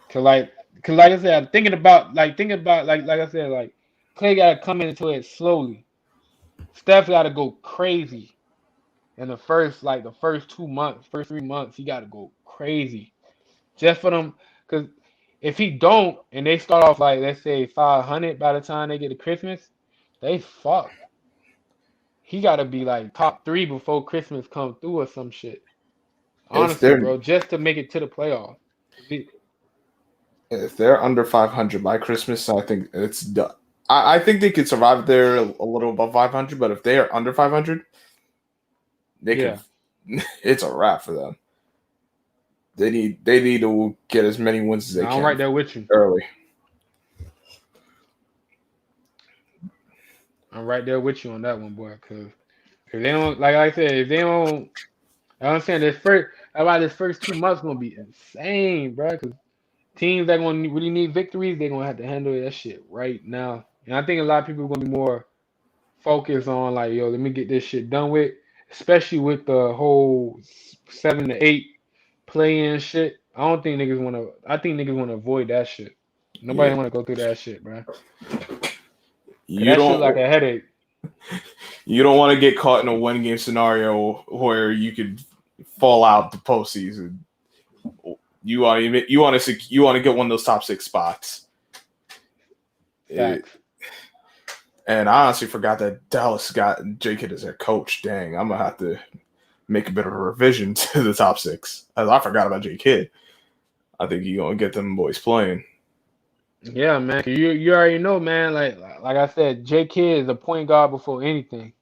Cause like I said, I'm thinking about like I said, like Clay gotta come into it slowly. Steph gotta go crazy in the first 2 months, first 3 months, he gotta go crazy. Just for them, cause if he don't and they start off like let's say 500 by the time they get to Christmas, they fucked. He gotta be like top three before Christmas come through or some shit. If Honestly, they're bro, just to make it to the playoffs. if they're under 500 by Christmas, I think it's done. I think they could survive there a little above 500, but if they are under 500, they could. Yeah, It's a wrap for them. They need to get as many wins as they I'm can right there with you. early. I'm right there with you on that one, boy. Cause they don't like I said, if they don't, I'm saying this first 2 months gonna be insane, bro. Cause teams that gonna really need victories, they're gonna have to handle that shit right now. And I think a lot of people are gonna be more focused on like, yo, let me get this shit done with, especially with the whole 7 to 8 play-in shit. I don't think niggas wanna. I think niggas wanna avoid that shit. Nobody Yeah, wanna go through that shit, bro. Cause you that shit like don't a headache. you don't want to get caught in a one game scenario where you could fall out the postseason. You want to get one of those top 6 spots. It, Facts. and I honestly forgot that Dallas got J Kidd as their coach. Dang, I'm gonna have to make a bit of a revision to the top 6. As I forgot about J Kidd. I think you gonna get them boys playing. Yeah, man. You already know, man. Like I said, J Kidd is a point guard before anything.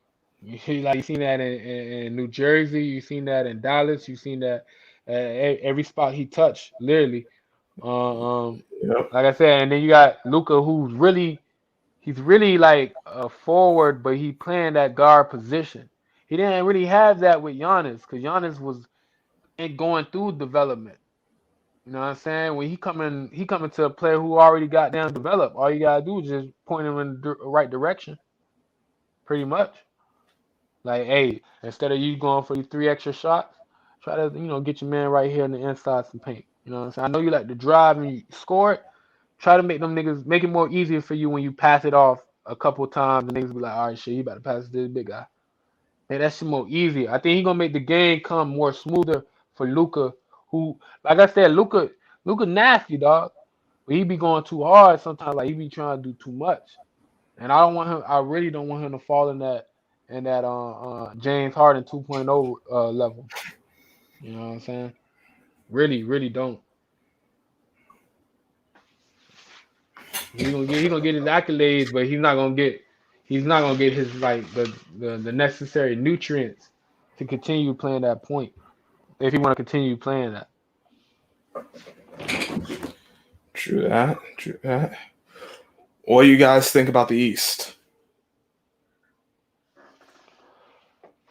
You see, like you seen that in New Jersey, you seen that in Dallas, you seen that every spot he touched, literally. Um, Yep. like I said, and then you got Luca, he's really like a forward, but he playing that guard position. He didn't really have that with Giannis, because Giannis was going through development. You know what I'm saying? When he coming to a player who already got down developed. All you gotta do is just point him in the right direction, pretty much. Like, hey, instead of you going for these 3 extra shots, try to get your man right here in the inside some paint. You know what I'm saying? I know you like to drive and you score it. Try to make them niggas make it more easier for you when you pass it off a couple of times. The niggas be like, all right, shit, you about to pass it to this big guy. Hey, that shit more easier. I think he gonna make the game come more smoother for Luca, who, like I said, Luca nasty dog. But he be going too hard sometimes. Like he be trying to do too much, and I don't want him. I really don't want him to fall in that James Harden 2.0 level. You know what I'm saying? Really, really don't. He gonna get his accolades, but he's not gonna get his like the necessary nutrients to continue playing that point if he want to continue playing that. True that. True that. What do you guys think about the East?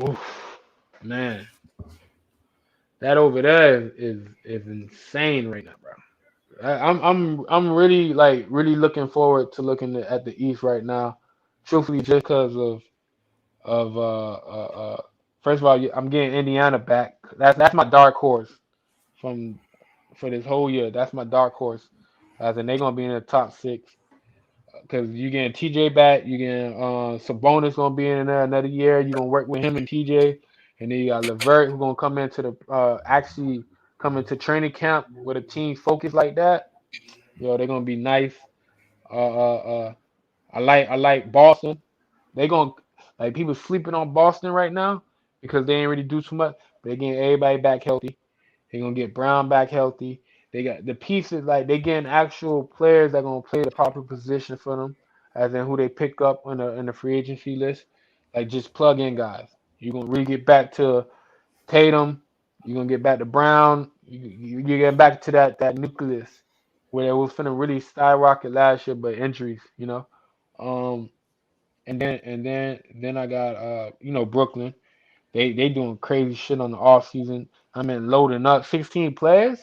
Oof, man, that over there is insane right now, bro. I'm really looking forward to looking at the East right now. Truthfully, just because of first of all, I'm getting Indiana back. That's my dark horse from for this whole year. That's my dark horse. As in, they're gonna be in the top 6 because you getting TJ back. You getting Sabonis gonna be in there another year. You gonna work with him and TJ, and then you got Levert who gonna come into the actually come into training camp with a team focused like that. Yo, they're gonna be nice. Uh, I like Boston. They gonna like people sleeping on Boston right now because they ain't really do too much. But they getting everybody back healthy. They gonna get Brown back healthy. They got the pieces like they getting actual players that gonna play the proper position for them, as in who they pick up in the free agency list. Like just plug in guys. You gonna really get back to Tatum. You're gonna get back to Brown. You get back to that nucleus where it was finna really skyrocket last year, but injuries, Um, and then I got Brooklyn. They doing crazy shit on the off season. I mean loading up 16 players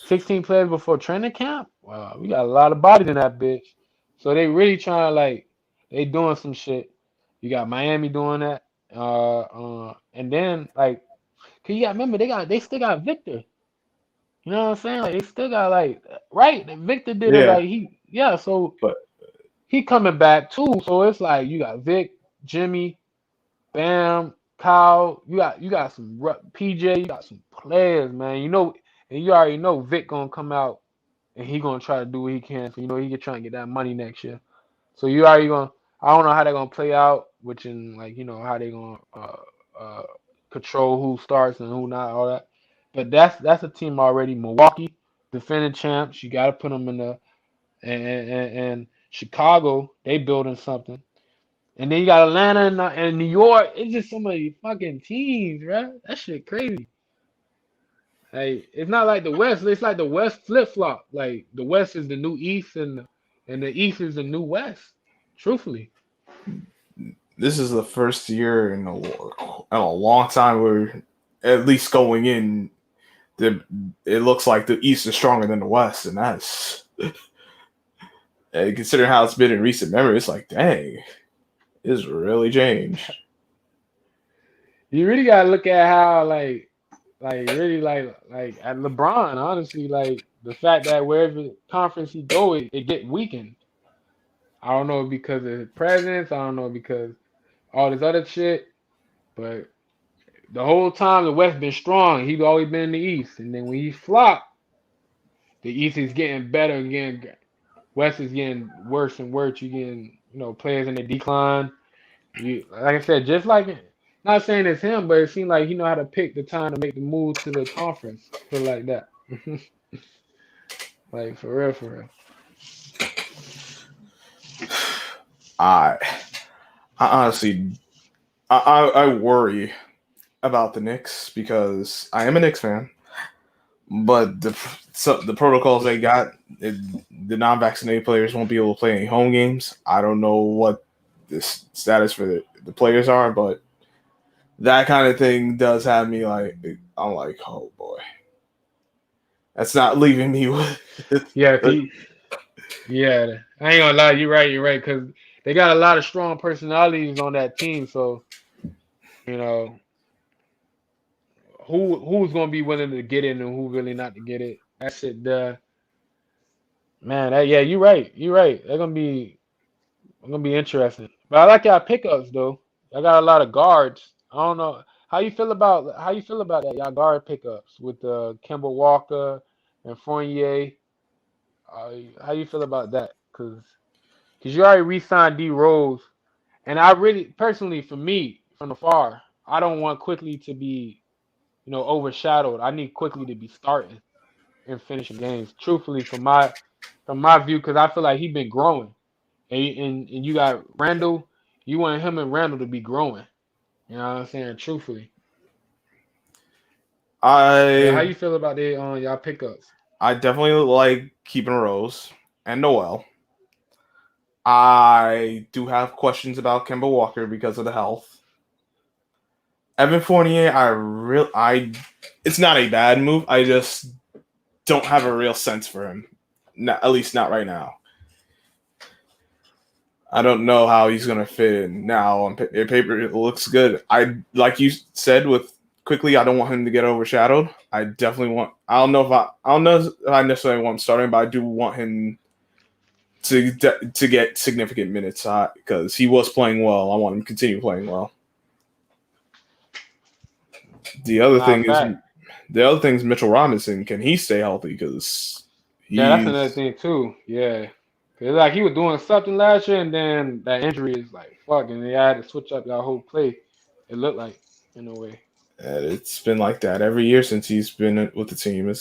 before training camp. Wow, we got a lot of bodies in that bitch. So they really trying to like they doing some shit. You got Miami doing that, And then like, cause you got remember they still got Victor. You know what I'm saying? Like they still got like right. Victor did it Yeah, like yeah. So but he coming back too. So it's like you got Vic, Jimmy, Bam, Kyle. You got some PJ. You got some players, man. You know, and you already know Vic gonna come out and he gonna try to do what he can. So you know he can try and get that money next year. So you already gonna. I don't know how they're gonna play out, which in like how they gonna uh control who starts and who not, all that. But that's a team already. Milwaukee, defending champs. You got to put them in the and Chicago. They building something. And then you got Atlanta and New York. It's just so many fucking teams, right? That shit crazy. Like it's not like the West. It's like the West flip flop. Like the West is the new East and the East is the new West. Truthfully. this is the first year in a long time where, at least going in, it looks like the East is stronger than the West, and that's and considering how it's been in recent memory, it's like, dang, it's really changed. You really gotta look at how like really like at LeBron, honestly, like the fact that wherever conference he go, it get weakened. I don't know because of his presence, I don't know because all this other shit, but the whole time the West been strong, he's always been in the East. And then when he flopped, the East is getting better again. West is getting worse and worse. You getting, players in the decline. You like I said, just like not saying it's him, but it seemed like he know how to pick the time to make the move to the conference. Put it like that. Like for real, for real. I I honestly I worry about the Knicks because I am a Knicks fan, but the protocols they got, the non-vaccinated players won't be able to play any home games. I don't know what the status for the players are, but that kind of thing does have me like, I'm like, oh boy, that's not leaving me with. Yeah, yeah. I ain't gonna lie, you're right, because they got a lot of strong personalities on that team. So you know who's gonna be willing to get in and who really not to get it. That shit, man. Yeah, you're right. You're right. They're gonna be interesting. But I like y'all pickups though. I got a lot of guards. I don't know how you feel about that. Y'all guard pickups with Kemba Walker and Fournier. How you feel about that? Cause you already re-signed D Rose, and I really personally, for me, from the far, I don't want quickly to be overshadowed. I need quickly to be starting and finishing games. Truthfully, from my view, because I feel like he's been growing. And you got Randall. You want him and Randall to be growing. You know what I'm saying? Truthfully. But how I you feel about the y'all pickups? I definitely like keeping Rose and Noel. I do have questions about Kemba Walker because of the health. Evan Fournier, it's not a bad move. I just don't have a real sense for him. Not, at least not right now. I don't know how he's gonna fit in now. On paper, it looks good. I like you said with quickly. I don't want him to get overshadowed. I definitely want. I don't know if I necessarily want him starting, but I do want him to get significant minutes because he was playing well. I want him to continue playing well. The other Nah, thing is fact. Mitchell Robinson. Can he stay healthy? Because Yeah, that's another he's thing too. Yeah. 'Cause like he was doing something last year, and then that injury is like fuck, and they had to switch up y'all whole play. It looked like in a way. it's been like that every year since he's been with the team.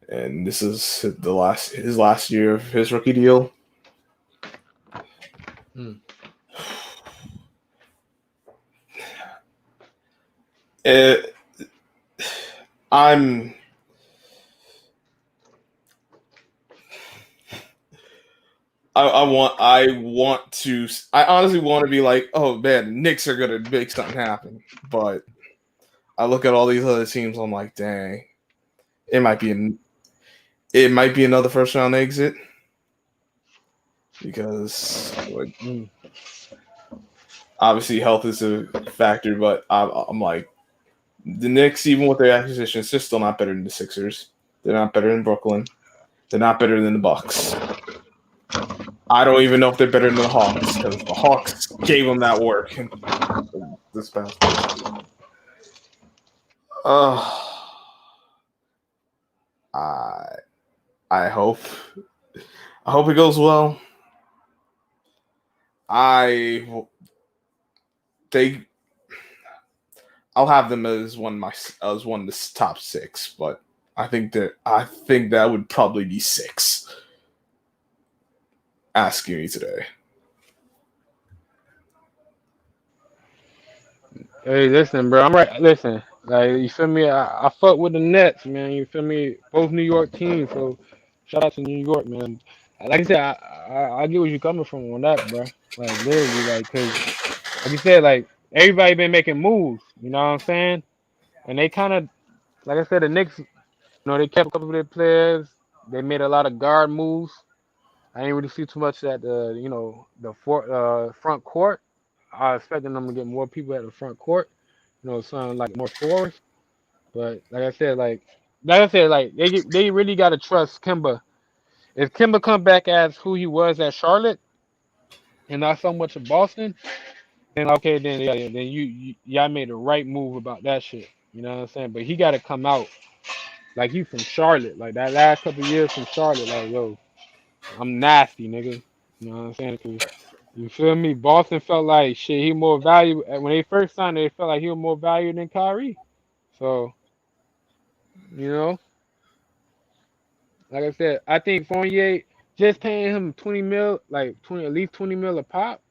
And this is his last year of his rookie deal. Hmm. It, I'm I honestly want to be like, oh man, Knicks are gonna make something happen. But I look at all these other teams, I'm like, dang, it might be another first round exit because Hmm. Obviously, health is a factor, but I'm like, the Knicks, even with their acquisitions, they're still not better than the Sixers. They're not better than Brooklyn. They're not better than the Bucks. I don't even know if they're better than the Hawks because the Hawks gave them that work this past postseason. I hope it goes well. I'll have them as one of the top 6, but I think that would probably be 6. Asking me today. Hey, listen, bro. I'm right. Listen, like you feel me? I fuck with the Nets, man. You feel me? Both New York teams. So shout out to New York, man. Like I said, I get where you coming from on that, bro. Like literally, like, cause like you said, like everybody been making moves. You know what I'm saying? And they kind of, like I said, the Knicks. They kept a couple of their players. They made a lot of guard moves. I ain't really see too much at the front court. I expecting them to get more people at the front court. Something like more forwards. But like I said, they really gotta trust Kimba. If Kimba come back as who he was at Charlotte and not so much in Boston, then okay, then yeah, then y'all made the right move about that shit. You know what I'm saying? But he gotta come out like he from Charlotte. Like that last couple of years from Charlotte, like yo, I'm nasty, nigga. You know what I'm saying? 'Cause you feel me? Boston felt like shit. He more value when they first signed. They felt like he was more value than Kyrie. So you know, like I said, I think Fournier just paying him 20 mil, like 20 at least 20 mil a pop.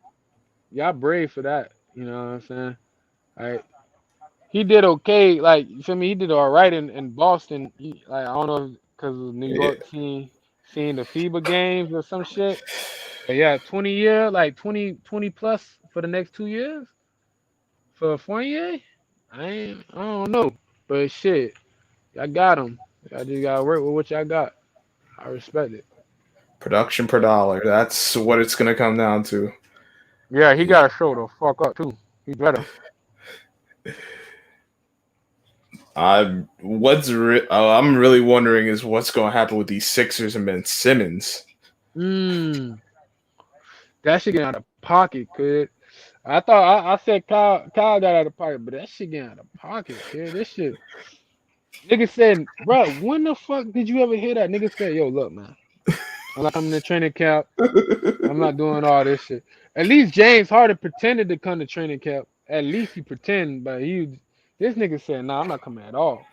Y'all brave for that. You know what I'm saying? Like he did okay. Like you feel me? He did all right in Boston. Like I don't know because of New Yeah. York seeing the FIBA games or some shit. But yeah, 20 year, like 20 plus for the next 2 years for Fournier. I don't know, but shit, I got him. I just gotta work with what y'all got. I respect it. Production per dollar. That's what it's gonna come down to. Yeah, he gotta show the fuck up too. He better. I'm really wondering is what's going to happen with these Sixers and Ben Simmons. That shit get out of pocket, kid. I thought I said Kyle got out of pocket, but that shit get out of pocket, kid. This shit, nigga said, bro, when the fuck did you ever hear that? Nigga said, yo, look, man, I'm not coming to training camp. I'm not doing all this shit. At least James Harden pretended to come to training camp. At least he pretended, but this nigga said, nah, I'm not coming at all.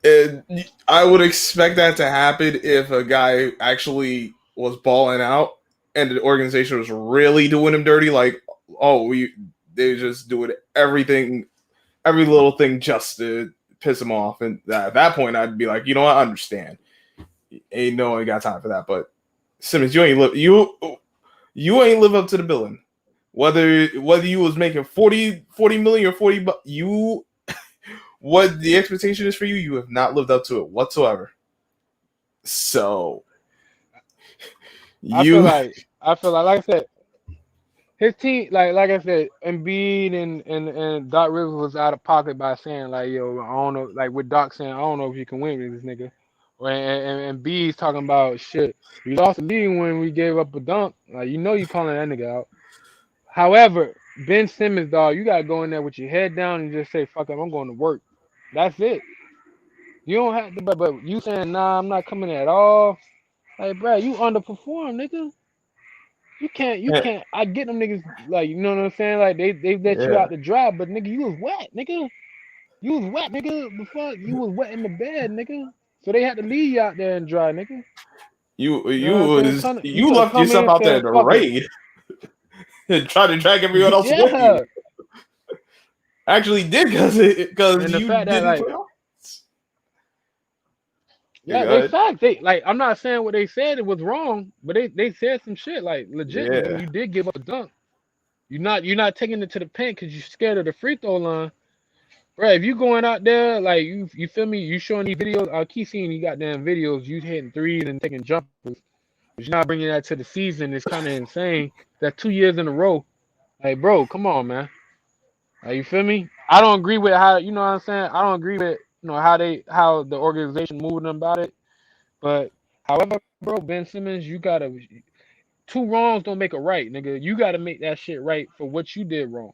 And I would expect that to happen if a guy actually was balling out and the organization was really doing him dirty. Like, they just doing everything, every little thing just to piss him off. And at that point, I'd be like, you know what, I understand. Ain't no one got time for that. But Simmons, you ain't live up to the billing. Whether you was making 40 million or 40 bucks, what the expectation is for you have not lived up to it whatsoever. So I feel like I said, his team, like I said, Embiid and Doc Rivers was out of pocket by saying like, yo, I don't know, like with Doc saying, I don't know if you can win with this nigga. And B's talking about shit. We lost the lead when we gave up a dunk. Like you calling that nigga out. However, Ben Simmons, dog, you gotta go in there with your head down and just say, fuck it, I'm going to work. That's it. You don't have to, but you saying, nah, I'm not coming at all. Like, bro, you underperform, nigga. You can't. I get them niggas, like, you know what I'm saying? Like, they let you yeah, out the dry, but nigga, you was wet, nigga. You was wet, nigga. The fuck, you was wet in the bed, nigga. So they had to leave you out there and dry, nigga. You know what I'm saying? You you could have left come in yourself and out there in said, the fuck it. raid and tried to drag everyone else with you. Yeah. Actually, did because And the you fact that, didn't like, play on. yeah, they fact. They like. I'm not saying what they said it was wrong, but they said some shit like legit, nigga. Yeah, You did give up a dunk. You're not taking it to the paint because you're scared of the free throw line, bro. If you going out there like you feel me, you showing these videos. I keep seeing you goddamn videos. You hitting threes and taking jumpers, but you're not bringing that to the season. It's kind of insane. That 2 years in a row. Like, bro, come on, man. Like, you feel me? I don't agree with how you know what I'm saying. I don't agree with how the organization moving about it. But however, bro, Ben Simmons, you gotta two wrongs don't make a right, nigga. You gotta make that shit right for what you did wrong.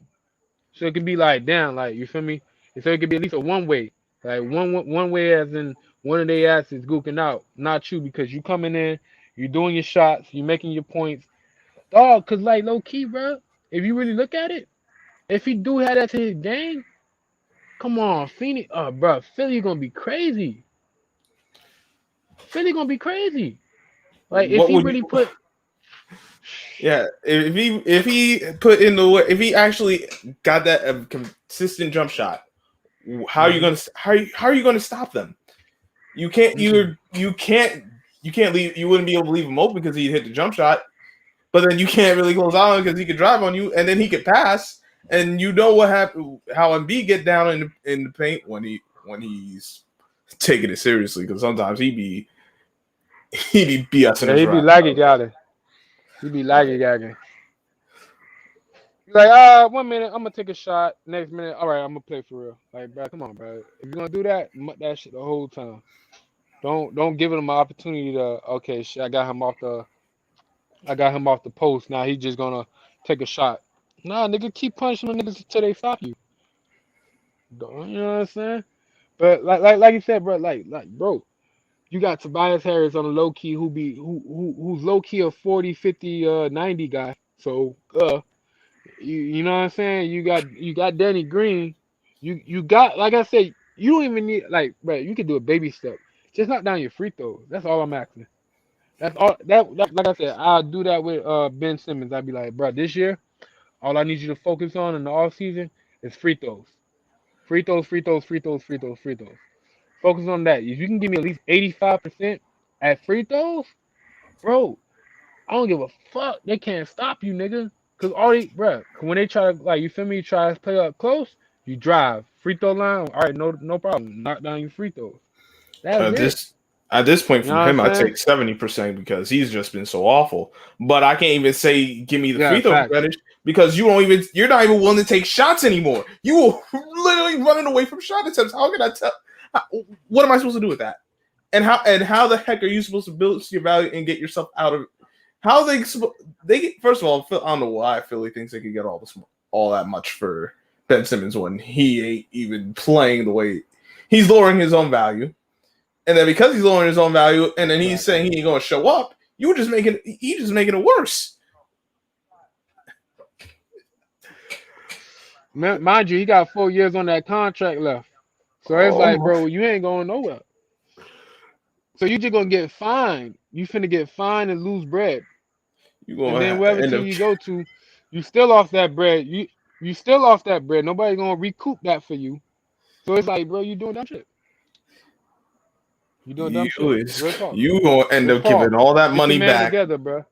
So it can be like, damn, like you feel me? So it could be at least a one way, like one way as in one of their asses gooking out, not you because you coming in, you doing your shots, you making your points, dog. Cause like low key, bro, if you really look at it, if he do have that to his game, come on, Phoenix, bro, Philly gonna be crazy. Philly gonna be crazy. Like if What he would you? really put, Yeah, if he put in the if he actually got that consistent jump shot, how are you Mhm. gonna how are you gonna stop them? You can't you can't leave you wouldn't be able to leave him open because he hit the jump shot, but then you can't really close out because he could drive on you and then he could pass and you know what happened how Embiid get down in the paint when he's taking it seriously because sometimes he be BSing yeah, his he be rap. laggy gagging. He be laggy Like, gagging. Like, 1 minute, I'm gonna take a shot. Next minute, all right, I'm gonna play for real. Like, bro, come on, bro. If you're gonna do that, that shit the whole time. Don't give him an opportunity to. Okay, shit, I got him off the post. Now he just gonna take a shot. Nah, nigga, keep punishing them niggas until they stop you. You know what I'm saying? But like you said, bro, bro, you got Tobias Harris on the low key who's low key a 40, 50, 90 guy. So you know what I'm saying? You got Danny Green. You got like I said, you don't even need like bro, you can do a baby step. Just knock down your free throws. That's all I'm asking. That's all that like I said, I'll do that with Ben Simmons. I'd be like, bro, this year, all I need you to focus on in the off season is free throws. Free throws, free throws, free throws, free throws, free throws. Focus on that. If you can give me at least 85% at free throws, bro, I don't give a fuck. They can't stop you, nigga. Cause all they, bruh, when they try to like, you feel me, try to play up close, you drive free throw line. All right, no problem. Knock down your free throws. That's At it. this at this point You know from what I'm him, I'd saying? take 70% because he's just been so awful. But I can't even say give me the Yeah, free throw facts. percentage because you're not even willing to take shots anymore. You are literally running away from shot attempts. How can I tell? What am I supposed to do with that? And how the heck are you supposed to build your value and get yourself out of? How they first of all, I don't know why Philly thinks they could get all that much for Ben Simmons when he ain't even playing the way he's lowering his own value. And then because he's lowering his own value, and then he's Right. saying he ain't gonna show up, you just making it worse. Mind you, he got 4 years on that contract left. So it's Oh like, my! bro, you ain't going nowhere. So you just gonna get fined. You finna get fined and lose bread. You And then gonna wherever end team up you go to, you still off that bread. You still off that bread. Nobody gonna recoup that for you. So it's like, bro, you doing dumb shit. You doing dumb shit. Real talk. you gonna end Rich up giving Paul, all that get your money man back. together, bro.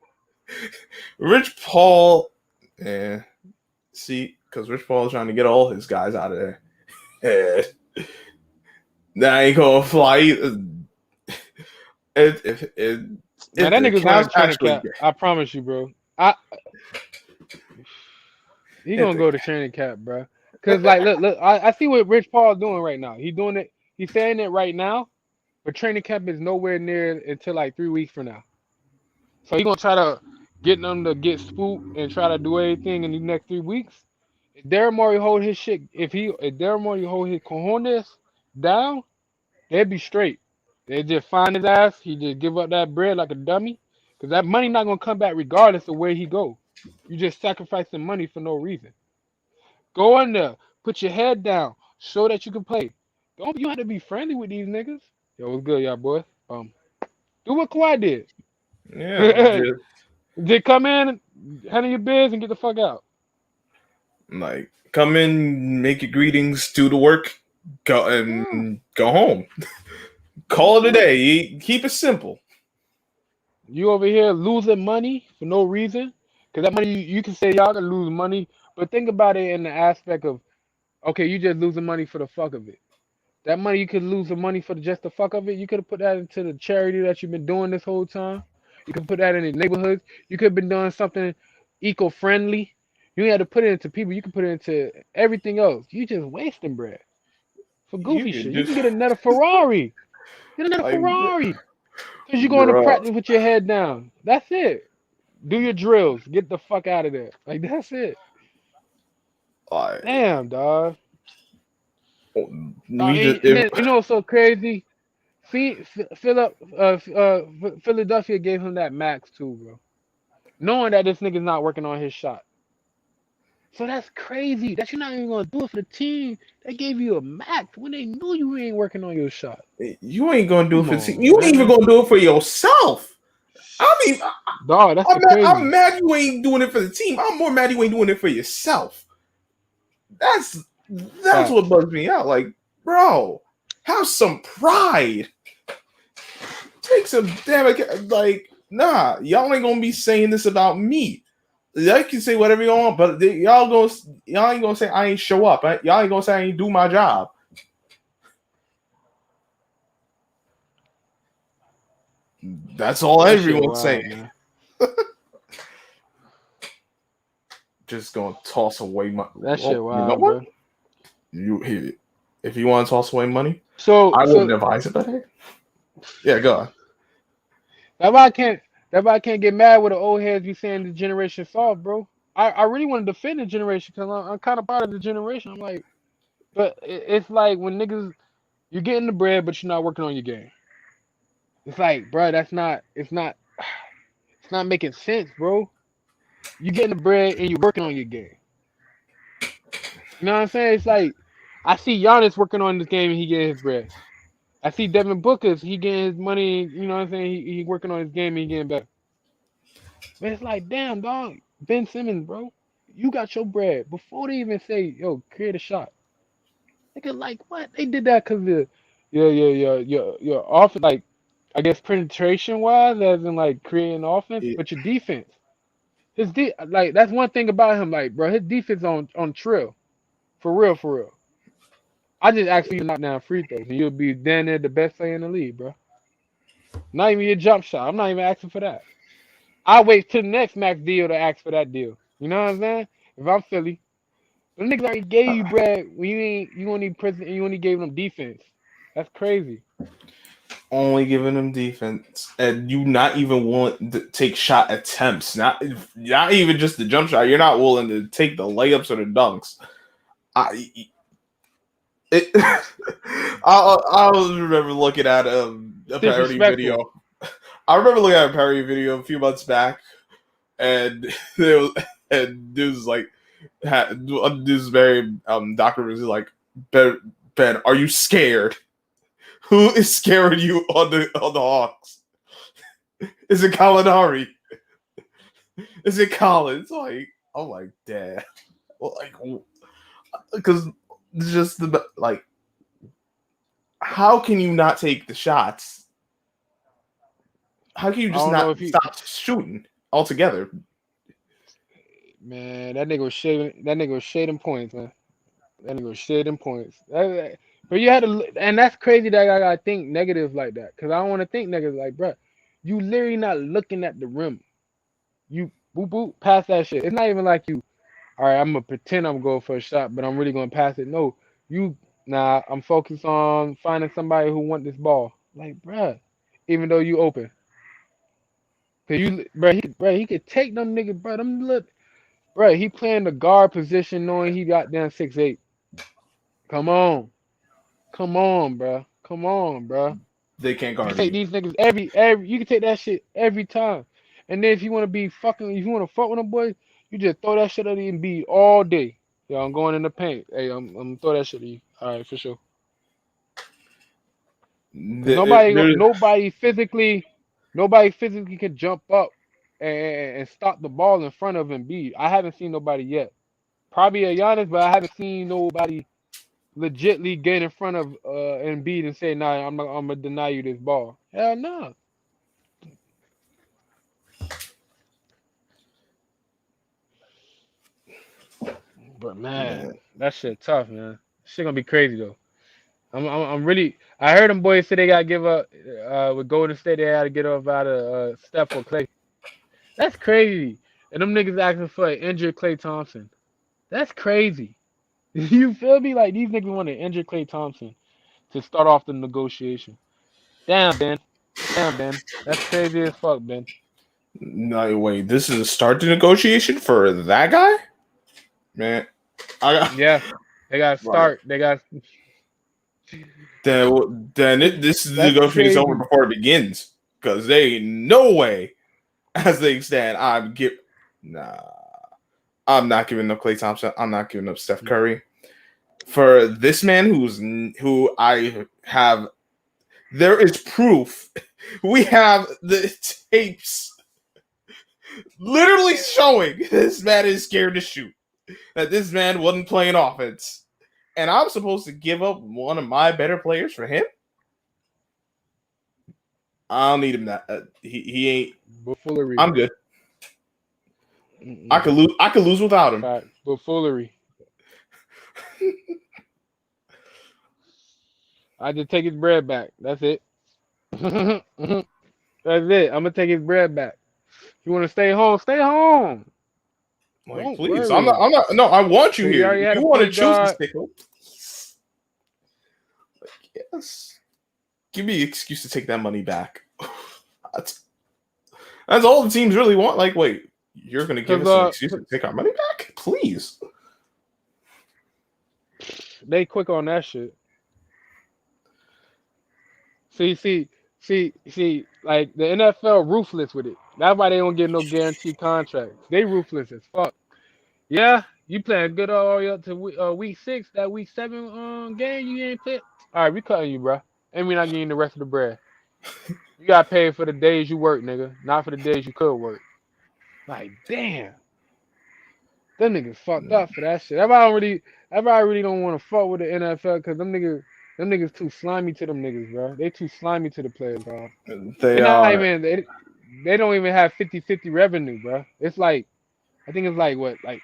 Rich Paul, yeah. See, because Rich Paul is trying to get all his guys out of there. Yeah. That ain't gonna fly either. If Man, that the nigga's going Cavs to training actually, camp. I promise you, bro. I He if gonna the go to training camp, bro. Cause like, look, I see what Rich Paul doing right now. He doing it. He's saying it right now, but training camp is nowhere near until like 3 weeks from now. So he gonna try to get them to get spooked and try to do everything in the next 3 weeks. If Daryl Morey hold his shit, if Daryl Morey hold his cojones down, they'd be straight. They just find his ass. He just give up that bread like a dummy, cause that money not gonna come back regardless of where he go. You just sacrificing money for no reason. Go in there, put your head down, show that you can play. Don't you have to be friendly with these niggas? Yo, what's good, y'all boys? Do what Kawhi did. yeah, just Just come in, handle your biz, and get the fuck out. like come in, make your greetings, do the work, go Yeah, and go home. that's Call it a it. day. Keep it simple. You over here losing money for no reason. Cause that money you can say y'all gonna lose money, but think about it in the aspect of okay, you just losing money for the fuck of it. That money you could lose the money for just the fuck of it. You could have put that into the charity that you've been doing this whole time. You could put that in the neighborhoods. You could have been doing something eco-friendly. You ain't have to put it into people. You can put it into everything else. You just wasting bread for You goofy can shit. You can just get another Ferrari. Get another like, Ferrari. Because you're going to bro, practice with your head down. That's it. Do your drills. Get the fuck out of there. Like, that's it. like Damn, dog. we just And then, you know what's so crazy? Philadelphia gave him that max too, bro. Knowing that this nigga's not working on his shot. So that's crazy. That you're not even gonna do it for the team. They gave you a max when they knew you ain't working on your shot. you ain't gonna do it Come for the team. on, You ain't even man. gonna do it for yourself. I mean, Dog, that's the I'm crazy. mad you ain't doing it for the team. I'm more mad you ain't doing it for yourself. That's Fact. what bugs me out. Like, bro, have some pride. Take some damn, like, nah, y'all ain't gonna be saying this about me. Y'all can say whatever you want, but y'all ain't gonna say I ain't show up. Y'all ain't gonna say I ain't do my job. That's all That shit everyone's wild, saying. man. Just gonna toss away my. That Well, shit you know wild, what? bro. If you want to toss away money, So I wouldn't advise it. But hey, yeah, go on. that's why I can't get mad with the old heads be saying the generation soft, bro. I really want to defend the generation because I'm kind of part of the generation. I'm like, but it's like when niggas you're getting the bread, but you're not working on your game. It's like, bro, it's not making sense, bro. You getting the bread and you working on your game. You know what I'm saying? It's like I see Giannis working on this game and he getting his bread. I see Devin Booker, he getting his money. You know what I'm saying? He working on his game and he getting better. But it's like, damn, dog, Ben Simmons, bro, you got your bread before they even say, yo, create a shot. Nigga, like what? They did that because the your offense, like I guess penetration wise, as in like creating offense, Yeah, but your defense. Like that's one thing about him, like bro, his defense on trill, for real, for real. I just ask you to knock down free throws, and you'll be damn near the best player in the league, bro. Not even your jump shot. I'm not even asking for that. I wait till the next max deal to ask for that deal. You know what I'm saying? If I'm Philly, the niggas already gave you bread when you only present and you only gave them defense. That's crazy. only giving them defense, and you not even willing to take shot attempts. Not even just the jump shot. You're not willing to take the layups or the dunks. I remember looking at a parody Disrespectful. video. I remember looking at a parody video a few months back, and this was like, this very doctor was like, Ben, are you scared? Who is scaring you on the Hawks? Is it Kalinari? Is it Colin? It's like, I'm like, damn, well, like, because just the like, how can you not take the shots? How can you I just don't know not if he, stop shooting altogether? man, that nigga was shaving. That nigga was shading points, man. That nigga was shading points. But you had to, and that's crazy that I gotta think negative like that, cause I don't want to think negative. Like, bro, you literally not looking at the rim. You boop boop pass that shit. It's not even like you. All right, I'm gonna pretend I'm going for a shot, but I'm really gonna pass it. No, you nah. I'm focused on finding somebody who want this ball. Like, bruh, even though you open, cause you, he could take them niggas, bro. Them look, bro. He playing the guard position, knowing he got down 6'8". Come on, come on, bro. Come on, bro. They can't You can guard take you. these niggas every. You can take that shit every time. And then if you want to be fucking, if you want to fuck with them boys, you just throw that shit at Embiid all day. Yo, I'm going in the paint. Hey, I'm gonna throw that shit at you. All right, for sure. Cause nobody physically can jump up and stop the ball in front of Embiid. I haven't seen nobody yet. Probably a Giannis, but I haven't seen nobody legitly get in front of Embiid and say, "Nah, I'm gonna deny you this ball." Hell no. But man, Man. that shit tough, man. Shit gonna be crazy though. I'm really. I heard them boys say they gotta give up. With Golden State, they had to get up out of Steph or Clay. That's crazy. And them niggas asking for an injured Klay Thompson. That's crazy. You feel me? Like these niggas want to injure Klay Thompson to start off the negotiation. Damn, Ben. Damn, Ben. That's crazy as fuck, Ben. No, wait, this is a start to negotiation for that guy? Man, I got Yeah. They got to right. start. They got. This is the That's negotiation over crazy. before it begins. Because they ain't no way, as they stand, I'm not giving up Klay Thompson. I'm not giving up Steph Curry. For this man who I have, there is proof. We have the tapes literally showing this man is scared to shoot. That this man wasn't playing offense. And I'm supposed to give up one of my better players for him? I don't need him that. He ain't. Buffoonery. I'm good. I could lose without him. Fact. Buffoonery. I just take his bread back. That's it. That's it. I'm gonna take his bread back. You want to stay home? Stay home. Like, Don't please, worry. I'm not. No, I want you You here. already had You a want to point choose to guard. stay home? Like, yes. Give me an excuse to take that money back. That's all the teams really want. Like, wait, you're going to give us an excuse to take our money back? Please. They quick on that shit. See, like the NFL ruthless with it. That's why they don't get no guaranteed contracts. They ruthless as fuck. Yeah, you playing good all the way up to week 6. That week 7 game you ain't play. All right, we cutting you, bro. And we not getting the rest of the bread. You got paid for the days you work, nigga, not for the days you could work. Like, damn. Them niggas fucked up for that shit. That's why I really don't want to fuck with the NFL because them niggas too slimy to them niggas, bro. They too slimy to the players, bro. They Not are. even they don't even have 50-50 revenue, bro. It's like I think it's like what like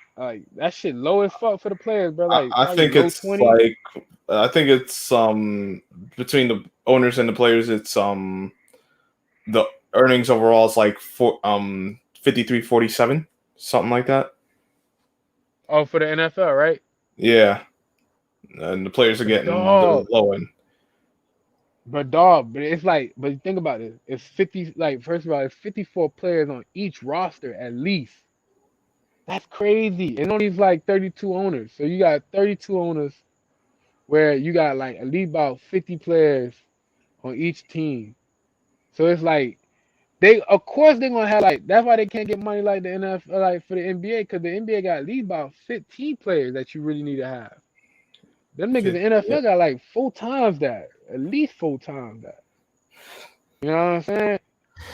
that shit low as fuck for the players, bro. Like I probably think low it's 20. like I think it's between the owners and the players. It's the earnings overall is like 53-47, something like that. Oh, for the NFL, right? Yeah, and the players are But getting the dog, low end. but it's like, but think about it. It's 50. Like first of all, it's 54 players on each roster at least. That's crazy. And only like 32 owners. So you got 32 owners where you got like at least about 50 players on each team. So it's like of course they're gonna have like that's why they can't get money like the NFL like for the NBA because the NBA got at least about 15 players that you really need to have. Them niggas in the NFL got like 4 times that, at least 4 times that. You know what I'm saying?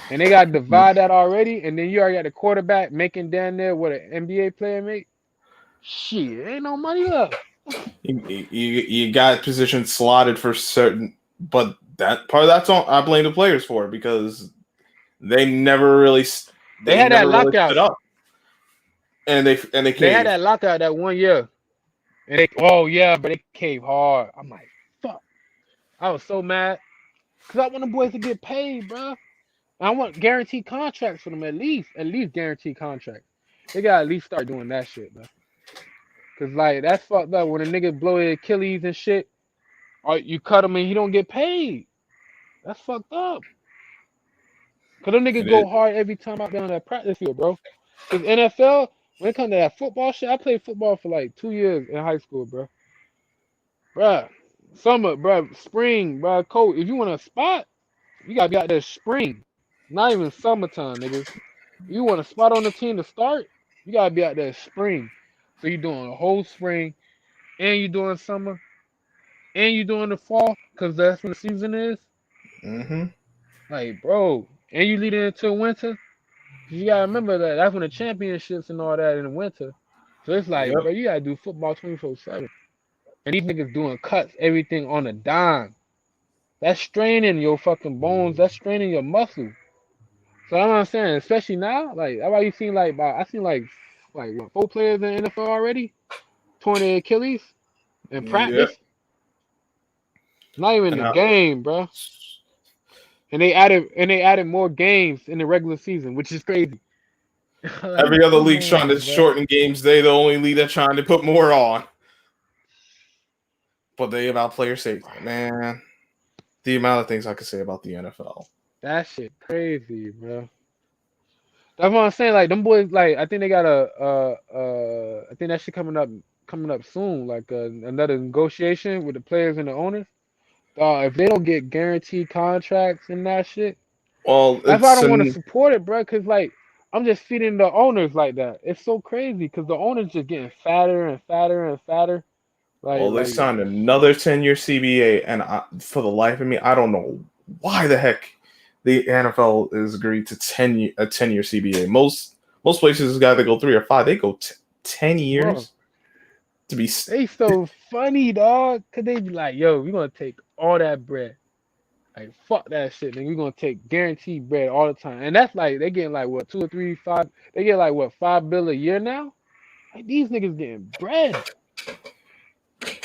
And they got to divide that already, and then you already got the quarterback making down there what an NBA player make. Shit, ain't no money left. You got positions slotted for certain, but that part of that's all I blame the players for because they never really They had that lockout. stood up, and they had that lockout that 1 year, and but they caved hard. I'm like, fuck. I was so mad because I want the boys to get paid, bro. I want guaranteed contracts for them at least guaranteed contracts. They gotta at least start doing that shit, bro. Cause like that's fucked up when a nigga blow his Achilles and shit, or you cut him and he don't get paid. That's fucked up. Cause them niggas go hard every time out there on that practice field, bro. Cause NFL, when it comes to that football shit, I played football for like 2 years in high school, bro. Bruh, summer, bruh, spring, bruh, coach. If you want a spot, you gotta be out there spring. Not even summertime, niggas. You want a spot on the team to start, you gotta be out there spring. So you doing a whole spring, and you doing summer, and you doing the fall, cause that's when the season is. Mm-hmm. Like, bro, and you leading into winter. You gotta remember that's when the championships and all that in the winter. So it's like, bro, you gotta do football 24/7. And these niggas doing cuts, everything on a dime. That's straining your fucking bones. That's straining your muscle. So I'm not saying, especially now, like that's why you seen like I seen like what 4 players in the NFL already torn their Achilles in practice. Not even the game, bro. And they added more games in the regular season, which is crazy. Like, Every other come league's trying to on, bro. shorten games. They the only league that's trying to put more on. But they about player safety, man. The amount of things I could say about the NFL. That shit crazy, bro. That's what I'm saying. Like them boys, like I think they got I think that shit coming up soon. Like another negotiation with the players and the owners. If they don't get guaranteed contracts and that shit, Well, that's why I it's don't want to an, support it, bro. Cause like I'm just feeding the owners like that. It's so crazy because the owners just getting fatter and fatter and fatter. well, they Like signed another 10-year CBA, and for the life of me, I don't know why the heck the NFL has agreed to a 10-year CBA. Most places got to go 3 or 5. They go 10 years bro, to be. they so funny, dog. Cause they be like, yo, we gonna take all that bread. Like fuck that shit, nigga. We gonna take guaranteed bread all the time, and that's like they getting like what 2 or 3, 5. They get like what $5 a year now. Like these niggas getting bread,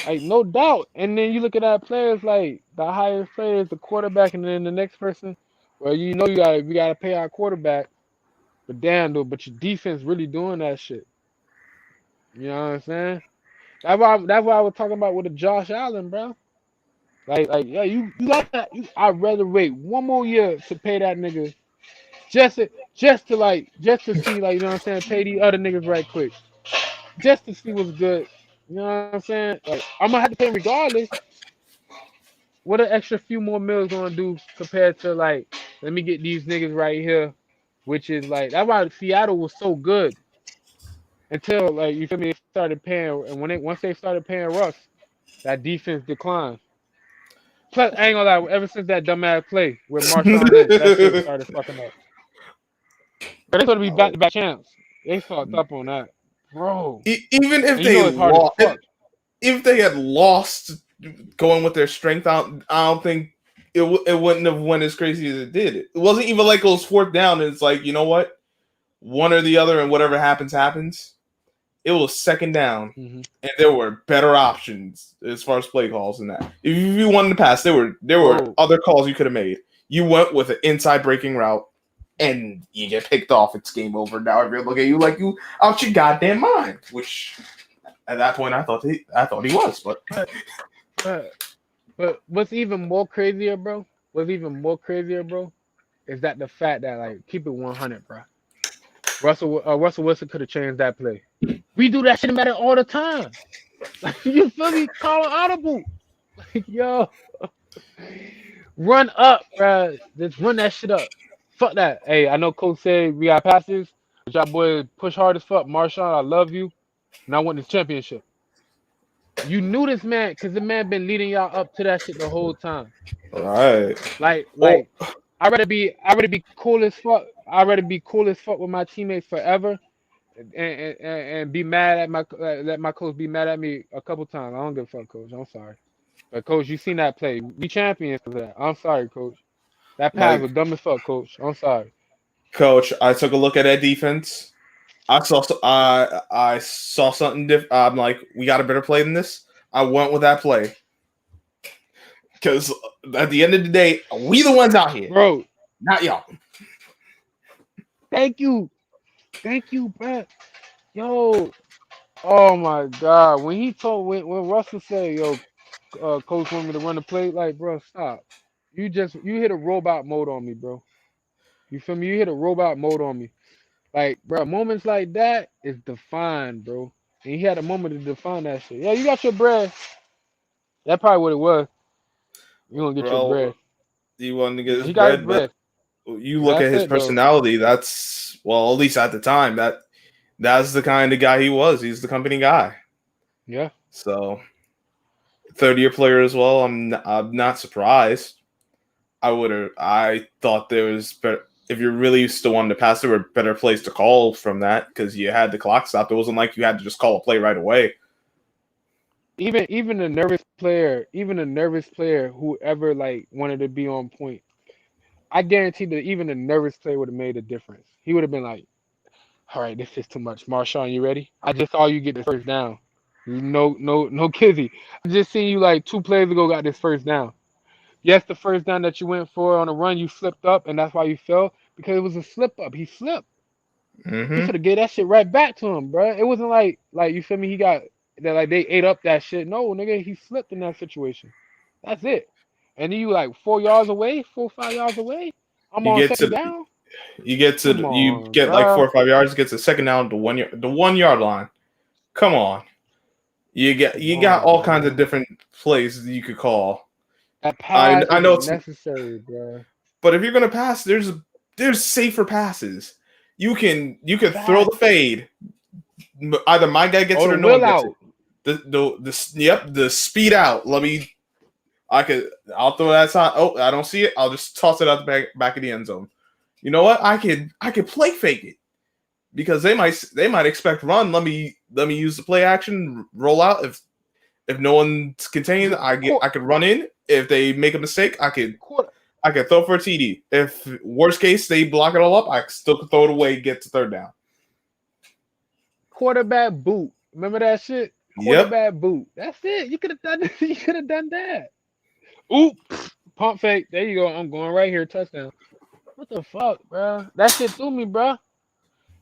like no doubt. And then you look at our players, like the highest players, the quarterback, and then the next person. Well, you know we gotta pay our quarterback, but damn though, but your defense really doing that shit. You know what I'm saying? That's why I was talking about with the Josh Allen, bro. Like yeah, you got that. I'd rather wait one more year to pay that nigga just to see like you know what I'm saying, pay these other niggas right quick, just to see what's good. You know what I'm saying? Like I'm gonna have to pay him regardless. What an extra few more mils gonna do compared to like let me get these niggas right here, which is like that's why Seattle was so good until like you feel me, they started paying and once they started paying Russ, that defense declined. Plus, I ain't gonna lie, ever since that dumbass play with Marshawn Lynch, that shit started fucking up. But they supposed to be back Oh. to back champs. They fucked up on that, bro. Even if And you they know it's hard as lost, fuck. if they had lost going with their strength, I don't think it wouldn't have went as crazy as it did. It wasn't even like it was fourth down. And it's like, you know what? One or the other, and whatever happens, happens. It was second down, Hmm. and there were better options as far as play calls than that. If you wanted to pass, there were Bro, other calls you could have made. You went with an inside breaking route, and you get picked off. It's game over. Now everybody look at you like you out your goddamn mind. Which at that point I thought he was, but but, but what's even more crazier, bro? Is that the fact that like keep it 100, bro. Russell Wilson could have changed that play. We do that shit matter all the time. Like you feel me? Call an audible. Like yo, run up, bro. Just run that shit up. Fuck that. Hey, I know Coach said we got passes, but y'all boys push hard as fuck. Marshawn, I love you, and I want this championship. You knew this man, cause the man been leading y'all up to that shit the whole time. all right. Well, Like, I rather be cool as fuck. I'd rather be cool as fuck with my teammates forever, and be mad at let my coach be mad at me a couple times. I don't give a fuck, coach. I'm sorry, but coach, you seen that play. We champions for that. I'm sorry, coach. That pass like was dumb as fuck, coach. I'm sorry. coach, I took a look at that defense. I saw something different. I'm like, we got a better play than this. I went with that play because at the end of the day, we the ones out here, Bro, not y'all. thank you, bro. Yo, oh my God, when he told when Russell said, "Yo, coach want me to run the play," like, bro, stop. You hit a robot mode on me, bro. You feel me? You hit a robot mode on me. Like, bro, moments like that is defined, bro. And he had a moment to define that shit. Yeah, you got your bread. That's probably what it was. You gonna get your Bro, bread. he wanted to get Yeah, his he got his bread, but bread. you look at That's his it though. personality. That's well, at least at the time, that's the kind of guy he was. He's the company guy. Yeah. So, third-year player as well. I'm not surprised. I thought there was better. If you're really still wanting to pass, there were better plays to call from that because you had the clock stop. It wasn't like you had to just call a play right away. Even a nervous player who ever like wanted to be on point, I guarantee that even a nervous player would have made a difference. He would have been like, all right, this is too much. Marshawn, you ready? I just saw you get the first down. No kizzy. I just seen you like 2 plays ago got this first down. Yes, the first down that you went for on a run, you slipped up, and that's why you fell because it was a slip up. He slipped. He Mm-hmm. should have gave that shit right back to him, bro. It wasn't like you feel me. He got that like they ate up that shit. No, nigga, he slipped in that situation. That's it. And then you like 4 yards away, 4 or 5 yards away. I'm You on get second to down. you Come you on, get like bro. 4 or 5 yards, gets a second down to the 1 yard line. Come on. Come You got all on, kinds of man. different plays that you could call. That pass I know wasn't it's, necessary, bro. but if you're gonna pass, there's safer passes. You can throw the Facts. fade. Either my guy gets Oh, it the or no one will gets it. out. The speed out. I'll throw that side. Oh, I don't see it. I'll just toss it out the back of the end zone. You know what? I could play fake it because they might expect run. Let me use the play action roll out. If no one's contained, I could run in. If they make a mistake, I could throw for a TD. If worst case they block it all up, I still could throw it away, get to third down. Quarterback boot. Remember that shit? Yep. Quarterback boot. That's it. You could have done. You could have done that. Oop. Pump fake. There you go. I'm going right here. Touchdown. What the fuck, bro? That shit threw me, bro.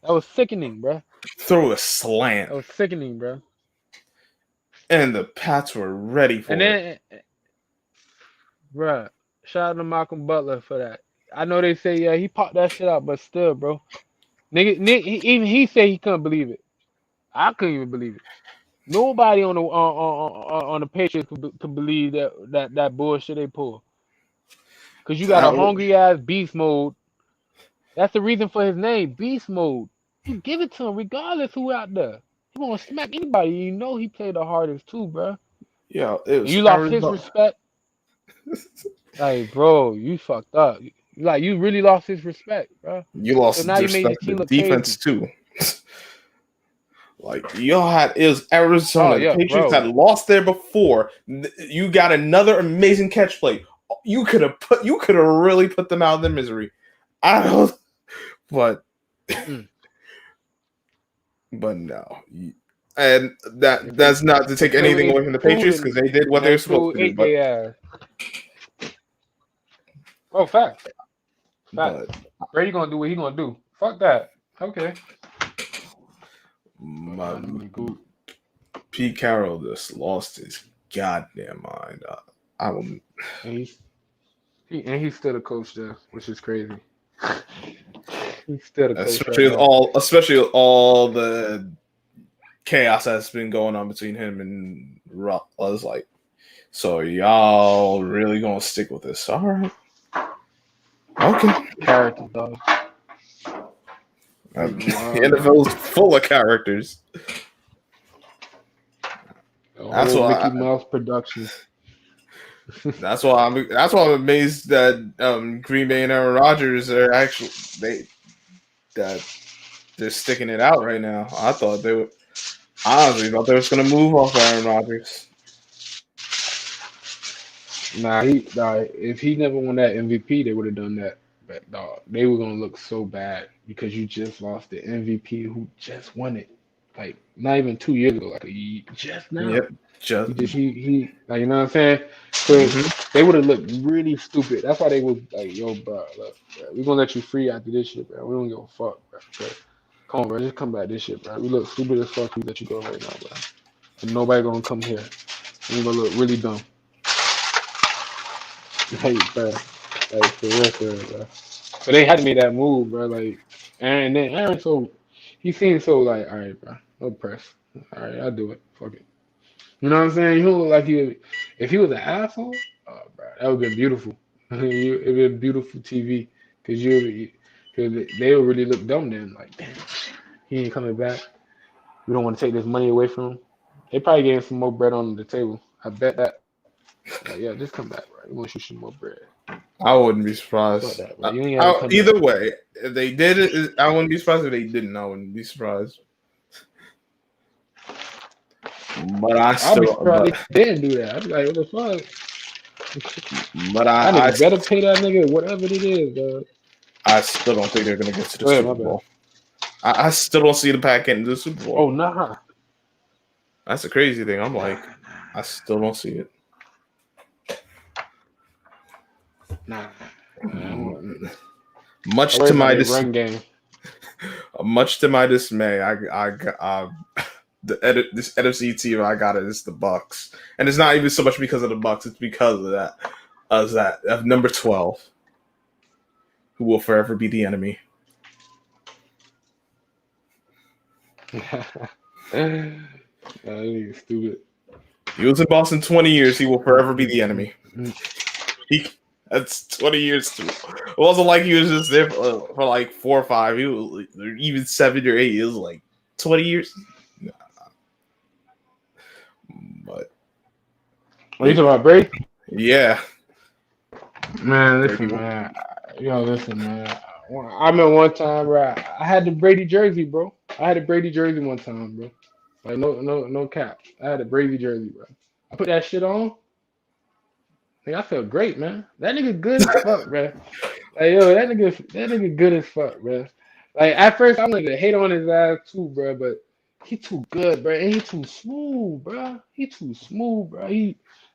That was sickening, bro. Throw a slant. That was sickening, bro. And the Pats were ready for And it. then, bro, shout out to Malcolm Butler for that. I know they say, yeah, he popped that shit out, but still, bro. Nigga, even he said he couldn't believe it. I couldn't even believe it. Nobody on the Patriots could believe that bullshit they pull. Cause you got a hungry ass beast mode. That's the reason for his name, beast mode. You give it to him regardless who out there. He gonna smack anybody. You know he played the hardest too, bro. Yeah, it And was you lost his Arizona. respect. Like, bro, you fucked up. Like, you really lost his respect, bro. You lost So now you made respect your to team the look defense crazy. too. Like it was Arizona. Oh The yeah, Patriots bro. had lost there before. You got another amazing catch play. You could have really put them out of their misery. I don't, but but no. And that's not to take anything away from the Patriots because they did what they were supposed to do. Ate their ass. Oh, fact. But Brady gonna do what he gonna do. Fuck that. Okay. Pete Carroll just lost his goddamn mind. I will. And he's still the coach there, which is crazy. He's still the coach. Especially with all the chaos that's been going on between him and Rupp. I was like, so y'all really gonna stick with this? All right. Okay. Character, dog. The NFL is full of characters. That's why Mickey Mouse production. That's why I'm amazed that Green Bay and Aaron Rodgers are actually they're sticking it out right now. I honestly thought they was gonna move off Aaron Rodgers. Nah, if he never won that MVP, they would have done that. But dog, they were gonna look so bad because you just lost the MVP who just won it, like not even 2 years ago, just now. Yep, he like, you know what I'm saying? So they would have looked really stupid. That's why they was like, yo, bro, look, bro, we're gonna let you free after this shit, bro. We don't give a fuck, bro. Come on, bro, just come back this shit, bro. We look stupid as fuck. We let you go right now, bro. And nobody gonna come here. We're gonna look really dumb. Hey, bro. Like, for real, bro. So they had to make that move, bro. Like, and then Aaron, he seemed so like, all right, bro, no press. All right, I'll do it. Fuck it. You know what I'm saying? He don't look like if he was an asshole, oh, bro, that would have been beautiful. It would been beautiful TV because they would really look dumb then. Like, damn, he ain't coming back. We don't want to take this money away from him. They probably gave him some more bread on the table. I bet that. Like, yeah, just come back, bro. We want you some more bread. I wouldn't be surprised. Either way, if they did it, I wouldn't be surprised. If they didn't, I wouldn't be surprised. But I'll be surprised if they didn't do that. I'd be like, what the fuck? But I better pay that nigga whatever it is, bro. I still don't think they're gonna get to the Super Bowl. I still don't see the Pack getting to the Super Bowl. Oh nah. That's a crazy thing. I'm like, I still don't see it. Nah. Much to my dismay, Much to my dismay, this NFC team I got it is the Bucks, and it's not even so much because of the Bucks; it's because of that number 12, who will forever be the enemy. You're stupid. He was in Boston 20 years. He will forever be the enemy. That's 20 years too. It wasn't like he was just there for like 4 or 5. He was even 7 or 8. It was like 20 years. Nah. But Are you talking about Brady? yeah, Man, listen, man. Listen, man. I remember one time, bro. I had the Brady jersey, bro. I had a Brady jersey one time, bro. Like no cap. I had a Brady jersey, bro. I put that shit on. I felt great, man. That nigga good as fuck, bro. Like that nigga good as fuck, bro. Like at first I wanted to hate on his ass too, bro, but he too good, bro. And he too smooth, bro.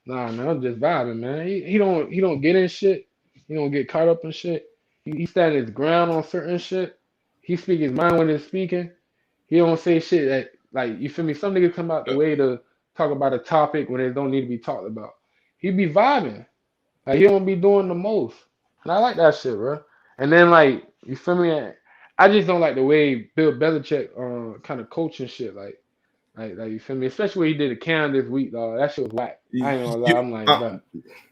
I'm just vibing, man. He don't get in shit. He don't get caught up in shit. He stand his ground on certain shit. He speak his mind when he's speaking. He don't say shit that like you feel me. Some niggas come out the way to talk about a topic when it don't need to be talked about. He be vibing. Like he don't be doing the most. And I like that shit, bro. And then like you feel me? I just don't like the way Bill Belichick kind of coaching shit. Like you feel me? Especially when he did the Cam this week, dog. That shit was whack. I ain't gonna lie. I'm like, bro,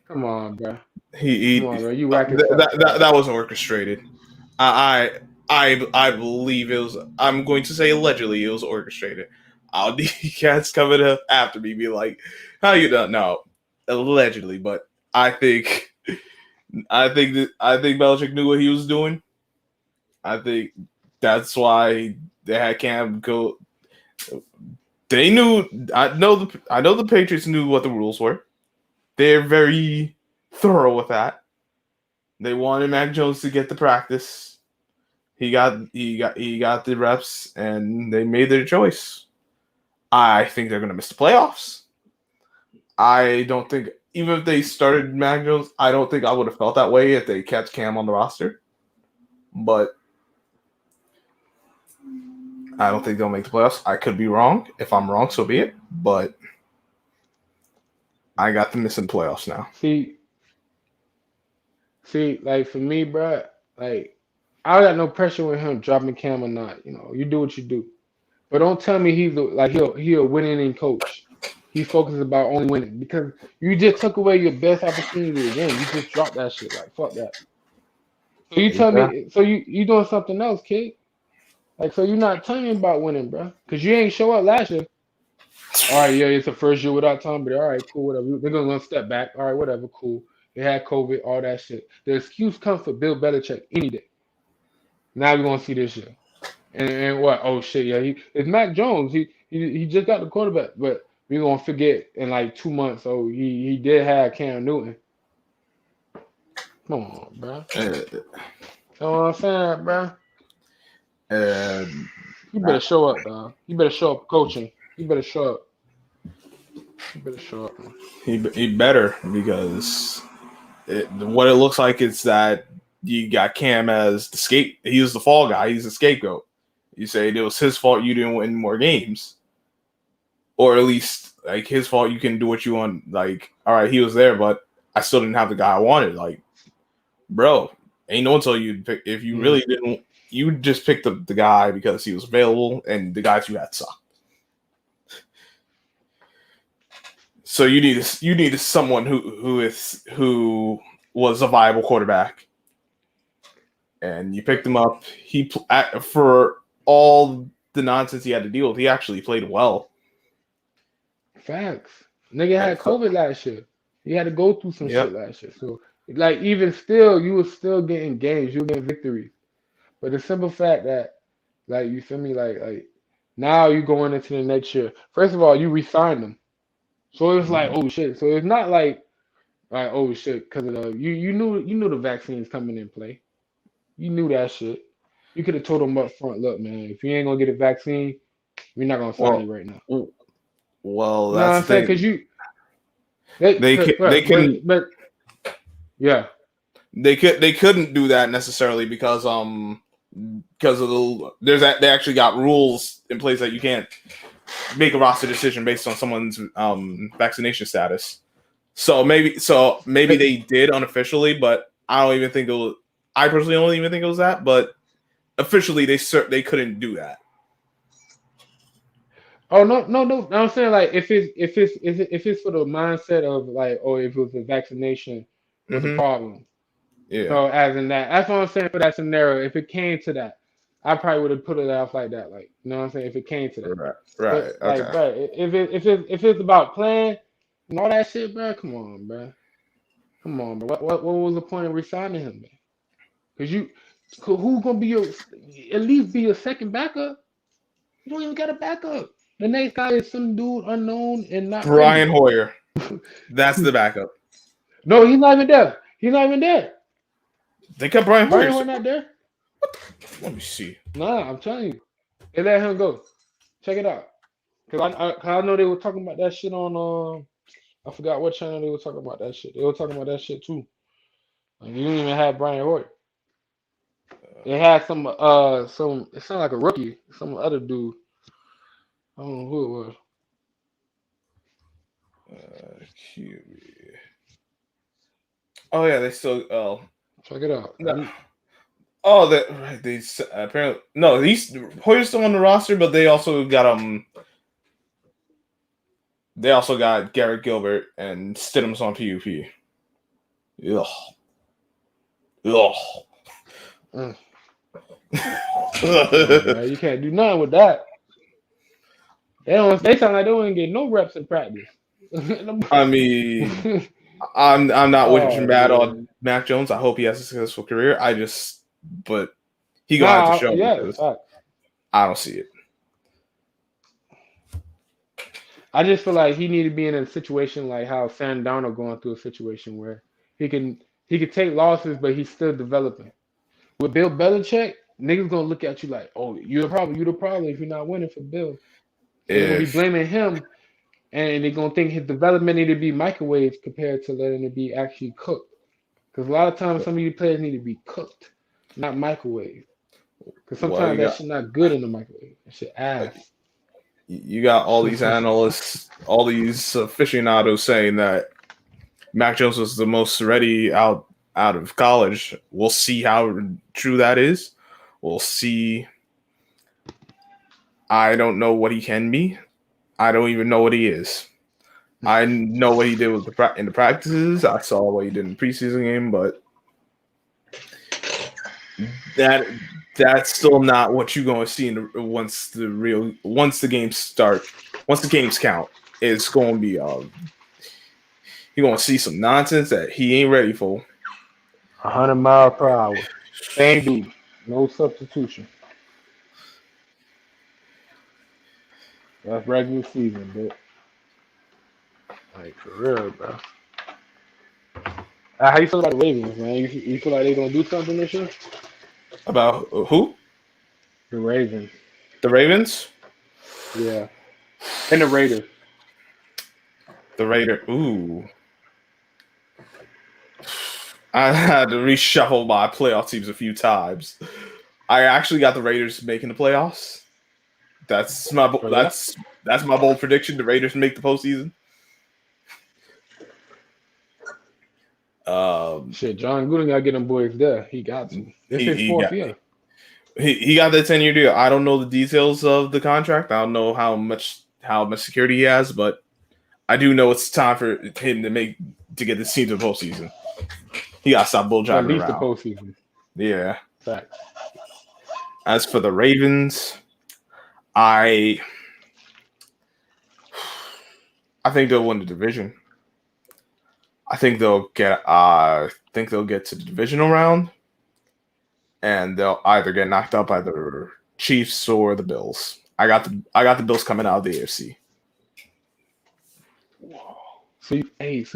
come on, bro. Come on, bro. You whack as fuck. That wasn't orchestrated. I believe it was. I'm going to say allegedly it was orchestrated. I'll need cats coming up after me, be like, "How you done?" No, allegedly, but I think Belichick knew what he was doing. I think that's why they had Cam go. They knew. I know the Patriots knew what the rules were. They're very thorough with that. They wanted Mac Jones to get the practice. He got the reps, and they made their choice. I think they're going to miss the playoffs. I don't think, even if they started Mac Jones, I don't think I would have felt that way if they kept Cam on the roster. But I don't think they'll make the playoffs. I could be wrong. If I'm wrong, so be it. But I got them missing playoffs now. See, like for me, bro, like I got no pressure with him dropping Cam or not. You do what you do, but don't tell me he's a winning coach. He focuses about only winning because you just took away your best opportunity to win. You just dropped that shit. Like fuck that. So you tell me, so you doing something else, kid? Like so you're not telling me about winning, bro, because you ain't show up last year. All right, yeah, it's the first year without Tom Brady. All right, cool, whatever. They're gonna step back. All right, whatever, cool. They had COVID, all that shit. The excuse comes for Bill Belichick any day. Now we're gonna see this year. And what? Oh shit, yeah. It's Mac Jones. He just got the quarterback, but we're gonna forget in like 2 months. Oh, he did have Cam Newton. Come on, bro. You know what I'm saying, bro? You better show up, dog. You better show up coaching. You better show up. Man. He better, because what it looks like is that you got Cam as he was the fall guy. He's the scapegoat. You say it was his fault you didn't win more games, or at least like his fault. You can do what you want. Like, all right, he was there, but I still didn't have the guy I wanted. Like, bro, ain't no one told you if you really didn't. You just picked the guy because he was available, and the guys you had sucked. So you needed someone who was a viable quarterback, and you picked him up. For all the nonsense he had to deal with, he actually played well. Facts. Nigga had COVID last year. He had to go through some shit last year. So like even still, you were still getting games. You were getting victories. But the simple fact that, like, you feel me, like now you going into the next year. First of all, you re-signed them, so it's like, oh shit. So it's not like oh shit, because of you knew the vaccine's coming in play. You knew that shit. You could have told them up front, look, man, if you ain't gonna get a vaccine, we're not gonna sign you right now. Well, you know what I'm saying? Because yeah. They couldn't do that necessarily because because of they actually got rules in place that you can't make a roster decision based on someone's vaccination status. So maybe they did unofficially, but I don't even think it was. I personally don't even think it was that, but officially they couldn't do that. Oh no. I'm saying like if it's for the mindset of like, oh, if it was a vaccination was a problem. Yeah. So as in that's what I'm saying for that scenario. If it came to that, I probably would have put it off like that. Like, you know what I'm saying? If it came to that. Right. But like, Okay. bro, if it's about playing and all that shit, bro, come on, bro. What was the point of resigning him, man? Because who gonna be your at least be your second backup? You don't even got a backup. The next guy is some dude unknown and not ready. Brian Hoyer. That's the backup. No, he's not even there. He's not even there. They kept Brian Hoyer. Brian Hoyer not there. Let me see. Nah, I'm telling you, they let him go. Check it out. Cause I know they were talking about that shit on I forgot what channel they were talking about that shit. They were talking about that shit too. Like, you didn't even have Brian Hoyer. They had some it sounded like a rookie, some other dude. I don't know who it was. QB. Oh yeah, they still. Check it out. No. Oh, that right. They apparently no. Hoyer's still on the roster, but they also got They also got Garrett Gilbert and Stidham's on PUP. Ugh. You can't do nothing with that. They sound like they don't get no reps in practice. I mean, I'm not wishing bad on Mac Jones. I hope he has a successful career. But he gonna have to show because I don't see it. I just feel like he need to be in a situation like how Sam Darnold going through a situation where he can take losses, but he's still developing. With Bill Belichick, niggas gonna look at you like, oh, you're the problem if you're not winning for Bill. They're gonna be blaming him, and they're gonna think his development need to be microwaved compared to letting it be actually cooked. Because a lot of times some of these players need to be cooked, not microwaved. Because sometimes that shit not good in the microwave. That shit ass. You got all these analysts, all these aficionados saying that Mac Jones was the most ready out of college. We'll see how true that is. We'll see. I don't know what he can be. I don't even know what he is. I know what he did in the practices. I saw what he did in the preseason game, but that's still not what you're going to see once the games start. Once the games count, it's going to be you're going to see some nonsense that he ain't ready for. 100 miles per hour. Same dude. No substitution. That's regular season, but like for real, bro. How you feel about the Ravens, man? You feel like they're gonna do something this year? About who? The Ravens. The Ravens? Yeah. And the Raiders. The Raiders. Ooh. I had to reshuffle my playoff teams a few times. I actually got the Raiders making the playoffs. That's my bold prediction. The Raiders make the postseason. Shit, John Gruden gotta get them boys there. He got to. This is his fourth year. He got that 10-year deal. I don't know the details of the contract. I don't know how much security he has, but I do know it's time for him to get this team to the postseason. He got to stop bull driving around. At least the postseason. Yeah. Fact. As for the Ravens, I think they'll win the division. I think they'll get to the divisional round, and they'll either get knocked out by the Chiefs or the Bills. I got the Bills coming out of the AFC. So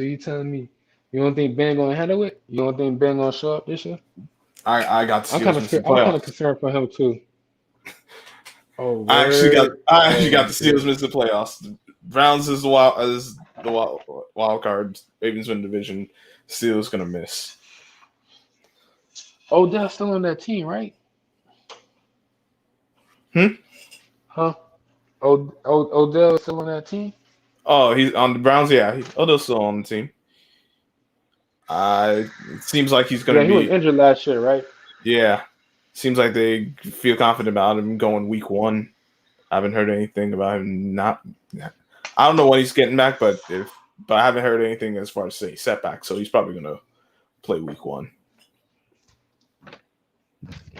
you telling me you don't think Ben gonna handle it? You don't think Ben gonna show up this year? I got the Steelers. I'm kind of concerned for him too. Oh, I actually got the Steelers missing the playoffs. The Browns is the wild card. Ravens win the division. Steelers gonna miss. Odell's still on that team, right? Huh? Odell is still on that team? Oh, he's on the Browns. Yeah, Odell's still on the team. It seems like he's going Yeah, to he was be. injured last year, right? Yeah, seems like they feel confident about him going week 1. I haven't heard anything about him not. I don't know when he's getting back, but I haven't heard anything as far as say setback. So he's probably going to play week 1.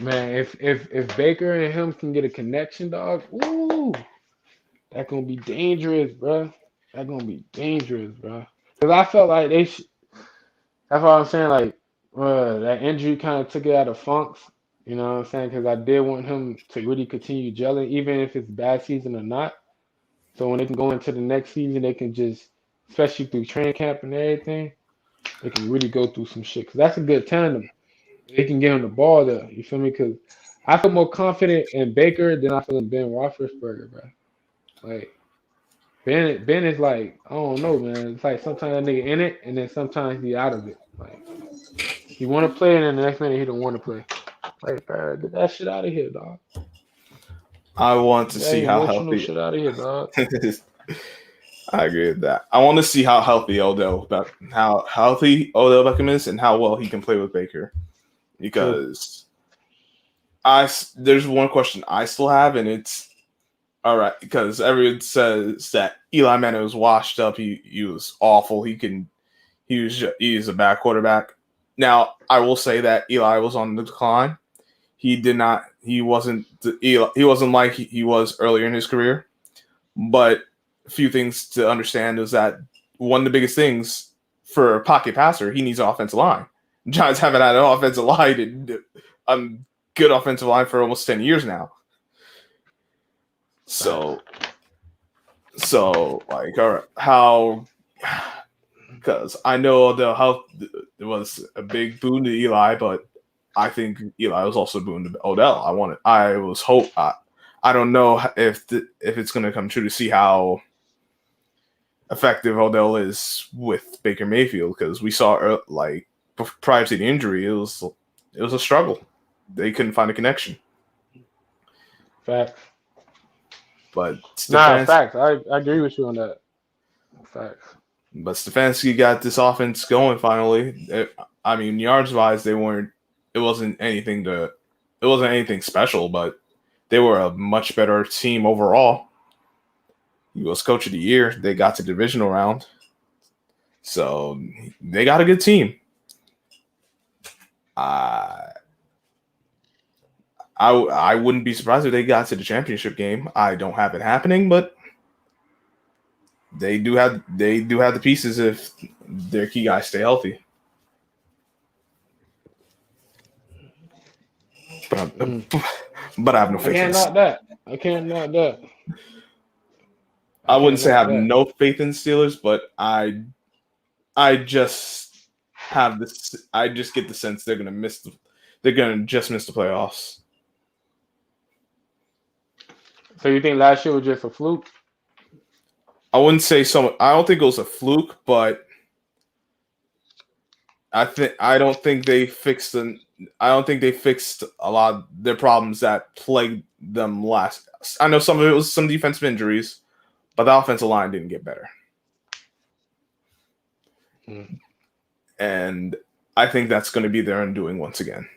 Man, if Baker and him can get a connection, dog, ooh, that gonna be dangerous, bro. That gonna be dangerous, bro. Cause I felt like that's what I'm saying. Like, that injury kind of took it out of funks. You know what I'm saying? Because I did want him to really continue gelling, even if it's bad season or not. So when they can go into the next season, they can just, especially through training camp and everything, they can really go through some shit. Cause that's a good tandem. They can get him the ball there. You feel me? Cause I feel more confident in Baker than I feel in Ben Roethlisberger, bro. Like Ben is like, I don't know, man. It's like sometimes that nigga in it, and then sometimes he out of it. Like he want to play, and then the next minute he don't want to play. Like, bro, get that shit out of here, dog. I want to Get that see how emotional healthy. shit out of here, dog. I agree with that. I want to see how healthy Odell Beckham is, and how well he can play with Baker. Because there's one question I still have, and it's all right because everyone says that Eli Manning was washed up. He was awful. He is a bad quarterback. Now I will say that Eli was on the decline. He wasn't like he was earlier in his career. But a few things to understand is that one of the biggest things for a pocket passer, he needs an offensive line. Giants haven't had an offensive line, a good offensive line for almost 10 years now. So like, all right, how? Because I know the health was a big boon to Eli, but I think Eli was also a boon to Odell. I don't know if it's going to come true to see how effective Odell is with Baker Mayfield, because we saw like prior to the injury, it was a struggle. They couldn't find a connection. Facts. But Facts. I agree with you on that. Facts. But Stefanski got this offense going finally. I mean, yards wise, they weren't. It wasn't anything special, but they were a much better team overall. He was coach of the year. They got to the divisional round, so they got a good team. I wouldn't be surprised if they got to the championship game. I don't have it happening, but they do have the pieces if their key guys stay healthy. But I have no faith in this. I can't knock that. I wouldn't say I have no faith in Steelers, but I just have this. I just get the sense they're gonna just miss the playoffs. So you think last year was just a fluke? I wouldn't say so. I don't think it was a fluke, but I don't think they fixed a lot of their problems that plagued them last. I know some of it was some defensive injuries, but the offensive line didn't get better. And I think that's going to be their undoing once again.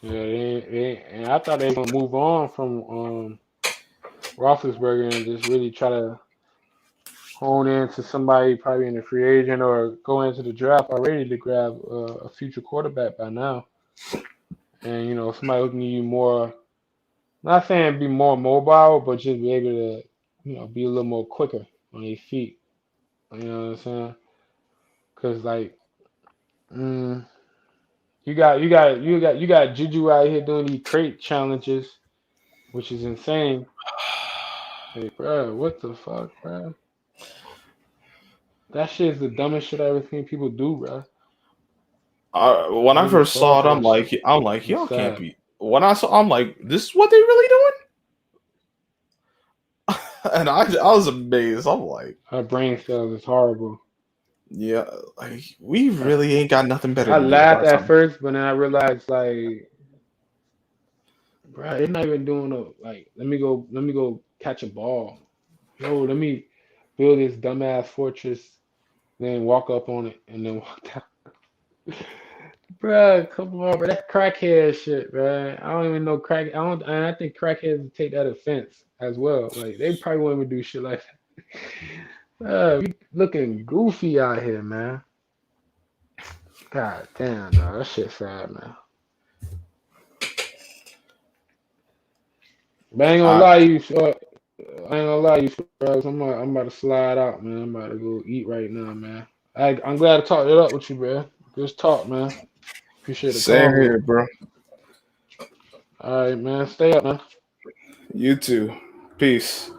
Yeah, and I thought they were gonna move on from Roethlisberger and just really try to hone into somebody probably in the free agent or go into the draft already to grab a future quarterback by now. And somebody who can give you more. Not saying be more mobile, but just be able to be a little more quicker on your feet. You know what I'm saying? Because like, you got Juju out here doing these crate challenges, which is insane. Hey, bro, what the fuck, bro? That shit is the dumbest shit I ever seen people do, bro. When I first saw it, I'm like, y'all can't be. When I saw, I'm like, this is what they really doing? And I was amazed. I'm like, her brain cells is horrible. Yeah, like we really ain't got nothing better I to do with laughed our at time. first, but then I realized like, bro, they're not even doing like. Let me go catch a ball. No, let me build this dumbass fortress, then walk up on it, and then walk down. Bruh, come on, bro. That's crackhead shit, man. I don't even know crack. I don't. And I think crackheads would take that offense as well. Like they probably won't even do shit like that. We looking goofy out here, man. God damn, dog. That shit sad, man. But I ain't gonna Uh, lie, you. I ain't gonna lie, you. Bro. I'm about to slide out, man. I'm about to go eat right now, man. I'm glad to talk it up with you, bro. Good talk, man. Appreciate the Same convo. here, bro. All right, man. Stay up, man. You too. Peace.